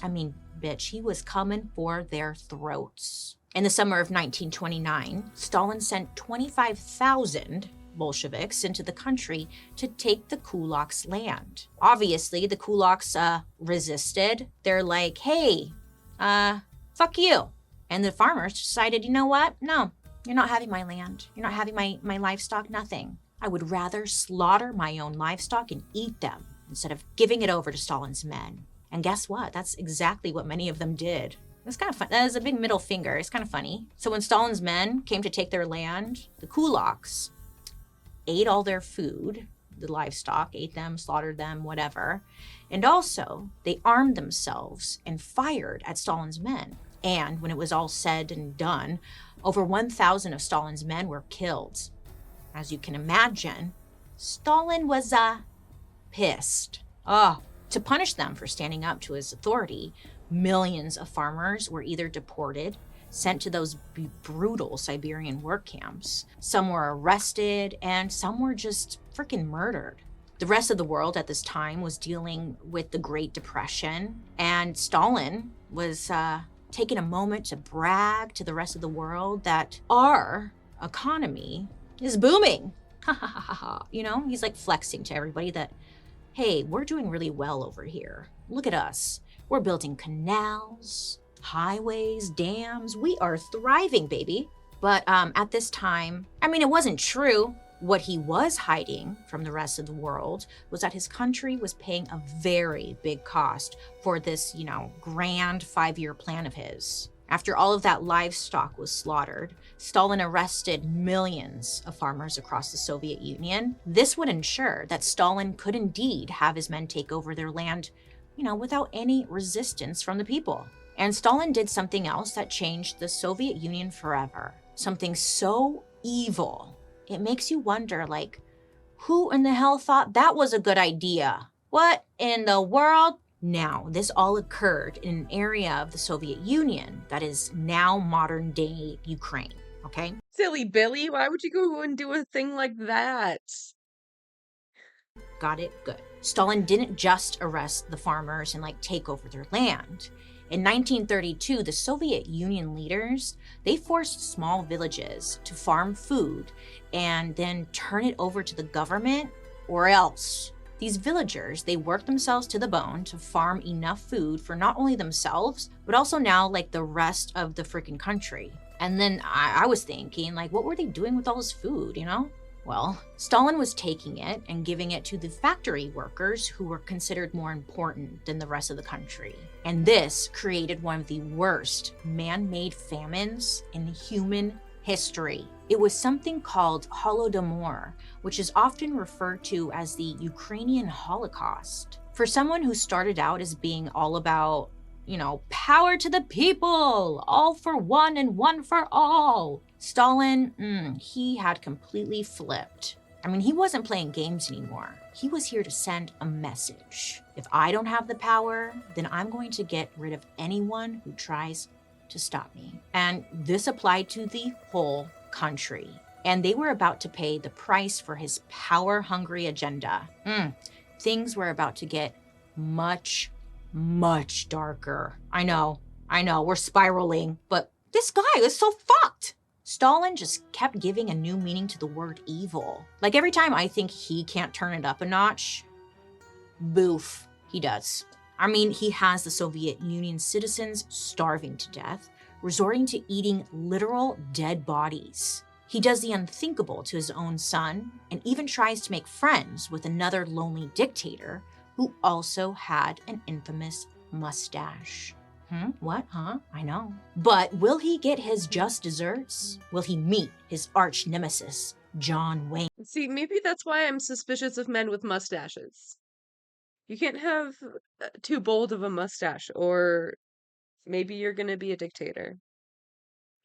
I mean, bitch, he was coming for their throats. In the summer of 1929, Stalin sent 25,000 Bolsheviks into the country to take the kulaks' land. Obviously, the kulaks resisted. They're like, hey, fuck you. And the farmers decided, you know what? No, you're not having my land. You're not having my livestock, nothing. I would rather slaughter my own livestock and eat them instead of giving it over to Stalin's men. And guess what? That's exactly what many of them did. It's kind of fun. That was a big middle finger. It's kind of funny. So when Stalin's men came to take their land, the kulaks ate all their food, the livestock, ate them, slaughtered them, whatever. And also, they armed themselves and fired at Stalin's men. And when it was all said and done, over 1,000 of Stalin's men were killed. As you can imagine, Stalin was pissed. To punish them for standing up to his authority, millions of farmers were either deported, sent to those brutal Siberian work camps. Some were arrested, and some were just freaking murdered. The rest of the world at this time was dealing with the Great Depression, and Stalin was taking a moment to brag to the rest of the world that our economy is booming. He's like flexing to everybody that, hey, we're doing really well over here. Look at us. We're building canals, highways, dams. We are thriving, baby. But at this time, it wasn't true. What he was hiding from the rest of the world was that his country was paying a very big cost for this, grand 5-year plan of his. After all of that livestock was slaughtered, Stalin arrested millions of farmers across the Soviet Union. This would ensure that Stalin could indeed have his men take over their land, without any resistance from the people. And Stalin did something else that changed the Soviet Union forever. Something so evil. It makes you wonder, who in the hell thought that was a good idea? What in the world? Now, this all occurred in an area of the Soviet Union that is now modern-day Ukraine, okay? Silly Billy, why would you go and do a thing like that? Got it? Good. Stalin didn't just arrest the farmers and take over their land. In 1932, the Soviet Union leaders, they forced small villages to farm food and then turn it over to the government, or else. These villagers, they worked themselves to the bone to farm enough food for not only themselves, but also now the rest of the freaking country. And then I was thinking, what were they doing with all this food, Well, Stalin was taking it and giving it to the factory workers who were considered more important than the rest of the country. And this created one of the worst man-made famines in human history. It was something called Holodomor, which is often referred to as the Ukrainian Holocaust. For someone who started out as being all about, power to the people, all for one and one for all, Stalin, he had completely flipped. He wasn't playing games anymore. He was here to send a message. If I don't have the power, then I'm going to get rid of anyone who tries to stop me. And this applied to the whole country. And they were about to pay the price for his power-hungry agenda. Things were about to get much, much darker. I know, we're spiraling, but this guy is so fucked. Stalin just kept giving a new meaning to the word evil. Every time I think he can't turn it up a notch, boof, he does. He has the Soviet Union citizens starving to death, resorting to eating literal dead bodies. He does the unthinkable to his own son, and even tries to make friends with another lonely dictator who also had an infamous mustache. What? Huh? I know. But will he get his just desserts? Will he meet his arch nemesis, John Wayne? See, maybe that's why I'm suspicious of men with mustaches. You can't have too bold of a mustache, or maybe you're gonna be a dictator.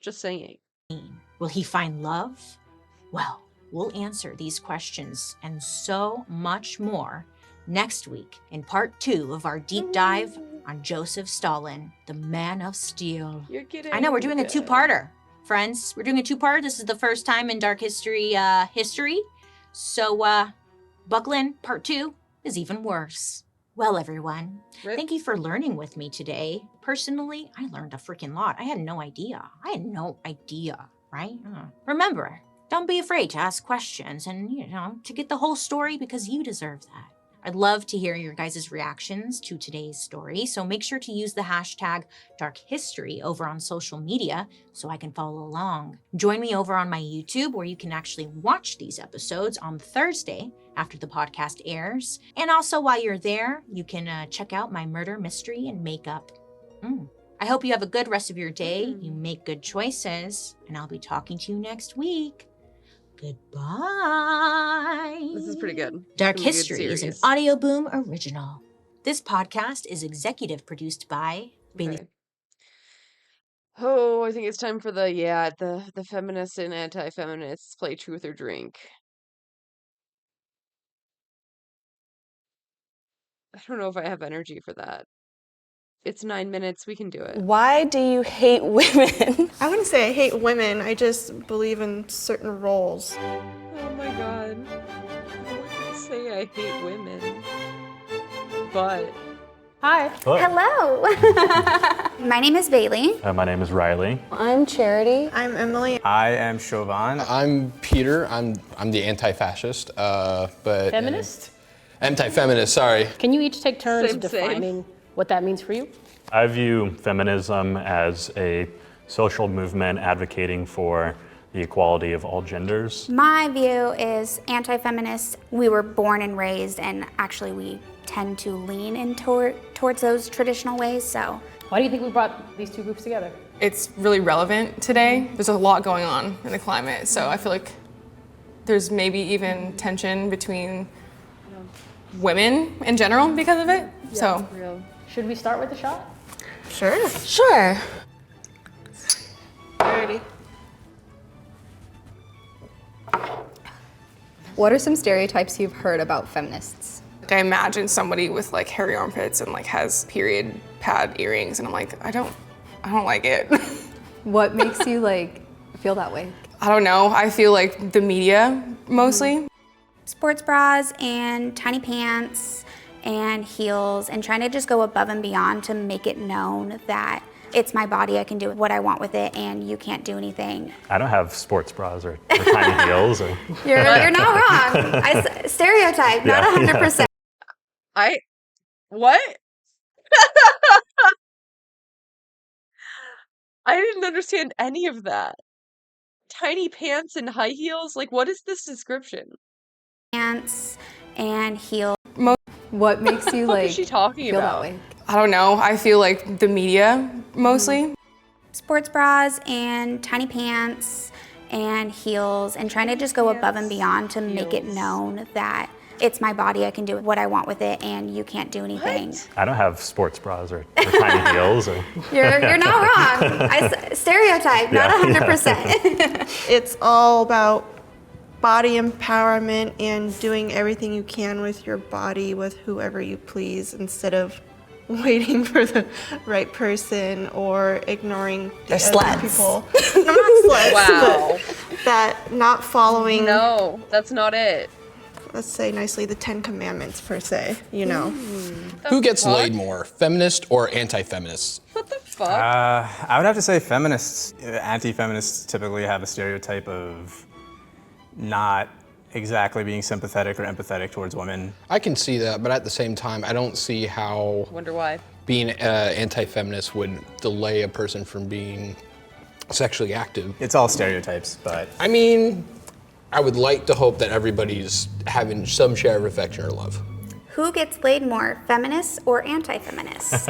Just saying. Will he find love? Well, we'll answer these questions and so much more next week in part 2 of our deep dive on Joseph Stalin, the man of steel. You're kidding. I know, we're doing a two-parter, friends. We're doing a two-parter. This is the first time in Dark History history. So buckle in. Part 2 is even worse. Well, everyone, thank you for learning with me today. Personally, I learned a freaking lot. I had no idea, right? Remember, don't be afraid to ask questions and, to get the whole story, because you deserve that. I'd love to hear your guys' reactions to today's story, so make sure to use the hashtag #DarkHistory over on social media so I can follow along. Join me over on my YouTube, where you can actually watch these episodes on Thursday after the podcast airs. And also, while you're there, you can check out my murder, mystery, and makeup. I hope you have a good rest of your day, you make good choices, and I'll be talking to you next week. Goodbye. This is pretty good. Dark History is an Audio Boom original. This podcast is executive produced by Bailey. Oh, I think it's time for the feminists and anti-feminists play truth or drink. I don't know if I have energy for that. It's 9 minutes. We can do it. Why do you hate women? I wouldn't say I hate women. I just believe in certain roles. Oh my god. I wouldn't say I hate women. But... Hi. Hello. My name is Bailey. My name is Riley. I'm Charity. I'm Emily. I am Chauvin. I'm Peter. I'm the anti-fascist, but... Feminist? Anti-feminist, sorry. Can you each take turns defining what that means for you? I view feminism as a social movement advocating for the equality of all genders. My view is anti-feminist. We were born and raised, and actually we tend to lean in towards those traditional ways, so. Why do you think we brought these two groups together? It's really relevant today. There's a lot going on in the climate, so I feel like there's maybe even tension between women in general because of it, so. Real. Should we start with the shot? Sure. Sure. Ready. What are some stereotypes you've heard about feminists? I imagine somebody with like hairy armpits and like has period pad earrings, and I'm like, I don't like it. What makes you like feel that way? I don't know. I feel like the media mostly. Sports bras and tiny pants and heels, and trying to just go above and beyond to make it known that it's my body, I can do what I want with it, and you can't do anything. I don't have sports bras or tiny heels. Or... You're not wrong. Stereotype, not 100%. What? I didn't understand any of that. Tiny pants and high heels? Like, what is this description? Pants and heels. What makes you What is she talking feel about? that way? I don't know. I feel like the media mostly. Sports bras and tiny pants and heels, and trying to just go above and beyond to make it known that it's my body, I can do what I want with it, and you can't do anything. I don't have sports bras or tiny heels. Or... You're not wrong. Stereotype, not 100%. It's all about body empowerment and doing everything you can with your body with whoever you please, instead of waiting for the right person or ignoring the other people. No, not sluts. Wow. That not following. No, that's not it. Let's say nicely, the 10 Commandments per se, you know. Who gets laid more, feminist or anti-feminists? What the fuck? I would have to say feminists. Anti-feminists typically have a stereotype of not exactly being sympathetic or empathetic towards women. I can see that, but at the same time, I don't see how Wonder why. being anti-feminist would delay a person from being sexually active. It's all stereotypes, but... I mean, I would like to hope that everybody's having some share of affection or love. Who gets laid more, feminists or anti-feminists?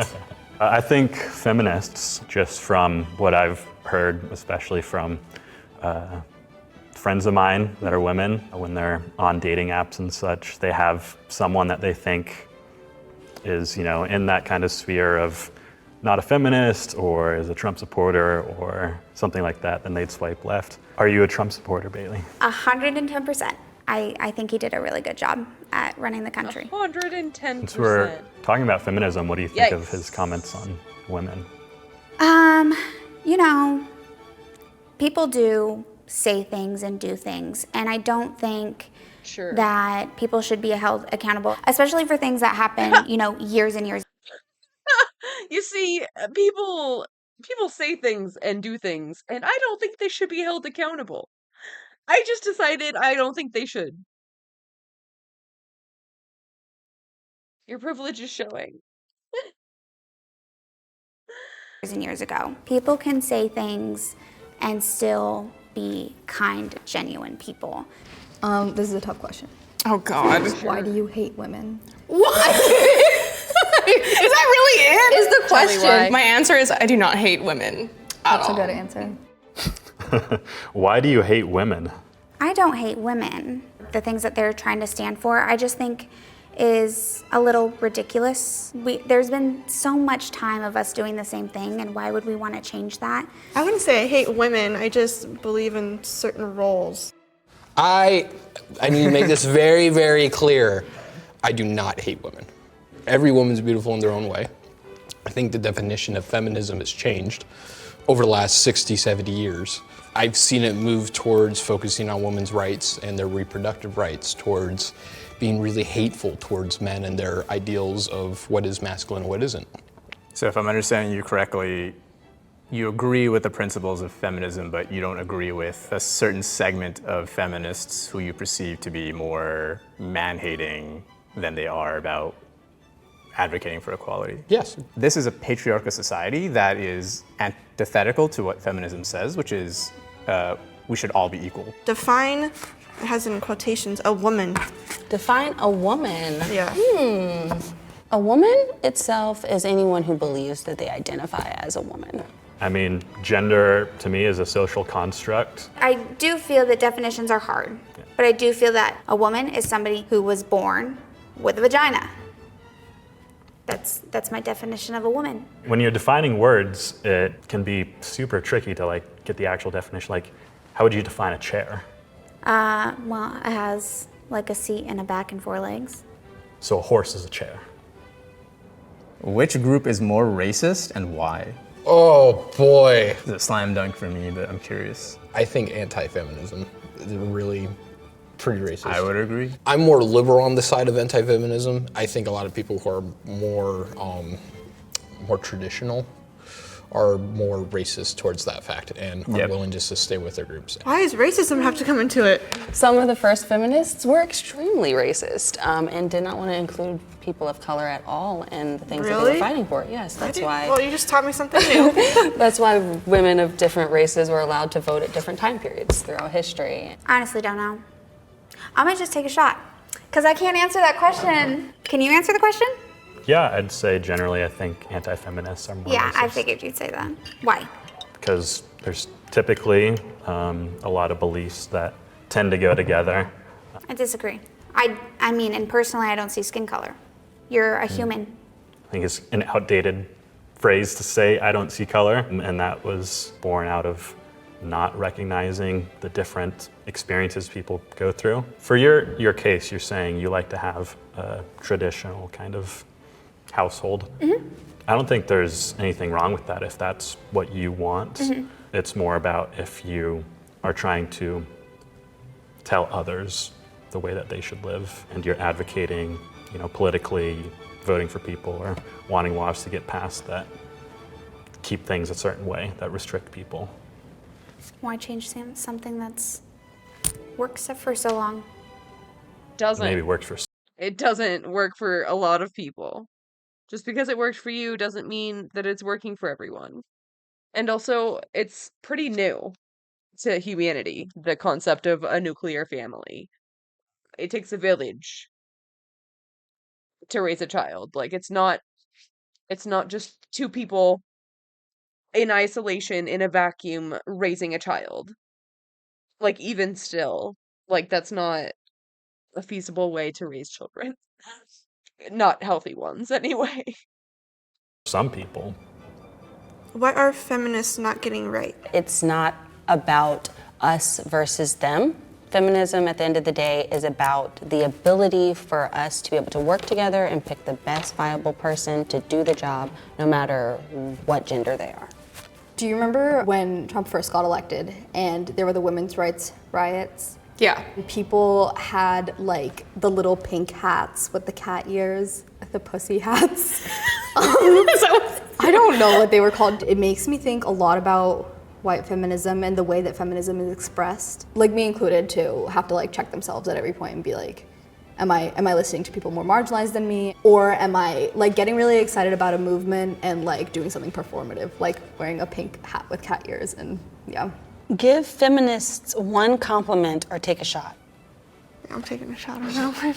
I think feminists, just from what I've heard, especially from friends of mine that are women, when they're on dating apps and such, they have someone that they think is, in that kind of sphere of not a feminist or is a Trump supporter or something like that, then they'd swipe left. Are you a Trump supporter, Bailey? 110%. I think he did a really good job at running the country. 110%. Since we're talking about feminism, what do you think of his comments on women? People do say things and do things, and I don't think that people should be held accountable, especially for things that happen, years and years. You see, people say things and do things, and I don't think they should be held accountable. I just decided I don't think they should. Your privilege is showing. Years and years ago. People can say things and still be kind, genuine people. This is a tough question. Oh God. Why do you hate women? What? Is that really it? Is the question. My answer is I do not hate women at That's all. a good answer. Why do you hate women? I don't hate women. The things that they're trying to stand for, I just think is a little ridiculous. There's been so much time of us doing the same thing, and why would we want to change that? I wouldn't say I hate women, I just believe in certain roles. I need to make this very, very clear. I do not hate women. Every woman's beautiful in their own way. I think the definition of feminism has changed over the last 60, 70 years. I've seen it move towards focusing on women's rights and their reproductive rights, towards being really hateful towards men and their ideals of what is masculine and what isn't. So if I'm understanding you correctly, you agree with the principles of feminism, but you don't agree with a certain segment of feminists who you perceive to be more man-hating than they are about advocating for equality. Yes. This is a patriarchal society that is antithetical to what feminism says, which is we should all be equal. Define, it has in quotations, a woman. Define a woman? Yeah. A woman itself is anyone who believes that they identify as a woman. I mean, gender to me is a social construct. I do feel that definitions are hard, but I do feel that a woman is somebody who was born with a vagina. That's my definition of a woman. When you're defining words, it can be super tricky to get the actual definition. Like, how would you define a chair? Well, it has a seat and a back and 4 legs. So a horse is a chair. Which group is more racist and why? Oh boy. It's a slam dunk for me, but I'm curious. I think anti-feminism is really pretty racist. I would agree. I'm more liberal on the side of anti-feminism. I think a lot of people who are more traditional are more racist towards that fact and are willing just to stay with their groups. Why does racism have to come into it? Some of the first feminists were extremely racist and did not want to include people of color at all in the things that they were fighting for. Yes, that's why. Well, you just taught me something new. That's why women of different races were allowed to vote at different time periods throughout history. Honestly, don't know. I'm gonna just take a shot, because I can't answer that question. Can you answer the question? Yeah, I'd say generally I think anti-feminists are more Yeah, racist. I figured you'd say that. Why? Because there's typically a lot of beliefs that tend to go together. I disagree. I mean, and personally, I don't see skin color. You're a human. I think it's an outdated phrase to say I don't see color, and that was born out of not recognizing the different experiences people go through. For your case, you're saying you like to have a traditional kind of household. Mm-hmm. I don't think there's anything wrong with that if that's what you want. Mm-hmm. It's more about if you are trying to tell others the way that they should live and you're advocating, politically, voting for people or wanting laws to get passed that keep things a certain way, that restrict people. Why change something that's worked for so long? Doesn't. Maybe works for. It doesn't work for a lot of people. Just because it worked for you doesn't mean that it's working for everyone. And also, it's pretty new to humanity, the concept of a nuclear family. It takes a village to raise a child. It's not just two people in isolation in a vacuum raising a child. Even still, that's not a feasible way to raise children. Not healthy ones, anyway. Some people. What are feminists not getting right? It's not about us versus them. Feminism, at the end of the day, is about the ability for us to be able to work together and pick the best viable person to do the job, no matter what gender they are. Do you remember when Trump first got elected and there were the women's rights riots? Yeah. People had like the little pink hats with the cat ears, the pussy hats. I don't know what they were called. It makes me think a lot about white feminism and the way that feminism is expressed. Like me included, to have to like check themselves at every point and be like, am I listening to people more marginalized than me? Or am I like getting really excited about a movement and like doing something performative, like wearing a pink hat with cat ears and yeah. Give feminists one compliment or take a shot. I'm taking a shot on that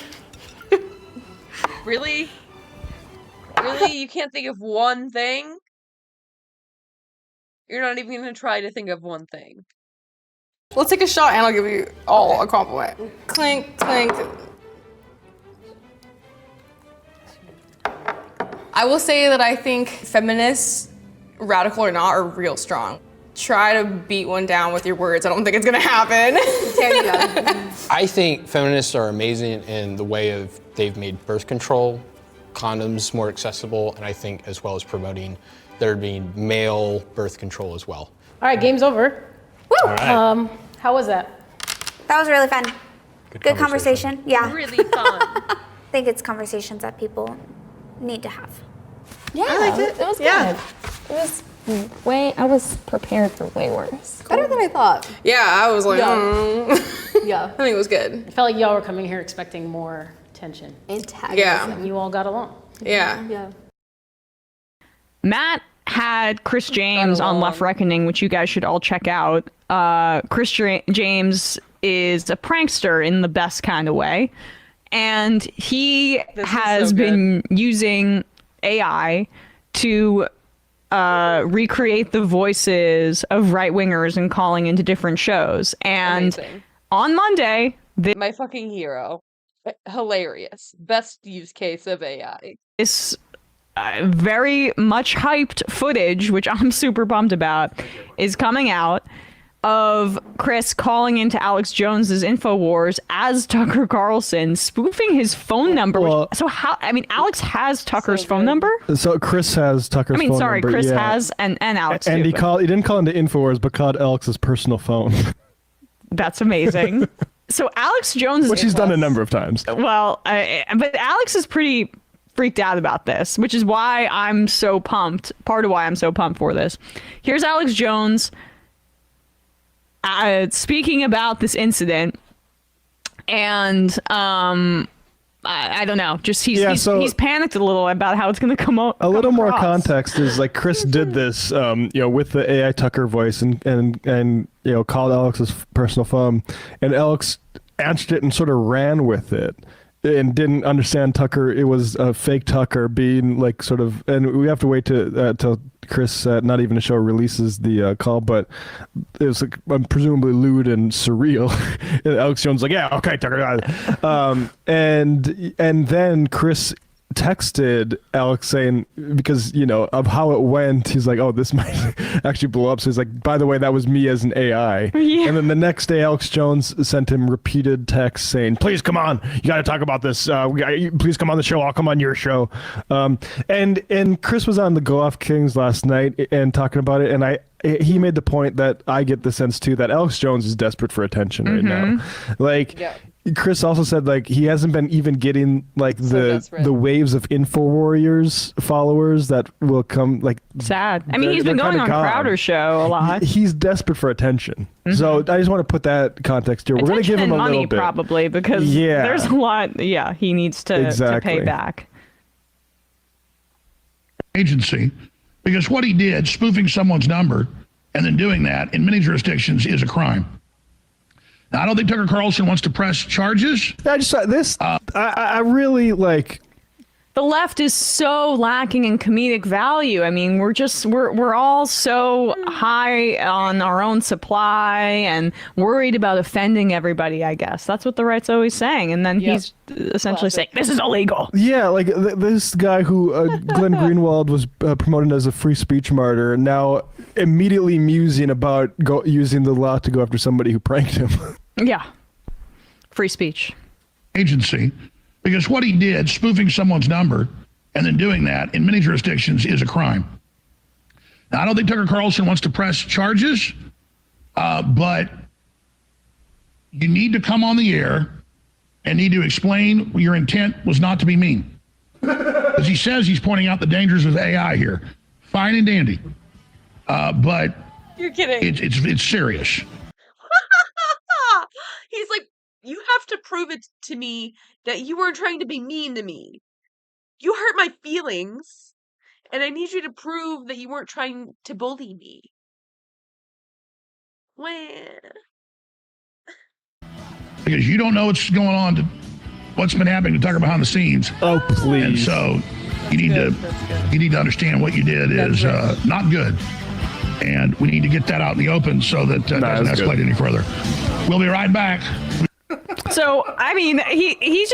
one. Really? Really? You can't think of one thing? You're not even gonna try to think of one thing. Let's take a shot and I'll give you all a compliment. Clink, clink. I will say that I think feminists, radical or not, are real strong. Try to beat one down with your words. I don't think it's gonna happen. There you go. I think feminists are amazing in the way of they've made birth control, condoms more accessible, and I think as well as promoting there being male birth control as well. All right, game's over. Woo! All right. How was that? That was really fun. Good conversation. Yeah. Really fun. I think it's conversations that people need to have. Yeah, I liked it. It was Yeah. good. It was I was prepared for way worse. Better than I thought. Yeah, I was like, Yeah. I think it was good. I felt like y'all were coming here expecting more tension. Antagonism. Yeah. And you all got along. Yeah. Yeah. Matt had Chris James on Left Reckoning, which you guys should all check out. Chris James is a prankster in the best kind of way. And he has been using AI to recreate the voices of right-wingers and calling into different shows. And Amazing. on Monday... My fucking hero. Hilarious. Best use case of AI. This very much hyped footage, which I'm super bummed about, is coming out of Chris calling into Alex Jones's InfoWars as Tucker Carlson, spoofing his phone number. Well, so how? I mean, Alex has Tucker's phone number. So Chris has Tucker's phone number. Chris yeah. has and Alex. And too, he but- he didn't call into InfoWars, but called Alex's personal phone. That's amazing. So Alex Jones, which he's done a number of times. Well, but Alex is pretty freaked out about this, which is why I'm so pumped. Part of why I'm so pumped for this. Here's Alex Jones speaking about this incident, and I don't know, just he's panicked a little about how it's going to come out. A little more context is like Chris did this, with the AI Tucker voice and called Alex's personal phone, and Alex answered it and sort of ran with it and didn't understand Tucker. It was a fake Tucker being like sort of, and we have to wait till Chris, not even the show releases the call, but it was like presumably lewd and surreal. And Alex Jones like, yeah, okay, Tucker. And then Chris texted Alex saying, because of how it went, he's like, oh, this might actually blow up. So he's like, by the way, that was me as an AI. Yeah. And then the next day, Alex Jones sent him repeated texts saying, please come on, you got to talk about this. Please come on the show. I'll come on your show. And Chris was on the Go Off Kings last night and talking about it. And he made the point that I get the sense too that Alex Jones is desperate for attention right now. Like, yeah. Chris also said like he hasn't been even getting like the waves of InfoWarriors followers that will come. Like, sad. I mean, he's been going on Crowder's show a lot. He's desperate for attention. So I just want to put that context here. We're going to give him a money little bit, probably, because there's a lot. Yeah, he needs to pay back. Agency, because what he did, spoofing someone's number and then doing that in many jurisdictions, is a crime. Now, I don't think Tucker Carlson wants to press charges. I just this. I really like. The left is so lacking in comedic value. I mean, we're all so high on our own supply and worried about offending everybody, I guess. That's what the right's always saying. And then he's essentially saying, this is illegal. Yeah, like this guy who Glenn Greenwald was promoted as a free speech martyr, now immediately musing about using the law to go after somebody who pranked him. Yeah. Free speech. Agency, because what he did, spoofing someone's number and then doing that in many jurisdictions is a crime. Now, I don't think Tucker Carlson wants to press charges, but you need to come on the air and need to explain your intent was not to be mean. Because he says he's pointing out the dangers of AI here. Fine and dandy. But you're kidding. It's serious. He's like, you have to prove it to me that you weren't trying to be mean to me. You hurt my feelings, and I need you to prove that you weren't trying to bully me. Because you don't know what's going on, what's been happening to Tucker behind the scenes. Oh, please. And so you need to understand what you did is not good. And we need to get that out in the open so that it doesn't escalate any further. We'll be right back. So, I mean, he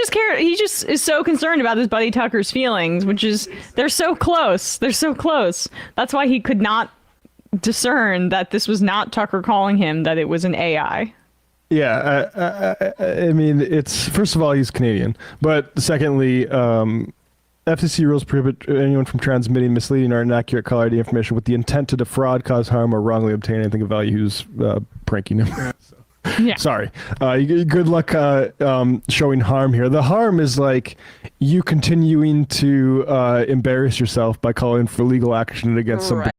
just is so concerned about his buddy Tucker's feelings, which is, they're so close. They're so close. That's why he could not discern that this was not Tucker calling him, that it was an AI. Yeah, I mean, it's, first of all, he's Canadian. But secondly, FCC rules prohibit anyone from transmitting misleading or inaccurate call ID information with the intent to defraud, cause harm, or wrongly obtain anything of value who's pranking him. Yeah. Sorry. Good luck showing harm here. The harm is like you continuing to embarrass yourself by calling for legal action against somebody.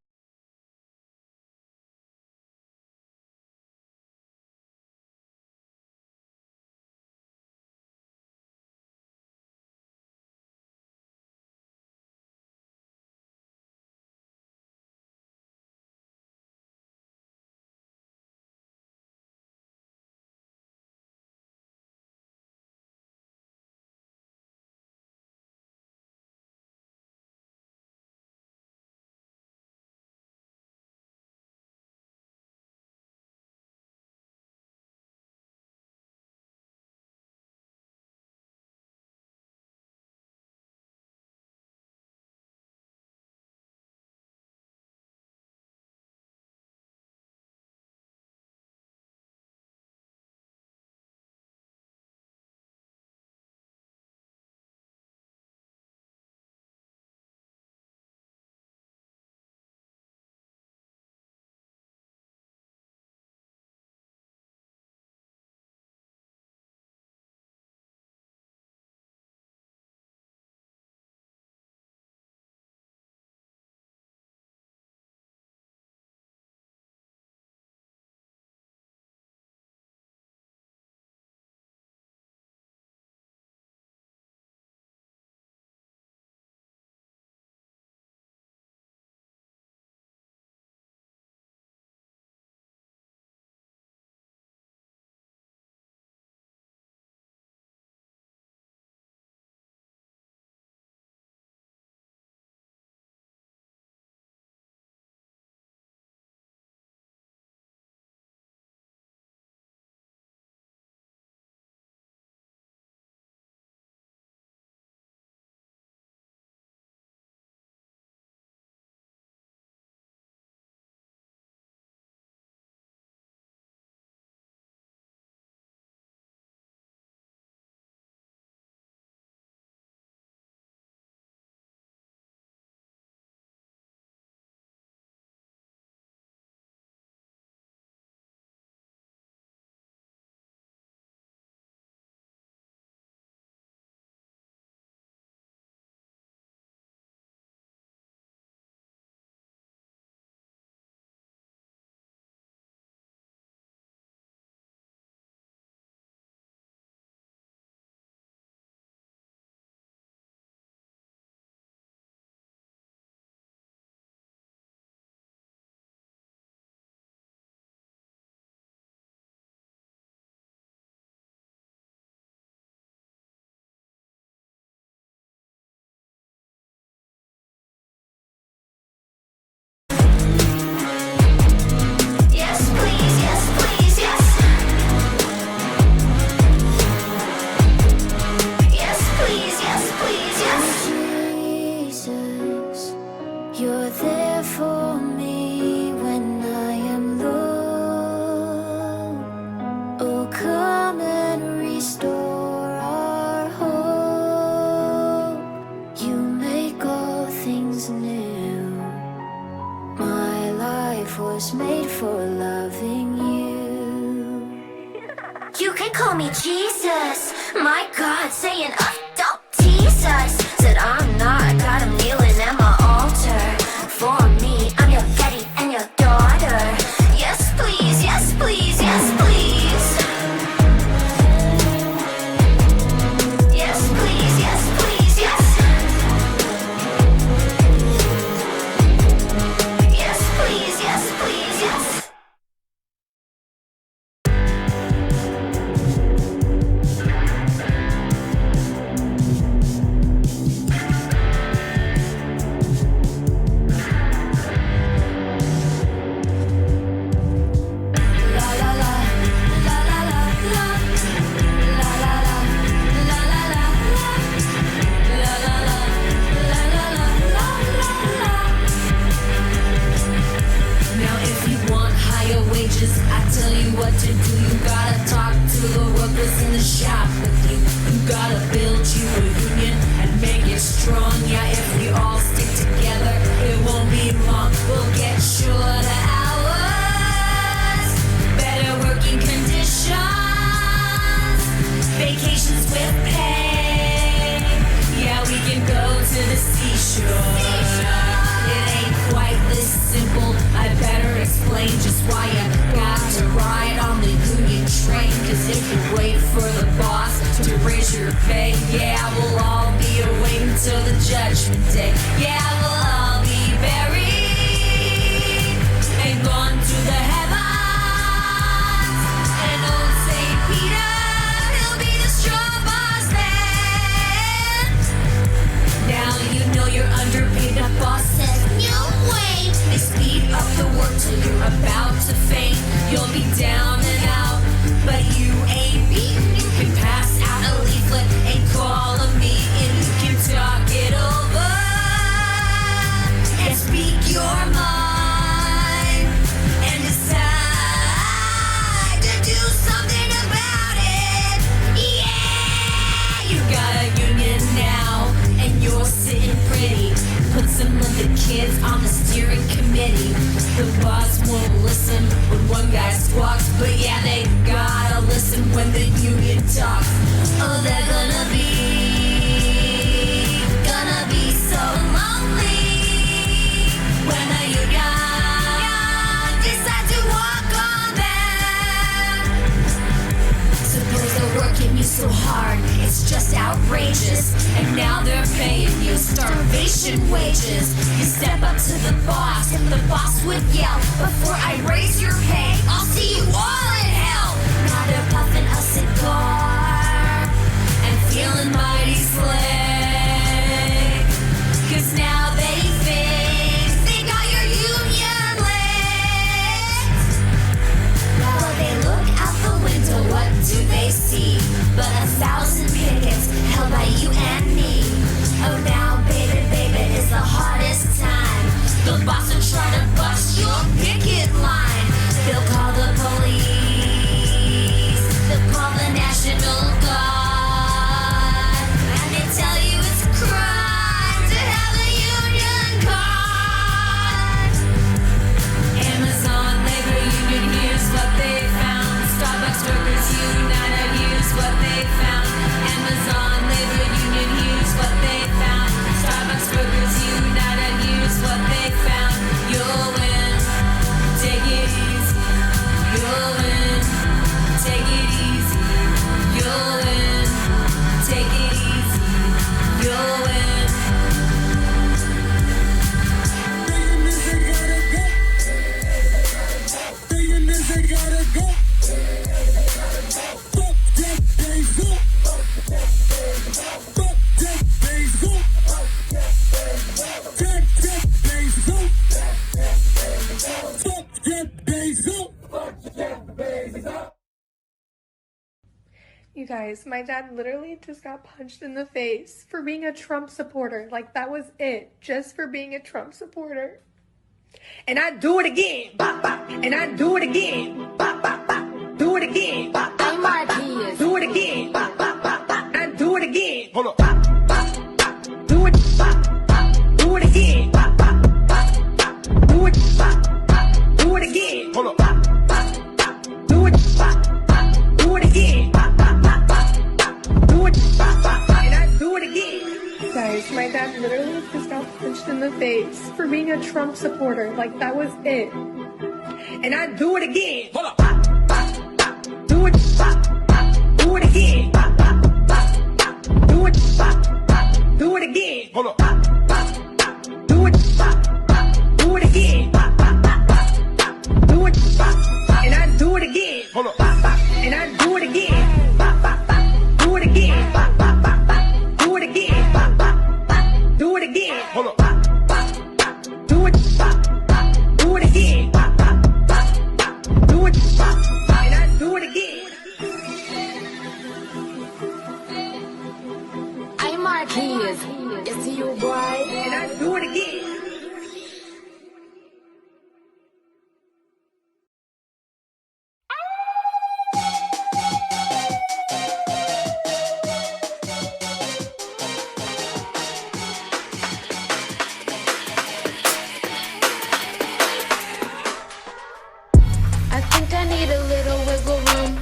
there for me when I am low. Oh, come and restore our hope. You make all things new. My life was made for loving you. You can call me Jesus. My God, saying up, don't tease us. Said I'm not, God, I'm kneeling at my altar. For me, I'm your daddy and your daughter. Yes, please, yes, please, yes, please. Yes, please, yes, please, yes. Yes, please, yes, please, yes. Now if you want higher wages, I tell you what to do. You gotta talk to the workers in the shop with you. You gotta build you a union and make it strong. Yeah, if we all stick together, it won't be long. We'll get shorter hours, better working conditions, vacations with pay. Yeah, we can go to the seashore. It ain't quite this simple. I better explain just why you got to ride on the union train. Cause if you wait for the boss to raise your pay, yeah, we'll all be awaiting till the judgment day. Yeah, we'll all be buried and gone to the heavens. And old St. Peter, he'll be the straw boss then. Now you know you're underpaid. The boss says, no way. They speed up the work till you're about to faint. You'll be down and out, but you ain't beaten. You can pass out a leaflet and call a meeting. You can talk it over and speak your mind and decide to do something about it. Yeah, you got a union now and you're sitting pretty. Put some of the kids on the steering committee. The boss won't listen when one guy squawks, but yeah, they gotta listen when the union talks. Oh, they're gonna be so lonely when the union decide to walk on them. Suppose they're working you so hard, it's just outrageous. And now they're paying you starvation wages. You step up to the boss would yell, before I raise your pay, I'll see you all in hell. Now they're puffing a cigar and feeling mighty slick. Cause now they think they got your union licked. Well, they look out the window, what do they see? But 1,000 pickets held by you and me. Oh, now, baby, is the hardest time. The boss will try to bust your picket line. They'll call the police. They'll call the National Guard. And they tell you it's a crime to have a union card. Amazon Labor Union, here's what they found. Starbucks Workers United, here's what they found. Amazon Labor Union, here's what they found. Starbucks Workers United, here's what they found. You'll win, take it easy. You'll win, take it easy. You'll win, take it easy. You'll win. You guys, my dad literally just got punched in the face for being a Trump supporter. Like, that was it. Just for being a Trump supporter. And I do it again. Bop, bop. And I do it again. Bop, bop, bop. Do it again. Bop, bop, bop. Do it again. Bop, bop, bop. I do it again. Hold up. Bop, bop, bop. Do it. Bop, bop. Do it again. Bop, bop, bop. Do it. Bop, bop. Do it again. Hold up. Bop, bop, bop. Do it. Bop, bop. Do it again. Bop, bop, bop, bop. Do it. Bop, bop, bop. And I do it again. Guys, my dad literally just got punched in the face for being a Trump supporter. Like, that was it. And I do it again. Hold up. Bop, bop, bop. Do it. Bop, bop. Do it again. Bop, bop, bop, bop. Do it. Bop, bop. Do it again. Hold up. Bop, bop, bop. Do it. Bop, bop. Do it again. Bop, bop, bop, bop. Do it. Bop, bop. And I do it again. Hold up. Bop, bop. And I do it again. Bop, bop, bop. Do it again. Bop, bop, bop, bop. Do it again. Bop, bop, bop. Do it again. Hold up. Bop, bop, bop. Do it. Bop, bop. Do it again. Bop, bop, bop. Do it. Bop, bop. And I do it again. I'm Marquise. It's you, boy. And I do it again. I think I need a little wiggle room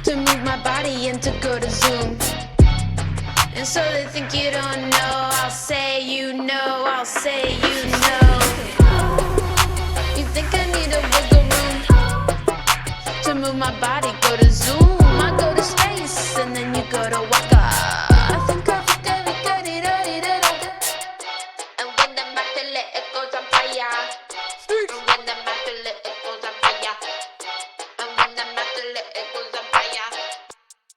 to move my body and to go to Zoom. And so they think you don't know, I'll say you know, I'll say you know. You think I need a wiggle room to move my body, go to Zoom, I go to space, and then you go to Waka. I think I and when the matter let it goes on fire. And when the matter let it goes on fire. And when the matter let it goes on fire.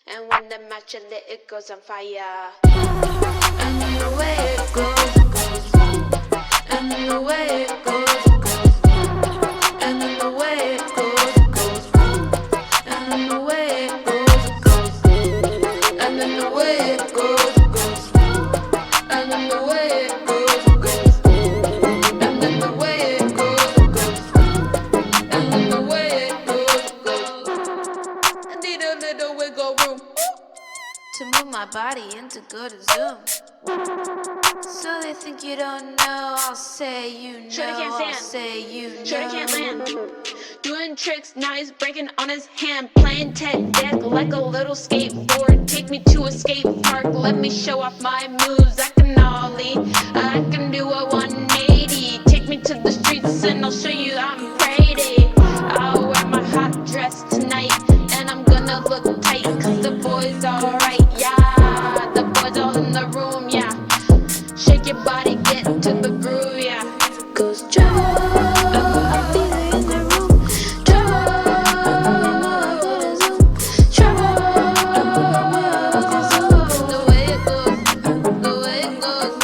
And when the match lit, it goes on fire. And then the way it goes, it goes. And then the way it goes, it goes. And then the way it goes, it goes. And then the way it goes, it goes. And then the way it goes, it goes. And then the way it goes, it goes. And then the way it goes, it goes. And then the way it goes, it goes. I need a little wiggle room to move my body and to go to Zoom. So they think you don't know, I'll say you know, I'll say you know. Shorty can't land. Doing tricks, now he's breaking on his hand. Playing tech deck like a little skateboard. Take me to a skate park, let me show off my moves. I can ollie, I can do a 180. Take me to the streets and I'll show you I'm pretty. I'll wear my hot dress tonight and I'm gonna look tight, cause the boys alright, yeah. The boys all in the room, yeah. Shake your body, get to the groove, yeah. Goes trouble, I feel it in the room. Trouble, go to Zoom. Trouble, the way it goes, the way it goes.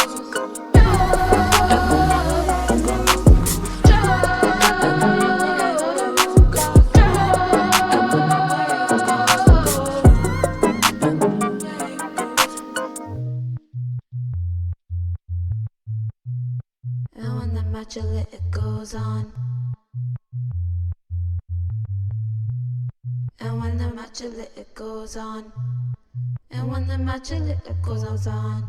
And when the match lit, it goes on. And when the match lit, it goes on. And when the match lit, it goes on.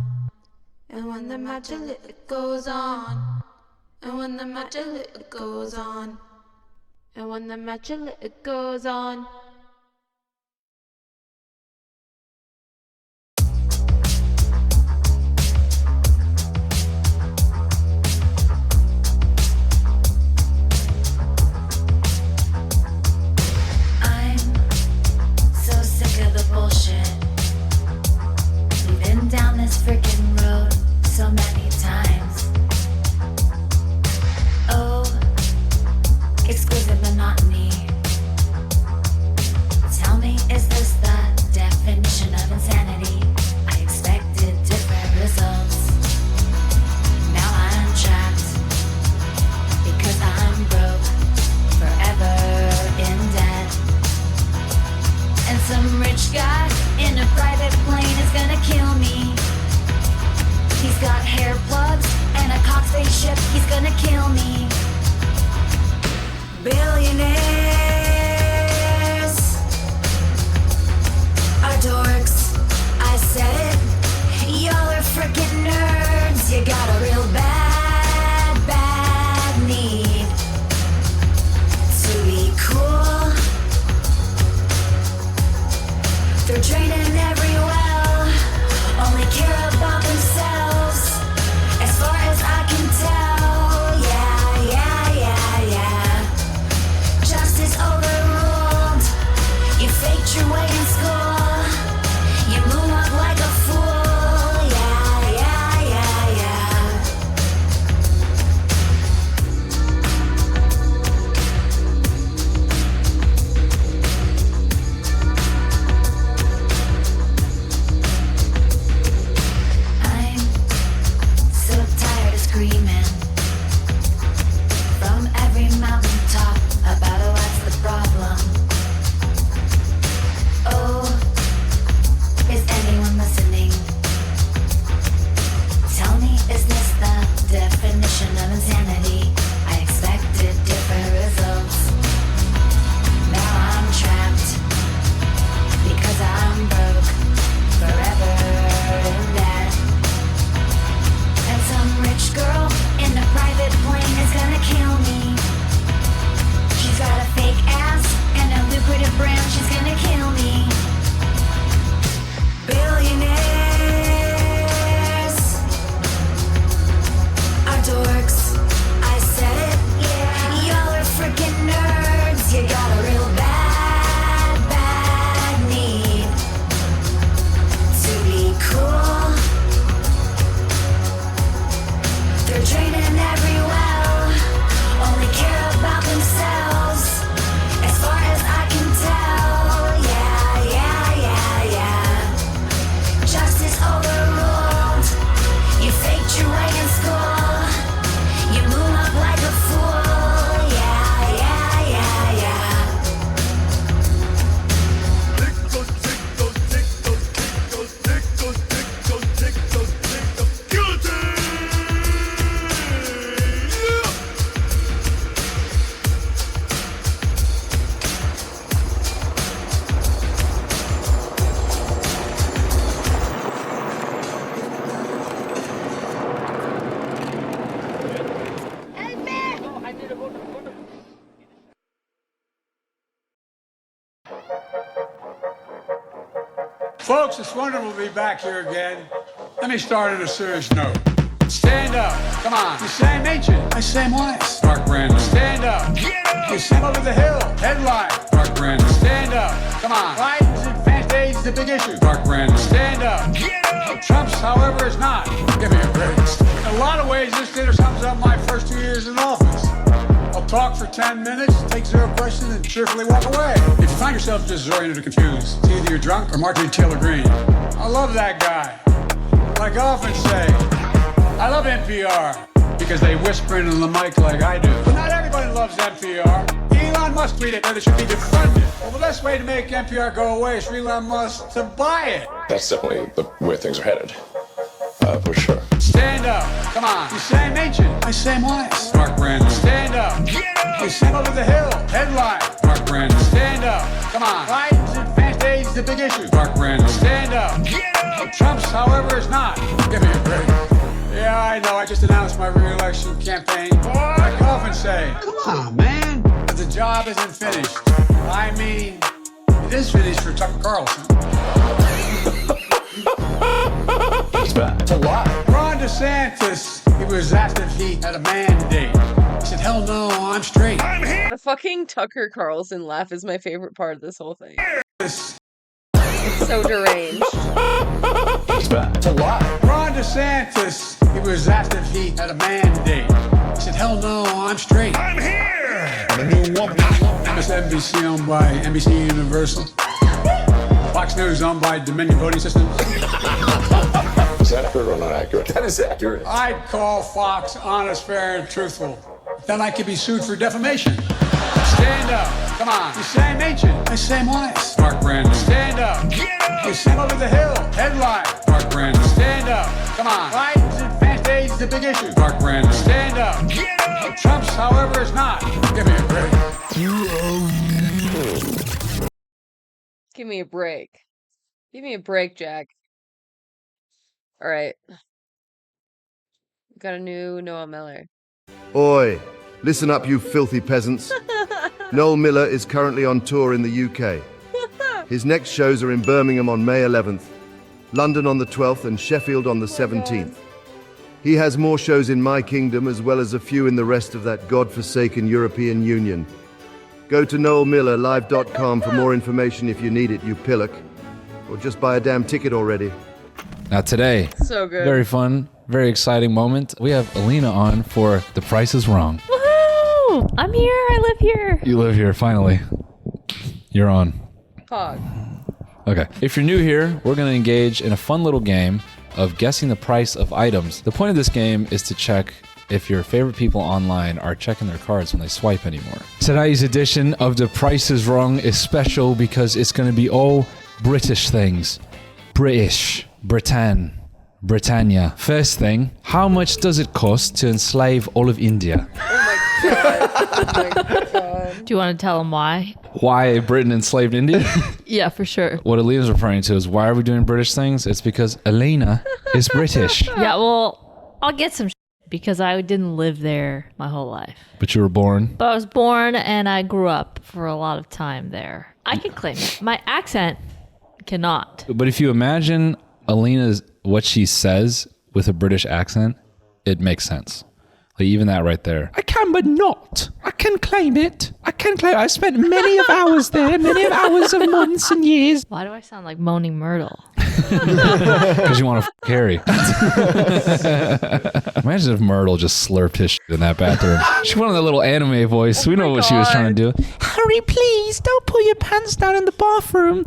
And when the match lit, it goes on. And when the match lit, it goes on. And when the match lit, it goes on. I'm so sick of the bullshit. We've been down this freaking road so many times. Oh, exquisite monotony. Folks, it's wonderful to be back here again. Let me start on a serious note. Stand up. Come on. You Sam Ancient. I Sam Wise. Mark Brandon. Stand up. Get up. You Sam Over the Hill. Headline. Mark Brandon. Stand up. Come on. Biden's advanced age is the big issue. Mark Brandon. Stand up. Get up. Trump's, however, is not. Give me a break. In a lot of ways, this dinner sums up my first 2 years in office. I'll talk for 10 minutes, take 0 questions, and cheerfully walk away. If you find yourself disoriented or confused, it's either you're drunk or Marjorie Taylor Greene. I love that guy. Like I often say, I love NPR because they whisper into the mic like I do. But not everybody loves NPR. Elon Musk tweeted that it should be defunded. Well, the best way to make NPR go away is for Elon Musk to buy it. That's definitely where things are headed. For sure. Stand up. Come on. You Sam Ancient. I Sam Wise. Mark Brandon. Stand up. Get up. You Sam Over the Hill. Headline. Mark Brandon. Stand up. Come on. Biden's advanced age is the big issue. Mark Brandon. Stand up. Get up. Trump's, however, is not. Give me a break. Yeah, I know. I just announced my re-election campaign. Like I often say, come on, man. But the job isn't finished. I mean, it is finished for Tucker Carlson. It's bad. It's a lot. Ron DeSantis, he was asked if he had a mandate. He said, hell no, I'm straight. I'm here. The fucking Tucker Carlson laugh is my favorite part of this whole thing. It's so deranged. It's bad. It's a lot. Ron DeSantis, he was asked if he had a mandate. He said, hell no, I'm straight. I'm here. I'm a new woman. MSNBC owned by NBC Universal. Fox News owned by Dominion Voting Systems. Is that accurate or not accurate? That is accurate. I'd call Fox honest, fair, and truthful. Then I could be sued for defamation. Stand up. Come on. You Sam Ancient. I Sam Wise. Mark Brandon. Stand up. Get up. You Sam Over the Hill. Headline. Mark Brandon. Stand up. Come on. Biden's advanced age is the big issue. Mark Brandon. Stand up. Get up. Trump's, however, is not. Give me a break. Give me a break. Give me a break, Jack. All right. Got a new Noah Miller. Oi, listen up, you filthy peasants. Noel Miller is currently on tour in the UK. His next shows are in Birmingham on May 11th, London on the 12th, and Sheffield on the 17th. He has more shows in my kingdom as well as a few in the rest of that godforsaken European Union. Go to noelmillerlive.com for more information if you need it, you pillock. Or just buy a damn ticket already. Now today, so good. Very fun, very exciting moment. We have Alina on for The Price is Wrong. Woohoo! I'm here, I live here. You live here, finally. You're on. Pog. Okay, if you're new here, we're going to engage in a fun little game of guessing the price of items. The point of this game is to check if your favorite people online are checking their cards when they swipe anymore. Today's edition of The Price is Wrong is special because it's going to be all British things. British, Britannia. First thing, how much does it cost to enslave all of India? Oh my god. Oh my god. Do you want to tell them why? Why Britain enslaved India? Yeah, for sure. What Alina's referring to is why are we doing British things? It's because Alina is British. Yeah, well, I'll get some because I didn't live there my whole life. But you were born? But I was born and I grew up for a lot of time there. I can claim it. My accent cannot. But if you imagine Alina's what she says with a British accent, it makes sense. Like even that right there. I can, but not. I can claim it. I spent many of hours there, many of hours of months and years. Why do I sound like Moaning Myrtle? Because you want to Harry. Imagine if Myrtle just slurped his shit in that bathroom. She wanted that little anime voice. We know what she was trying to do. Harry, please, don't pull your pants down in the bathroom.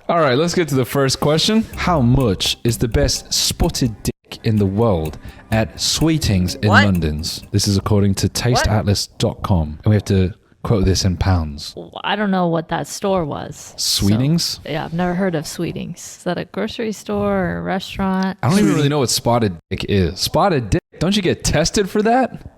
All right, let's get to the first question. How much is the best spotted dick in the world at Sweetings in London's? This is according to tasteatlas.com. And we have to quote this in pounds. I don't know what that store was. Sweetings? So, yeah, I've never heard of Sweetings. Is that a grocery store or a restaurant? I don't even really know what spotted dick is. Spotted dick? Don't you get tested for that?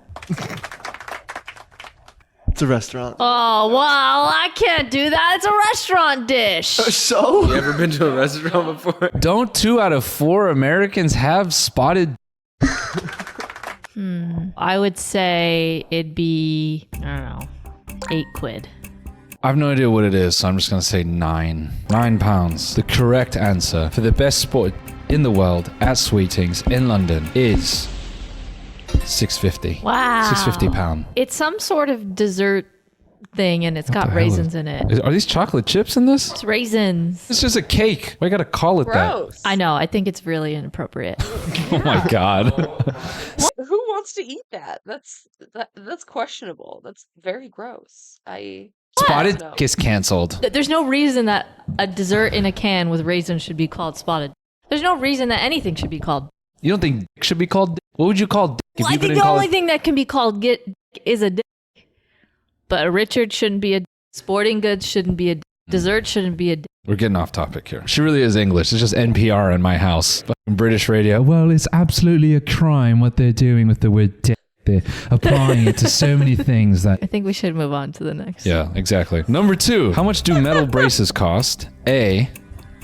It's a restaurant. Oh, well, I can't do that. It's a restaurant dish. So? You ever been to a restaurant before? Don't 2 out of 4 Americans have spotted? I would say it'd be, I don't know, 8 quid. I have no idea what it is, so I'm just going to say 9. 9 pounds. The correct answer for the best sport in the world at Sweetings in London is £6.50. Wow. £6.50. It's some sort of dessert thing, and it's got raisins in it. Are these chocolate chips in this? It's raisins. It's just a cake. Why you gotta call it Gross. I know. I think it's really inappropriate. that? Oh my god. Who wants to eat that? That's questionable. That's very gross. Spotted No. is canceled. There's no reason that a dessert in a can with raisins should be called spotted. There's no reason that anything should be called. You don't think dick should be called dick? What would you call dick if Well, you I think couldn't the call only it? thing that can be called dick is a dick. But a Richard shouldn't be a dick. Sporting goods shouldn't be a dick. Dessert shouldn't be a dick. We're getting off topic here. She really is English. It's just NPR in my house. Fucking British radio. Well, it's absolutely a crime what they're doing with the word dick. They're applying it to so many things that... I think we should move on to the next. Yeah, exactly. Number 2. How much do metal braces cost? A.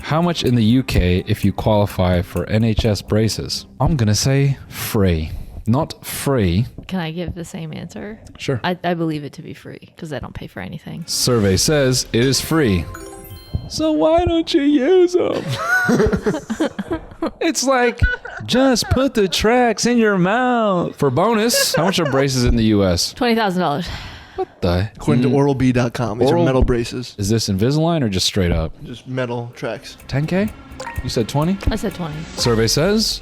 How much in the UK if you qualify for NHS braces? I'm going to say free. Not free. Can I give the same answer? Sure. I believe it to be free because I don't pay for anything. Survey says it is free. So why don't you use them? It's like, just put the tracks in your mouth. For bonus, how much are braces in the US? $20,000. What the? According to oralb.com, these are metal braces. Is this Invisalign or just straight up? Just metal tracks. 10K? You said 20? I said 20. Survey says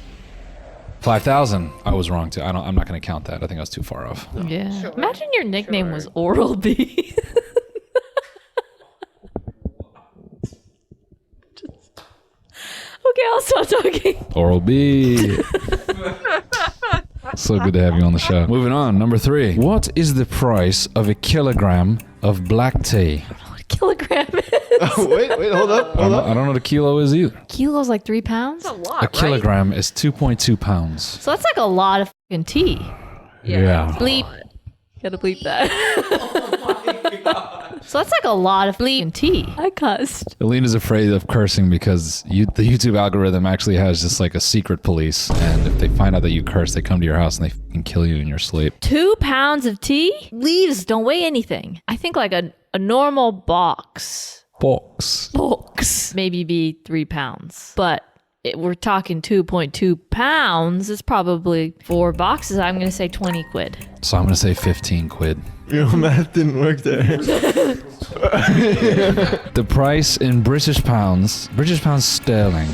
5,000. I was wrong too. I'm not going to count that. I think I was too far off. Yeah. Sure. Imagine your nickname was Oral B. Okay, I'll stop talking. Oral B. So good to have you on the show. Moving on, number 3. What is the price of a kilogram of black tea? Kilogram is. Oh, wait, hold up. I don't know what a kilo is either. Kilo's like 3 pounds? That's a lot, A kilogram is 2.2 pounds. So that's like a lot of fucking tea. Yeah. Bleep. Gotta bleep that. So that's like a lot of bleep tea. I cussed. Alina's afraid of cursing because the YouTube algorithm actually has just like a secret police. And if they find out that you curse, they come to your house and they fucking kill you in your sleep. 2 pounds of tea? Leaves don't weigh anything. I think like a normal box maybe be 3 pounds. But we're talking 2.2 pounds. It's probably 4 boxes. I'm going to say 20 quid. So I'm going to say 15 quid. Your math didn't work there. The price in British pounds sterling,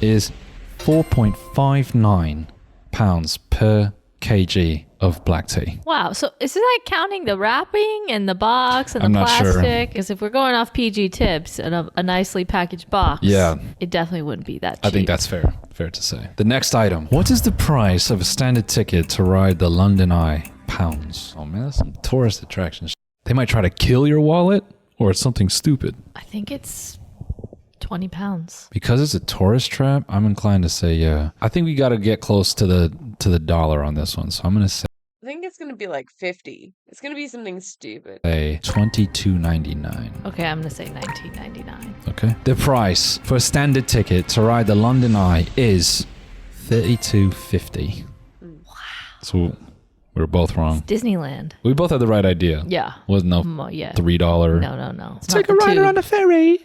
is 4.59 pounds per kg of black tea. Wow. So is it like counting the wrapping and the box and I'm the not sure. plastic? Because if we're going off PG tips and a nicely packaged box, Yeah. it definitely wouldn't be that cheap. I think that's fair to say. The next item. What is the price of a standard ticket to ride the London Eye? Pounds. Oh man, that's some tourist attractions. They might try to kill your wallet, or it's something stupid. I think it's 20 pounds. Because it's a tourist trap, I'm inclined to say yeah. I think we got to get close to the dollar on this one, so I'm gonna say I think it's gonna be like 50. It's gonna be something stupid. $22.99. Okay, I'm going to say 19.99. Okay. The price for a standard ticket to ride the London Eye is $32.50. Wow. So we were both wrong. Disneyland. We both had the right idea. Yeah. Wasn't no yeah. $3. No. It's Take not a the ride two. on the ferry.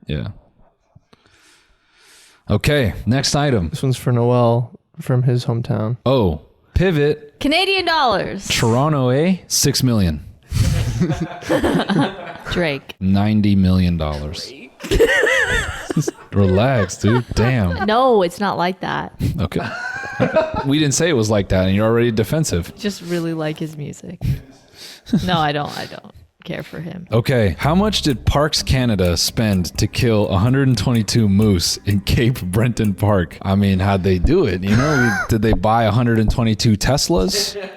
Yeah. Okay, next item. This one's for Noel from his hometown. Oh, pivot. Canadian dollars. Toronto, $6 million. Drake. $90 million. Relax, dude. Damn. No, it's not like that. Okay. We didn't say it was like that, and you're already defensive. Just really like his music. No, I don't care for him. Okay, how much did Parks Canada spend to kill 122 moose in Cape Breton Park? I mean, how'd they do it? You know, did they buy 122 Teslas? Did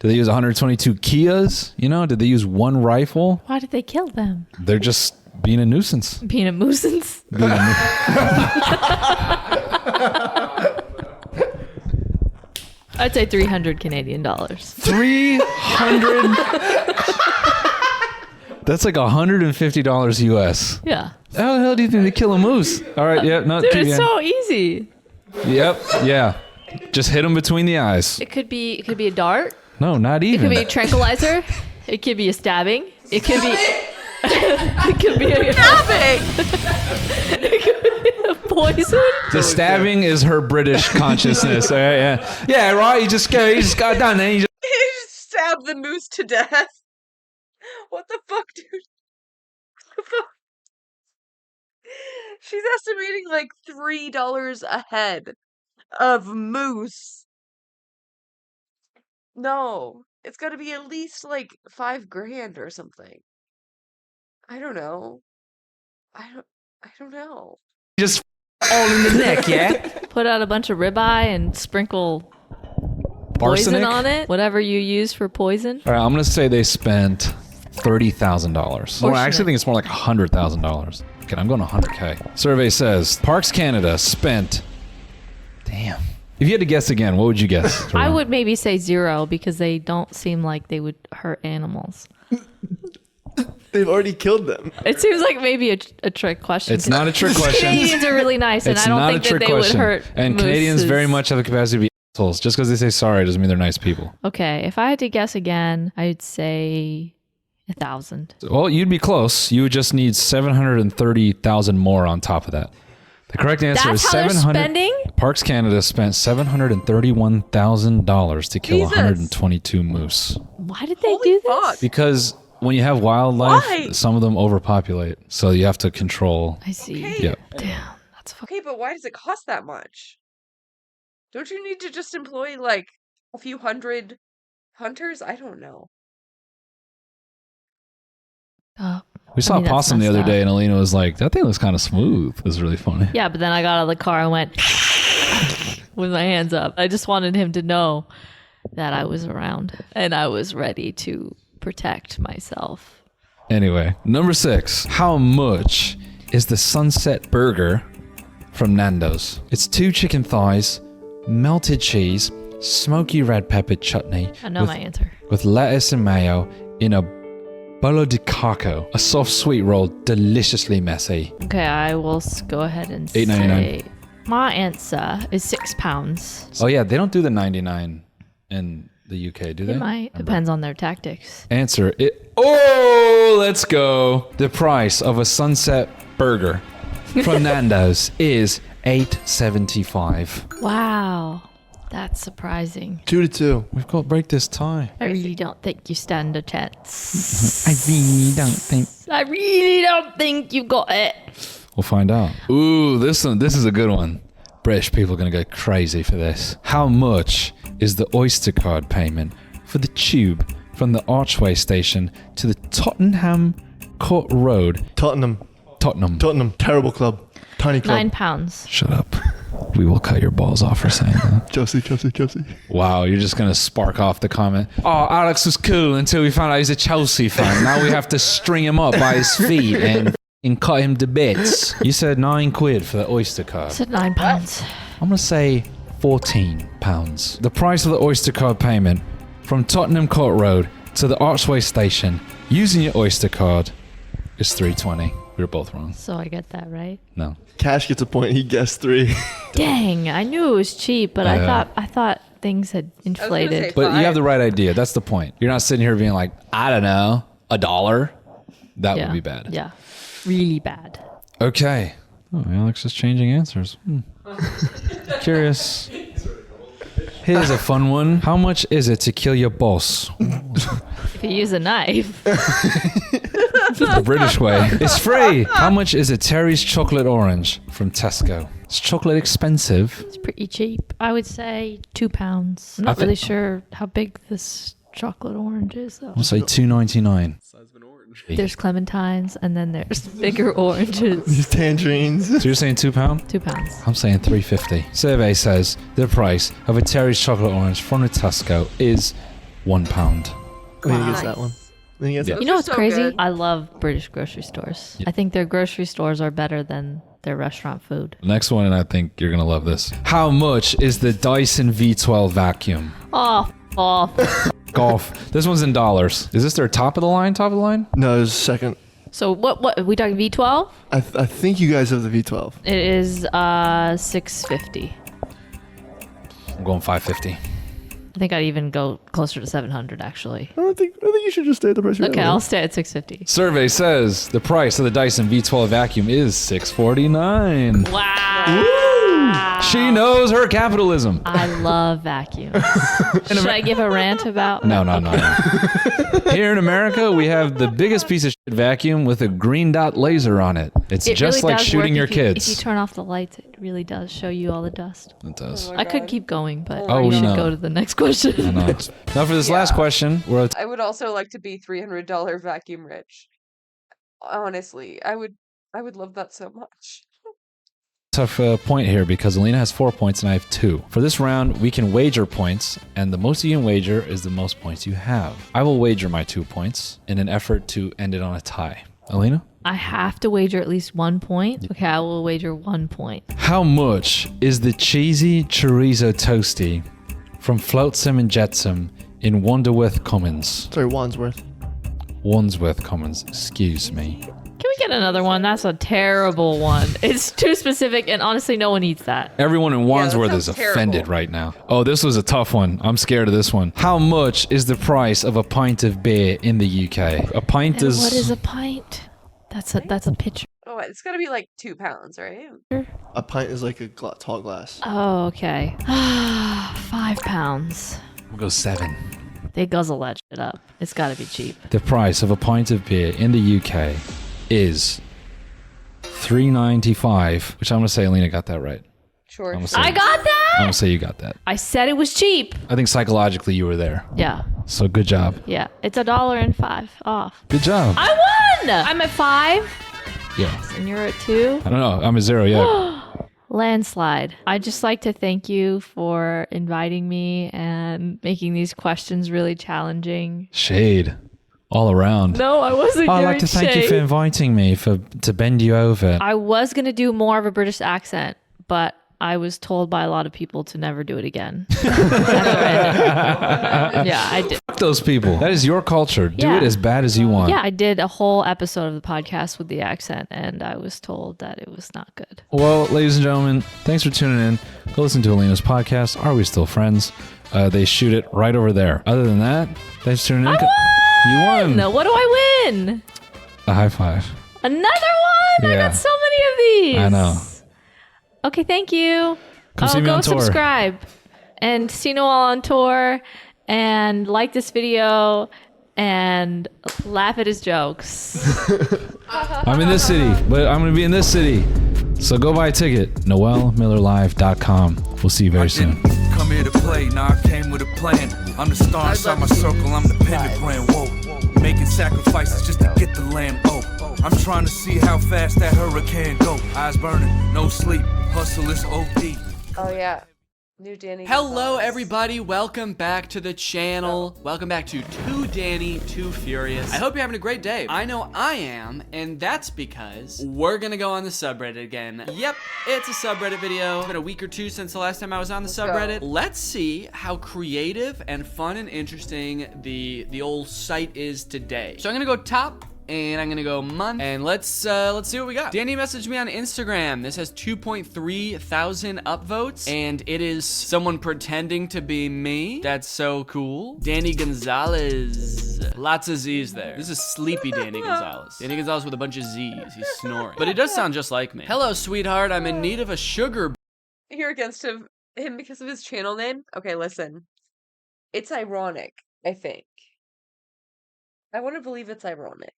they use 122 Kias? You know, did they use one rifle? Why did they kill them? They're just being a nuisance. Being a nuisance. I'd say 300 Canadian dollars. 300. That's like $150 US. Yeah. How the hell do you think they kill a moose? All right, yeah, no. Dude, it's so easy. Yep, yeah. Just hit him between the eyes. It could be a dart. No, not It even. could be a tranquilizer. It could be a stabbing. It could be. It could be a stabbing. It could be a poison. The stabbing is her British consciousness. Yeah, right. You just got done. Then you just. He just stabbed the moose to death. What the fuck, dude? What the fuck? She's estimating like $3 a head of moose. No, it's got to be at least like $5,000 or something. I don't know. I don't know. Just all in the neck, yeah? Put out a bunch of ribeye and sprinkle poison Arsenic? on it. Whatever you use for poison. All right, I'm going to say they spent $30,000. Well, I actually think it's more like $100,000. Okay, I'm going 100K. Survey says Parks Canada spent. Damn. If you had to guess again, what would you guess? I would maybe say 0 because they don't seem like they would hurt animals. They've already killed them. It seems like maybe a trick question. It's not a trick question. Canadians are really nice, and It's I don't not think a trick that they question. would hurt And Canadians mooses. very much have the capacity to be assholes. Just because they say sorry doesn't mean they're nice people. Okay, if I had to guess again, I'd say 1,000. Well, you'd be close. You would just need 730,000 more on top of that. The correct answer That's is how they're 700. spending? Parks Canada spent $731,000 to kill Jesus. 122 moose. Why did they do this? Because when you have wildlife, Why? some of them overpopulate, so you have to control. I see. Yep. Damn. Okay, but why does it cost that much? Don't you need to just employ like a few hundred hunters? I don't know. We saw a that's possum the messed other up. day, and Alina was like, "That thing looks kind of smooth." It was really funny. Yeah, but then I got out of the car and went with my hands up. I just wanted him to know that I was around and I was ready to protect myself. Anyway, number 6. How much is the Sunset Burger from Nando's? It's 2 chicken thighs, melted cheese, smoky red pepper chutney. I know my answer. With lettuce and mayo in a bolo di caco, a soft sweet roll, deliciously messy. Okay, I will go ahead and $8.99. say my answer is £6. Oh yeah, they don't do the 99 in the UK, do they? It might. Depends on their tactics. Answer it. Oh, let's go. The price of a Sunset Burger from Nando's is $8.75. Wow. That's surprising. 2-2. We've got to break this tie. I really don't think you stand a chance. I really don't think. I really don't think you got it. We'll find out. Ooh, this is a good one. British people are going to go crazy for this. How much is the Oyster card payment for the tube from the Archway station to the Tottenham Court Road? Tottenham. Terrible club. Tiny club. £9. Shut up. We will cut your balls off for saying that. Chelsea. Wow, you're just going to spark off the comment. Oh, Alex was cool until we found out he's a Chelsea fan. Now we have to string him up by his feet and cut him to bits. You said £9 for the Oyster card. I said £9. I'm going to say £14. The price of the Oyster card payment from Tottenham Court Road to the Archway station using your Oyster card is $3.20. We were both wrong. So I get that right. No. Cash gets a point. He guessed 3. Dang, I knew it was cheap, but I thought things had inflated. But you have the right idea. That's the point. You're not sitting here being like, I don't know, $1. That would be bad. Yeah, really bad. Okay. Oh, Alex is changing answers. Curious. Here's a fun one. How much is it to kill your boss? If you use a knife. The British way. It's free. How much is a Terry's chocolate orange from Tesco? Is chocolate expensive? It's pretty cheap. I would say £2. I'm not really sure how big this chocolate orange is, though. I'll say $2.99. There's clementines, and then there's bigger oranges. These tangerines. So you're saying £2? £2. I'm saying $3.50. Survey says the price of a Terry's chocolate orange from a Tesco is £1. I think he gets that one. You know what's so crazy? good. I love British grocery stores. Yeah. I think their grocery stores are better than their restaurant food. Next one, and I think you're going to love this. How much is the Dyson V12 vacuum? Oh, off. Golf. This one's in dollars. Is this their top of the line? No, there's a second. So what are we talking V12? I think you guys have the V12. It is $6.50. I'm going 550. I think I'd even go closer to 700 actually. I think you should just stay at the price you're Okay, at. I'll stay at 650. Survey says the price of the Dyson V12 vacuum is $649. Wow. She knows her capitalism. I love vacuums. Should I give a rant about? No. Here in America, we have the biggest piece of shit vacuum with a green dot laser on it. It's It just really like does shooting work your if you- kids. If you turn off the lights, it really does show you all the dust. It does. I could keep going, but Oh, we we should know. go to the next question. I know. Now for this last question, we're I would also like to be $300 vacuum rich. Honestly, I would love that so much. tough point here because Alina has 4 points and I have 2. For this round, we can wager points, and the most you can wager is the most points you have. I will wager my 2 points in an effort to end it on a tie. Alina? I have to wager at least 1 point. Okay, I will wager 1 point. How much is the cheesy chorizo toasty from Flotsam and Jetsam in Wandsworth Commons? Sorry, Wandsworth. Wandsworth Commons, excuse me. Can we get another one? That's a terrible one. It's too specific, and honestly, no one eats that. Everyone in Wandsworth is sounds offended terrible. right now. Oh, this was a tough one. I'm scared of this one. How much is the price of a pint of beer in the UK? A pint And is... what is a pint? That's a pitcher. Oh, it's gotta be like 2 pounds, right? A pint is like a tall glass. Oh, okay. 5 pounds. We'll go 7. They guzzle that shit up. It's gotta be cheap. The price of a pint of beer in the UK is $3.95, which I'm gonna say Alina got that right. Sure. I'm gonna say, I got I'm that! gonna say you got that. I said it was cheap. I think psychologically you were there. Yeah. So good job. Yeah. It's $1.05 off. Good job. I won! I'm at 5. Yeah. And you're at 2. I don't know. I'm at 0 yet. Landslide. I'd just like to thank you for inviting me and making these questions really challenging. Shade. All around. No, I wasn't I'd doing like to thank you shade. for inviting me to bend you over. I was going to do more of a British accent, but I was told by a lot of people to never do it again. Yeah, I did. Fuck those people. That is your culture. Do Yeah. it as bad as you want. Yeah, I did a whole episode of the podcast with the accent, and I was told that it was not good. Well, ladies and gentlemen, thanks for tuning in. Go listen to Alina's podcast, Are We Still Friends? They shoot it right over there. Other than that, thanks for tuning in. You won! No, what do I win? A high five. Another one? I Yeah. got so many of these. I know. Okay, thank you. Come see me go on tour. subscribe and see Noel on tour and like this video and laugh at his jokes. I'm in this city, but I'm going to be in this city. So go buy a ticket. NoelMillerLive.com. We'll see you very soon. Come here to play, now I came with a plan. I'm the star inside my circle, I'm the pentagram, whoa. Making sacrifices just to get the lamb, oh. I'm trying to see how fast that hurricane go. Eyes burning, no sleep, hustle is OD. Oh yeah. New Danny. Hello everybody, welcome back to the channel. Welcome back to Too Danny, Too Furious. I hope you're having a great day. I know I am, and that's because we're gonna go on the subreddit again. Yep, it's a subreddit video. It's been a week or 2 since the last time I was on the subreddit. Let's see how creative and fun and interesting the old site is today. So I'm gonna go top, and I'm gonna go month, and let's see what we got. Danny messaged me on Instagram. This has 2.3 thousand upvotes, and it is someone pretending to be me. That's so cool. Danny Gonzalez. Lots of Z's there. This is sleepy Danny Gonzalez. Danny Gonzalez with a bunch of Z's. He's snoring. But it does sound just like me. Hello, sweetheart. I'm in need of a sugar. You're against him because of his channel name? Okay, listen. It's ironic, I think. I want to believe it's ironic.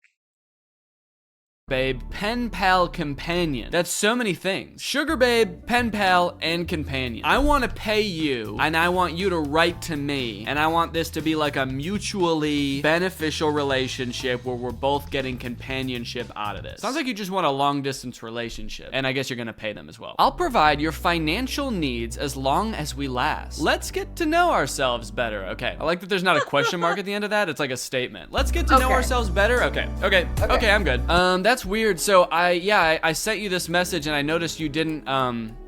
Babe, pen pal companion. That's so many things. Sugar babe, pen pal, and companion. I want to pay you, and I want you to write to me, and I want this to be like a mutually beneficial relationship where we're both getting companionship out of this. Sounds like you just want a long distance relationship, and I guess you're gonna pay them as well. I'll provide your financial needs as long as we last. Let's get to know ourselves better. Okay, I like that there's not a question mark at the end of that. It's like a statement. Let's get to know ourselves better. Okay, I'm good. That's weird. So I sent you this message and I noticed you didn't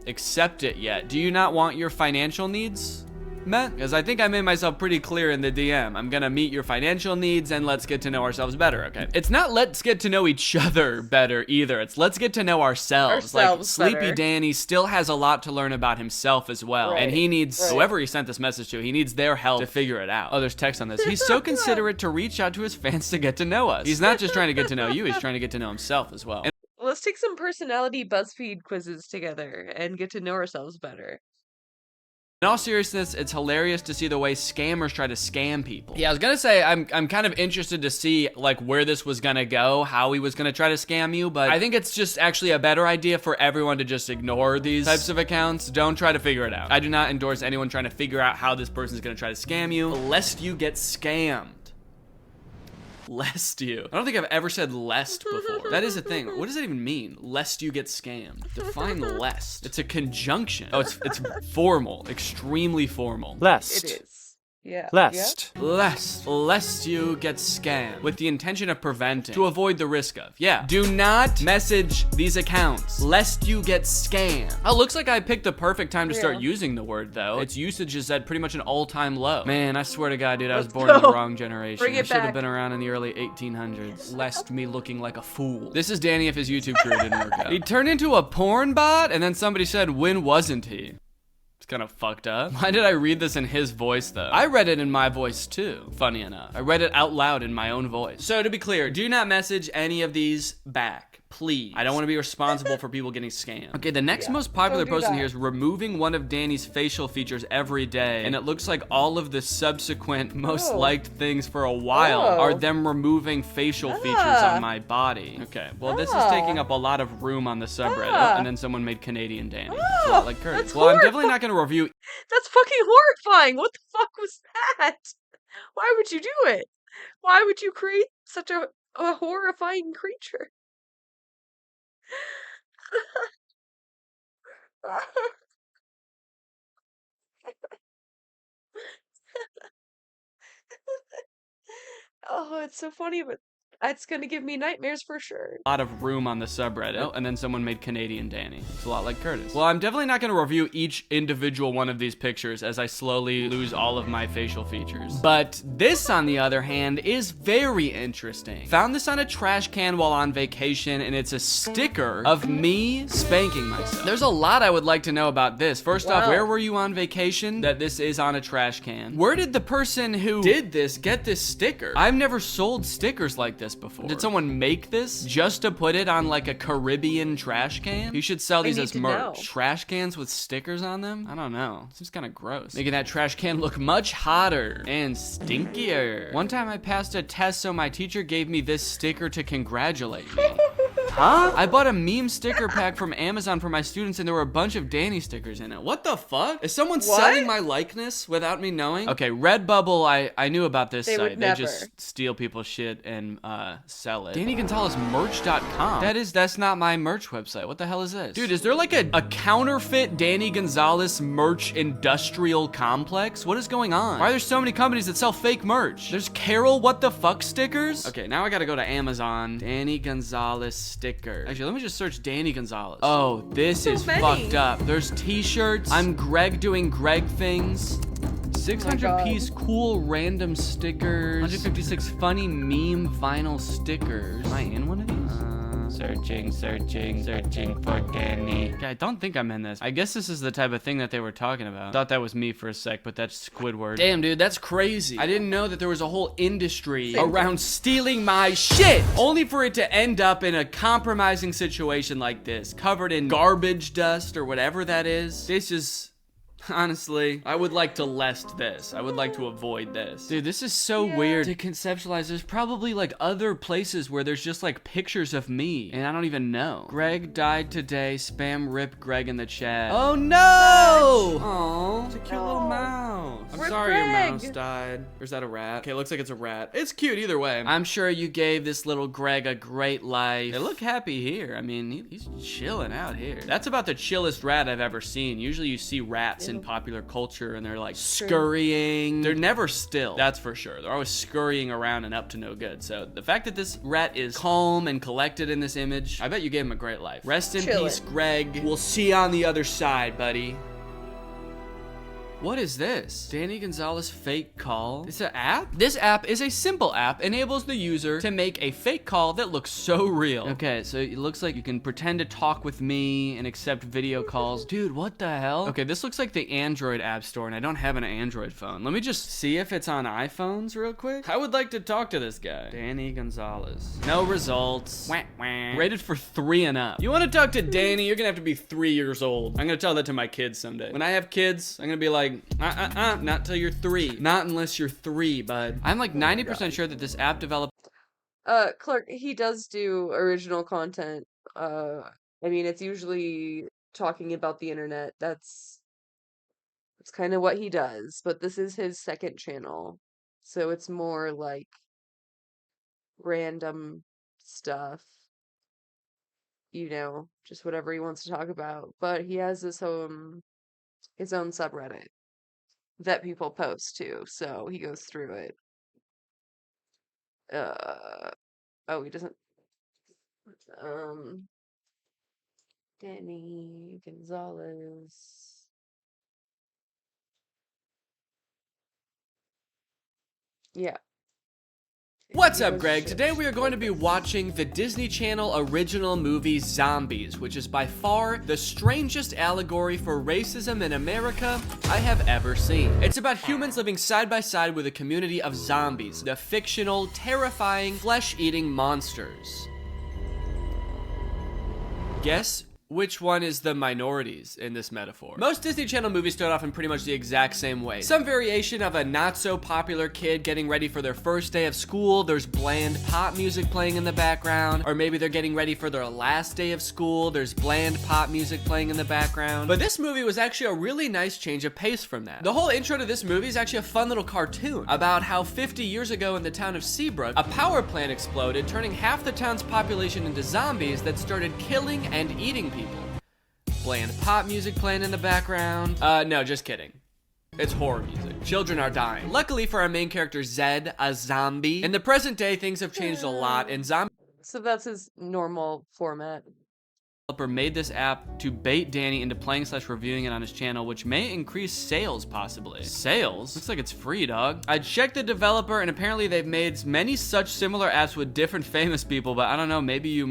accept it yet. Do you not want your financial needs meant? Because I think I made myself pretty clear in the DM. I'm gonna meet your financial needs and let's get to know ourselves better, okay? It's not let's get to know each other better either. It's let's get to know ourselves. Like, Sleepy better. Danny still has a lot to learn about himself as well. And he needs, whoever he sent this message to, he needs their help to figure it out. Oh, there's text on this. He's so considerate to reach out to his fans to get to know us. He's not just trying to get to know you, he's trying to get to know himself as well. Let's take some personality BuzzFeed quizzes together and get to know ourselves better. In all seriousness, it's hilarious to see the way scammers try to scam people. Yeah, I was gonna say, I'm kind of interested to see like where this was gonna go, how he was gonna try to scam you, but I think it's just actually a better idea for everyone to just ignore these types of accounts. Don't try to figure it out. I do not endorse anyone trying to figure out how this person's gonna try to scam you, lest you get scammed. Lest you. I don't think I've ever said lest before. That is a thing. What does that even mean? Lest you get scammed. Define lest. It's a conjunction. Oh, it's formal. Extremely formal. It is. Yeah. Lest you get scammed with the intention of preventing, to avoid the risk of. Yeah. Do not message these accounts lest you get scammed. Oh, looks like I picked the perfect time to start using the word though. Its usage is at pretty much an all-time low. Man, I swear to God, dude, I was born in the wrong generation. I should have been around in the early 1800s. Lest me looking like a fool. This is Danny if his YouTube career didn't work out. He turned into a porn bot and then somebody said, when wasn't he? It's kind of fucked up. Why did I read this in his voice though? I read it in my voice too, funny enough. I read it out loud in my own voice. So to be clear, do not message any of these back. Please. I don't want to be responsible for people getting scammed. Okay, the next most popular post in here is removing one of Danny's facial features every day. And it looks like all of the subsequent most liked things for a while are them removing facial features on my body. Okay, well this is taking up a lot of room on the subreddit. Oh, and then someone made Canadian Danny. It's a lot like Curtis. Well, I'm definitely not going to review. That's fucking horrifying. What the fuck was that? Why would you do it? Why would you create such a horrifying creature? Oh, it's so funny, but it's gonna give me nightmares for sure. A lot of room on the subreddit. Oh, and then someone made Canadian Danny. It's a lot like Curtis. Well, I'm definitely not going to review each individual one of these pictures as I slowly lose all of my facial features. But this, on the other hand, is very interesting. Found this on a trash can while on vacation, and it's a sticker of me spanking myself. There's a lot I would like to know about this. First off, where were you on vacation that this is on a trash can? Where did the person who did this get this sticker? I've never sold stickers like this before. Did someone make this just to put it on like a Caribbean trash can? You should sell these as merch. Trash cans with stickers on them? I don't know. Seems kind of gross. Making that trash can look much hotter and stinkier. One time I passed a test, so my teacher gave me this sticker to congratulate me. Huh? I bought a meme sticker pack from Amazon for my students and there were a bunch of Danny stickers in it. What the fuck? Is someone selling my likeness without me knowing? Okay, Redbubble, I knew about this site. They just steal people's shit and sell it. DannyGonzalezMerch.com. That's not my merch website. What the hell is this? Dude, is there like a counterfeit Danny Gonzalez merch industrial complex? What is going on? Why are there so many companies that sell fake merch? There's Carol what the fuck stickers? Okay, now I gotta go to Amazon. Danny Gonzalez sticker. Actually, let me just search Danny Gonzalez. Oh, this is fucked up. There's t-shirts. I'm Greg doing Greg things. 600 piece cool random stickers. 156 funny meme vinyl stickers. Am I in one of these? Searching for Danny. Okay, I don't think I'm in this. I guess this is the type of thing that they were talking about. Thought that was me for a sec, but that's Squidward. Damn, dude, that's crazy. I didn't know that there was a whole industry around stealing my shit, only for it to end up in a compromising situation like this, covered in garbage dust or whatever that is. This is... Honestly, I would like to lest this. I would like to avoid this. Dude, this is so weird to conceptualize. There's probably like other places where there's just like pictures of me and I don't even know. Greg died today. Spam rip Greg in the chat. Oh no! Oh, it's a cute little mouse. I'm sorry your mouse died. Or is that a rat? Okay, looks like it's a rat. It's cute either way. I'm sure you gave this little Greg a great life. They look happy here. I mean, he's chilling out here. That's about the chillest rat I've ever seen. Usually you see rats in popular culture and they're like scurrying. They're never still, that's for sure. They're always scurrying around and up to no good. So the fact that this rat is calm and collected in this image, I bet you gave him a great life. Rest in peace, Greg. We'll see you on the other side, buddy. What is this? Danny Gonzalez fake call? It's an app? This app is a simple app, enables the user to make a fake call that looks so real. Okay, so it looks like you can pretend to talk with me and accept video calls. Dude, what the hell? Okay, this looks like the Android app store, and I don't have an Android phone. Let me just see if it's on iPhones real quick. I would like to talk to this guy. Danny Gonzalez. No results. Wah, wah. Rated for 3 and up. You want to talk to Danny? You're gonna have to be 3 years old. I'm gonna tell that to my kids someday. When I have kids, I'm gonna be like, not till you're 3. Not unless you're 3, bud. I'm like 90% sure that this app developed. Clark, he does do original content. I mean, it's usually talking about the internet. That's kind of what he does, but this is his second channel. So it's more like random stuff. You know, just whatever he wants to talk about. But he has his own subreddit that people post to, so he goes through it. Oh, he doesn't. Danny Gonzalez. Yeah. What's up, Greg? Today we are going to be watching the Disney Channel original movie Zombies, which is by far the strangest allegory for racism in America I have ever seen. It's about humans living side by side with a community of zombies, the fictional, terrifying, flesh-eating monsters. Guess which one is the minorities in this metaphor? Most Disney Channel movies start off in pretty much the exact same way. Some variation of a not so popular kid getting ready for their first day of school. There's bland pop music playing in the background, or maybe they're getting ready for their last day of school. There's bland pop music playing in the background. But this movie was actually a really nice change of pace from that. The whole intro to this movie is actually a fun little cartoon about how 50 years ago in the town of Seabrook, a power plant exploded, turning half the town's population into zombies that started killing and eating people. Bland pop music playing in the background. No, just kidding. It's horror music. Children are dying. Luckily for our main character, Zed, a zombie, in the present day, things have changed a lot, and zombie... So that's his normal format. Made this app to bait Danny into playing / reviewing it on his channel, which may increase sales possibly. Sales? Looks like it's free, dog. I checked the developer, and apparently they've made many such similar apps with different famous people, but I don't know, maybe you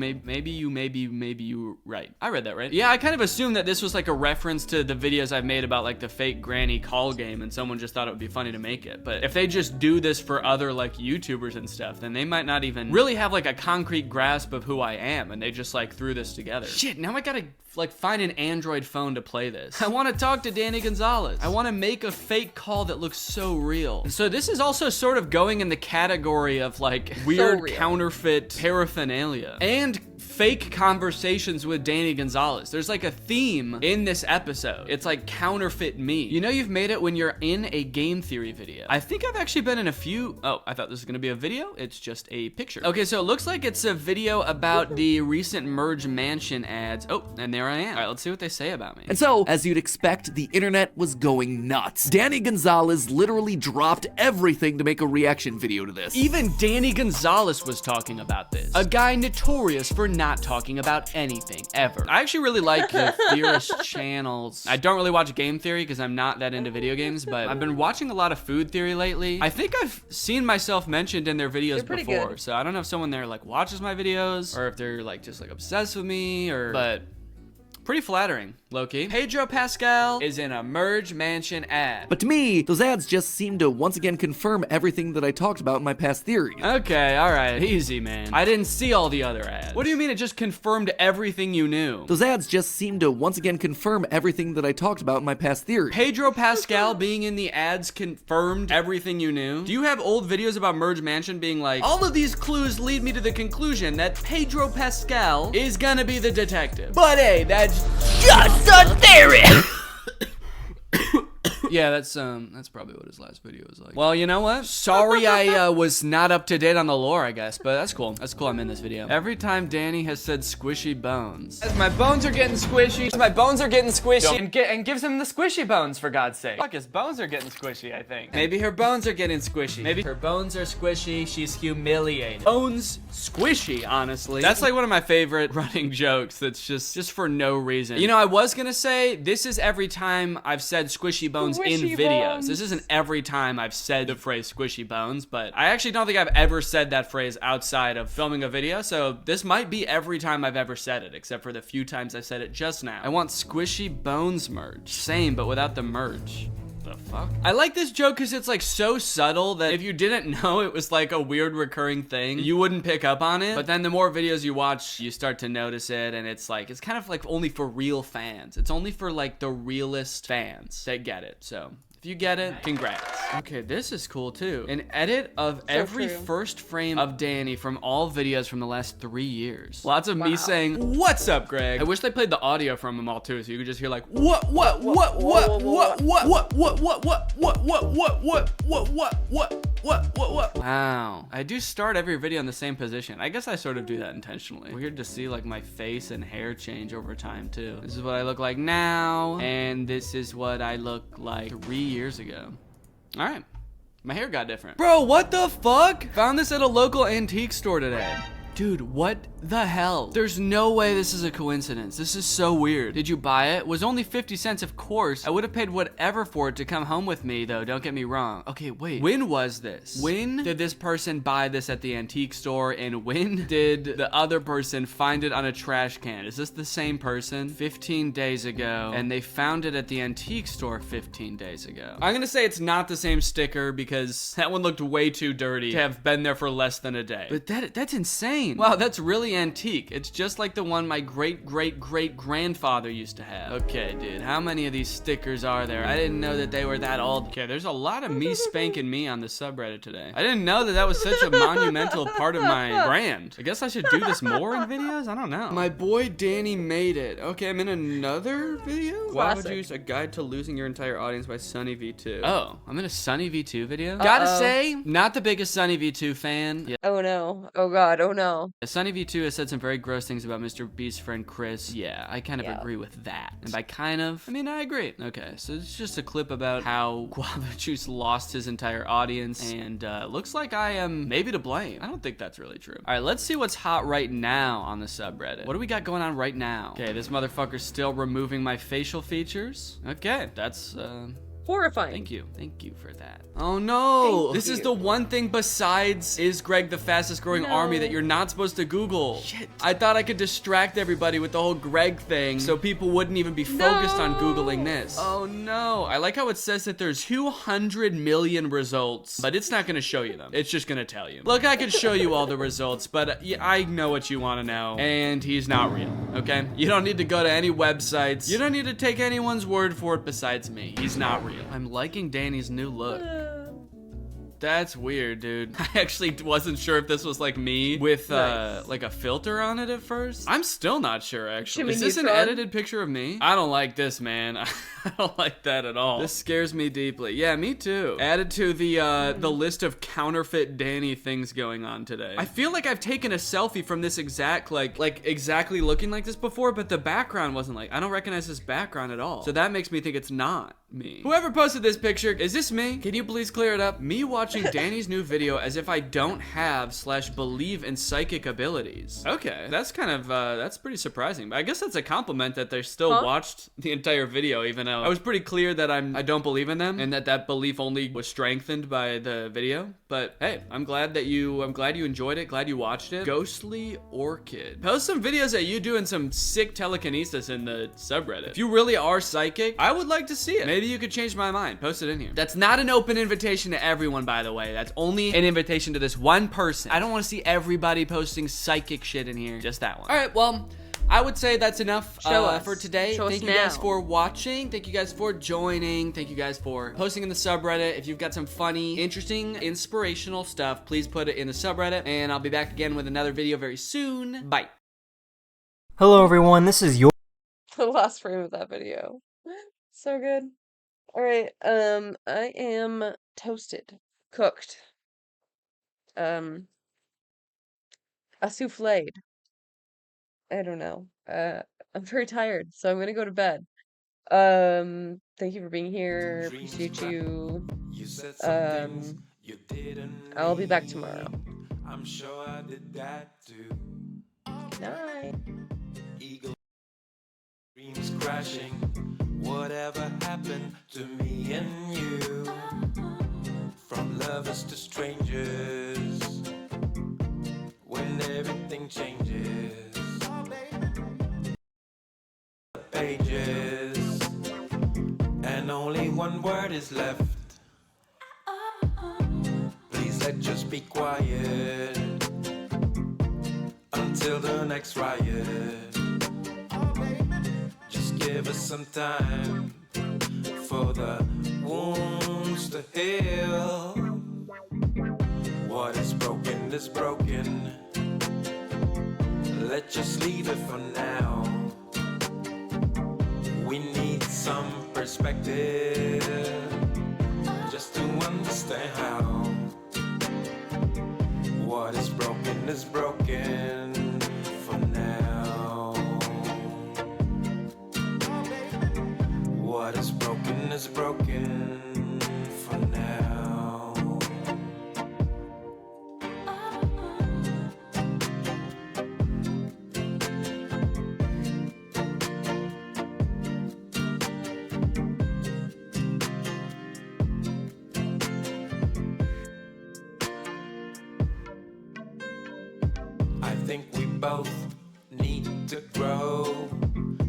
right. I read that right. Yeah, I kind of assumed that this was like a reference to the videos I've made about like the fake granny call game, and someone just thought it would be funny to make it. But if they just do this for other like YouTubers and stuff, then they might not even really have like a concrete grasp of who I am, and they just like threw this together. Shit, now I gotta like find an Android phone to play this. I want to talk to Danny Gonzalez. I want to make a fake call that looks so real. So this is also sort of going in the category of like weird counterfeit paraphernalia and fake conversations with Danny Gonzalez. There's like a theme in this episode. It's like counterfeit me. You know you've made it when you're in a game theory video. I think I've actually been in a few. Oh, I thought this was gonna be a video. It's just a picture. Okay, so it looks like it's a video about the recent Merge Mansion ads. Oh, and there I am. All right, let's see what they say about me. And so, as you'd expect, the internet was going nuts. Danny Gonzalez literally dropped everything to make a reaction video to this. Even Danny Gonzalez was talking about this. A guy notorious for not talking about anything, ever. I actually really like the theorist channels. I don't really watch game theory because I'm not that into video games, but I've been watching a lot of food theory lately. I think I've seen myself mentioned in their videos before, good. So I don't know if someone there like watches my videos or if they're like just like obsessed with me or, but pretty flattering, low-key. Pedro Pascal is in a Merge Mansion ad. But to me, those ads just seem to once again confirm everything that I talked about in my past theory. Okay, all right, easy, man. I didn't see all the other ads. What do you mean it just confirmed everything you knew? Those ads just seem to once again confirm everything that I talked about in my past theory. Pedro Pascal being in the ads confirmed everything you knew? Do you have old videos about Merge Mansion being like, all of these clues lead me to the conclusion that Pedro Pascal is gonna be the detective? But hey, that's just a theory! Yeah, that's probably what his last video was like. Well, you know what? Sorry I was not up to date on the lore, I guess, but that's cool. That's cool I'm in this video. Every time Danny has said squishy bones. As my bones are getting squishy. My bones are getting squishy. And gives him the squishy bones, for God's sake. Fuck, his bones are getting squishy, I think. Maybe her bones are getting squishy. Maybe her bones are squishy. She's humiliated. Bones squishy, honestly. That's like one of my favorite running jokes that's just for no reason. You know, I was gonna say, this is every time I've said squishy bones in Squishy videos. bones. This isn't every time I've said the phrase squishy bones, but I actually don't think I've ever said that phrase outside of filming a video, so this might be every time I've ever said it, except for the few times I said it just now. I want squishy bones merch. Same, but without the merch. The fuck? I like this joke because it's like so subtle that if you didn't know it was like a weird recurring thing, you wouldn't pick up on it. But then the more videos you watch, you start to notice it, and it's like, it's kind of like only for real fans. It's only for like the realist fans that get it. So if you get it, congrats. Okay, this is cool too. An edit of every first frame of Danny from all videos from the last 3 years. Lots of me saying, "What's up, Greg?" I wish they played the audio from them all too, so you could just hear like, what. Wow. I do start every video in the same position. I guess I sort of do that intentionally. Weird to see like my face and hair change over time too. This is what I look like now, and this is what I look like 3 years ago. All right. My hair got different. Bro, what the fuck? Found this at a local antique store today. Dude, what the hell? There's no way this is a coincidence. This is so weird. Did you buy it? It was only 50 cents, of course. I would have paid whatever for it to come home with me, though. Don't get me wrong. Okay, wait. When was this? When did this person buy this at the antique store? And when did the other person find it on a trash can? Is this the same person? 15 days ago. And they found it at the antique store 15 days ago. I'm gonna say it's not the same sticker because that one looked way too dirty to have been there for less than a day. But that's insane. Wow, that's really antique. It's just like the one my great-great-great-grandfather used to have. Okay, dude, how many of these stickers are there? I didn't know that they were that old. Okay, there's a lot of me spanking me on the subreddit today. I didn't know that that was such a monumental part of my brand. I guess I should do this more in videos? I don't know. My boy Danny made it. Okay, I'm in another video? Why would you use a guide to losing your entire audience by Sunny V2? Oh, I'm in a Sunny V2 video? Gotta say, not the biggest Sunny V2 fan. Yeah. Oh no. Oh god, oh no. Sunny V2 has said some very gross things about Mr. Beast's friend Chris. Yeah, I kind of agree with that. And by kind of, I mean I agree. Okay, so it's just a clip about how Guava Juice lost his entire audience, and looks like I am maybe to blame. I don't think that's really true. All right, let's see what's hot right now on the subreddit. What do we got going on right now? Okay, this motherfucker's still removing my facial features. Okay, that's horrifying. Thank you for that. Oh no, this is the one thing besides is Greg the fastest growing army that you're not supposed to Google. Shit. I thought I could distract everybody with the whole Greg thing so people wouldn't even be focused on Googling this. Oh no. I like how it says that there's 200 million results, but it's not gonna show you them. It's just gonna tell you. Look, I could show you all the results, but I know what you wanna know, and he's not real, okay? You don't need to go to any websites. You don't need to take anyone's word for it besides me. He's not real. I'm liking Danny's new look. That's weird, dude. I actually wasn't sure if this was like me with like a filter on it at first. I'm still not sure, actually. Is this an edited picture of me? I don't like this, man. I don't like that at all. This scares me deeply. Yeah, me too. Added to the list of counterfeit Danny things going on today. I feel like I've taken a selfie from this exact, like exactly looking like this before, but the background wasn't like, I don't recognize this background at all. So that makes me think it's not me. Whoever posted this picture, is this me? Can you please clear it up? Me watching Danny's new video as if I don't have / believe in psychic abilities. Okay, that's kind of, that's pretty surprising. But I guess that's a compliment that they still watched the entire video, even though I was pretty clear that I don't believe in them and that belief only was strengthened by the video. But hey, I'm glad you enjoyed it, glad you watched it. Ghostly Orchid. Post some videos that you doing some sick telekinesis in the subreddit. If you really are psychic, I would like to see it. Maybe you could change my mind. Post it in here. That's not an open invitation to everyone, by the way. That's only an invitation to this one person. I don't want to see everybody posting psychic shit in here. Just that one. All right, well, I would say that's enough for today. Thank you guys for watching. Thank you guys for joining. Thank you guys for posting in the subreddit. If you've got some funny, interesting, inspirational stuff, please put it in the subreddit. And I'll be back again with another video very soon. Bye. Hello, everyone. This is your... The last frame of that video. So good. All right. I am toasted. Cooked. A souffled. I don't know. I'm very tired, so I'm gonna go to bed. Thank you for being here. Appreciate you. I'll be back tomorrow. I'm sure I did that too. Good night. Eagle dreams crashing. Whatever happened to me and you? From lovers to strangers, when everything changes. Pages, and only one word is left. Please let's just be quiet until the next riot. Just give us some time for the wounds to heal. What is broken is broken. Let's just leave it for now. We need some perspective just to understand how. What is broken for now. What is broken for now. I think we both need to grow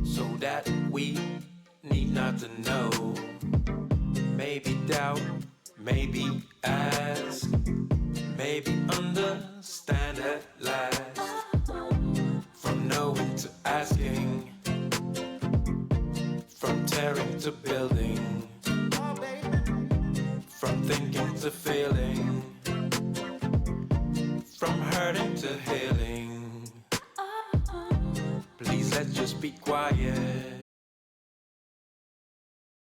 so that we need not to know. Maybe doubt, maybe ask, maybe understand at last. From knowing to asking, from tearing to building, from thinking to feeling, from hurting to healing. Please let's just be quiet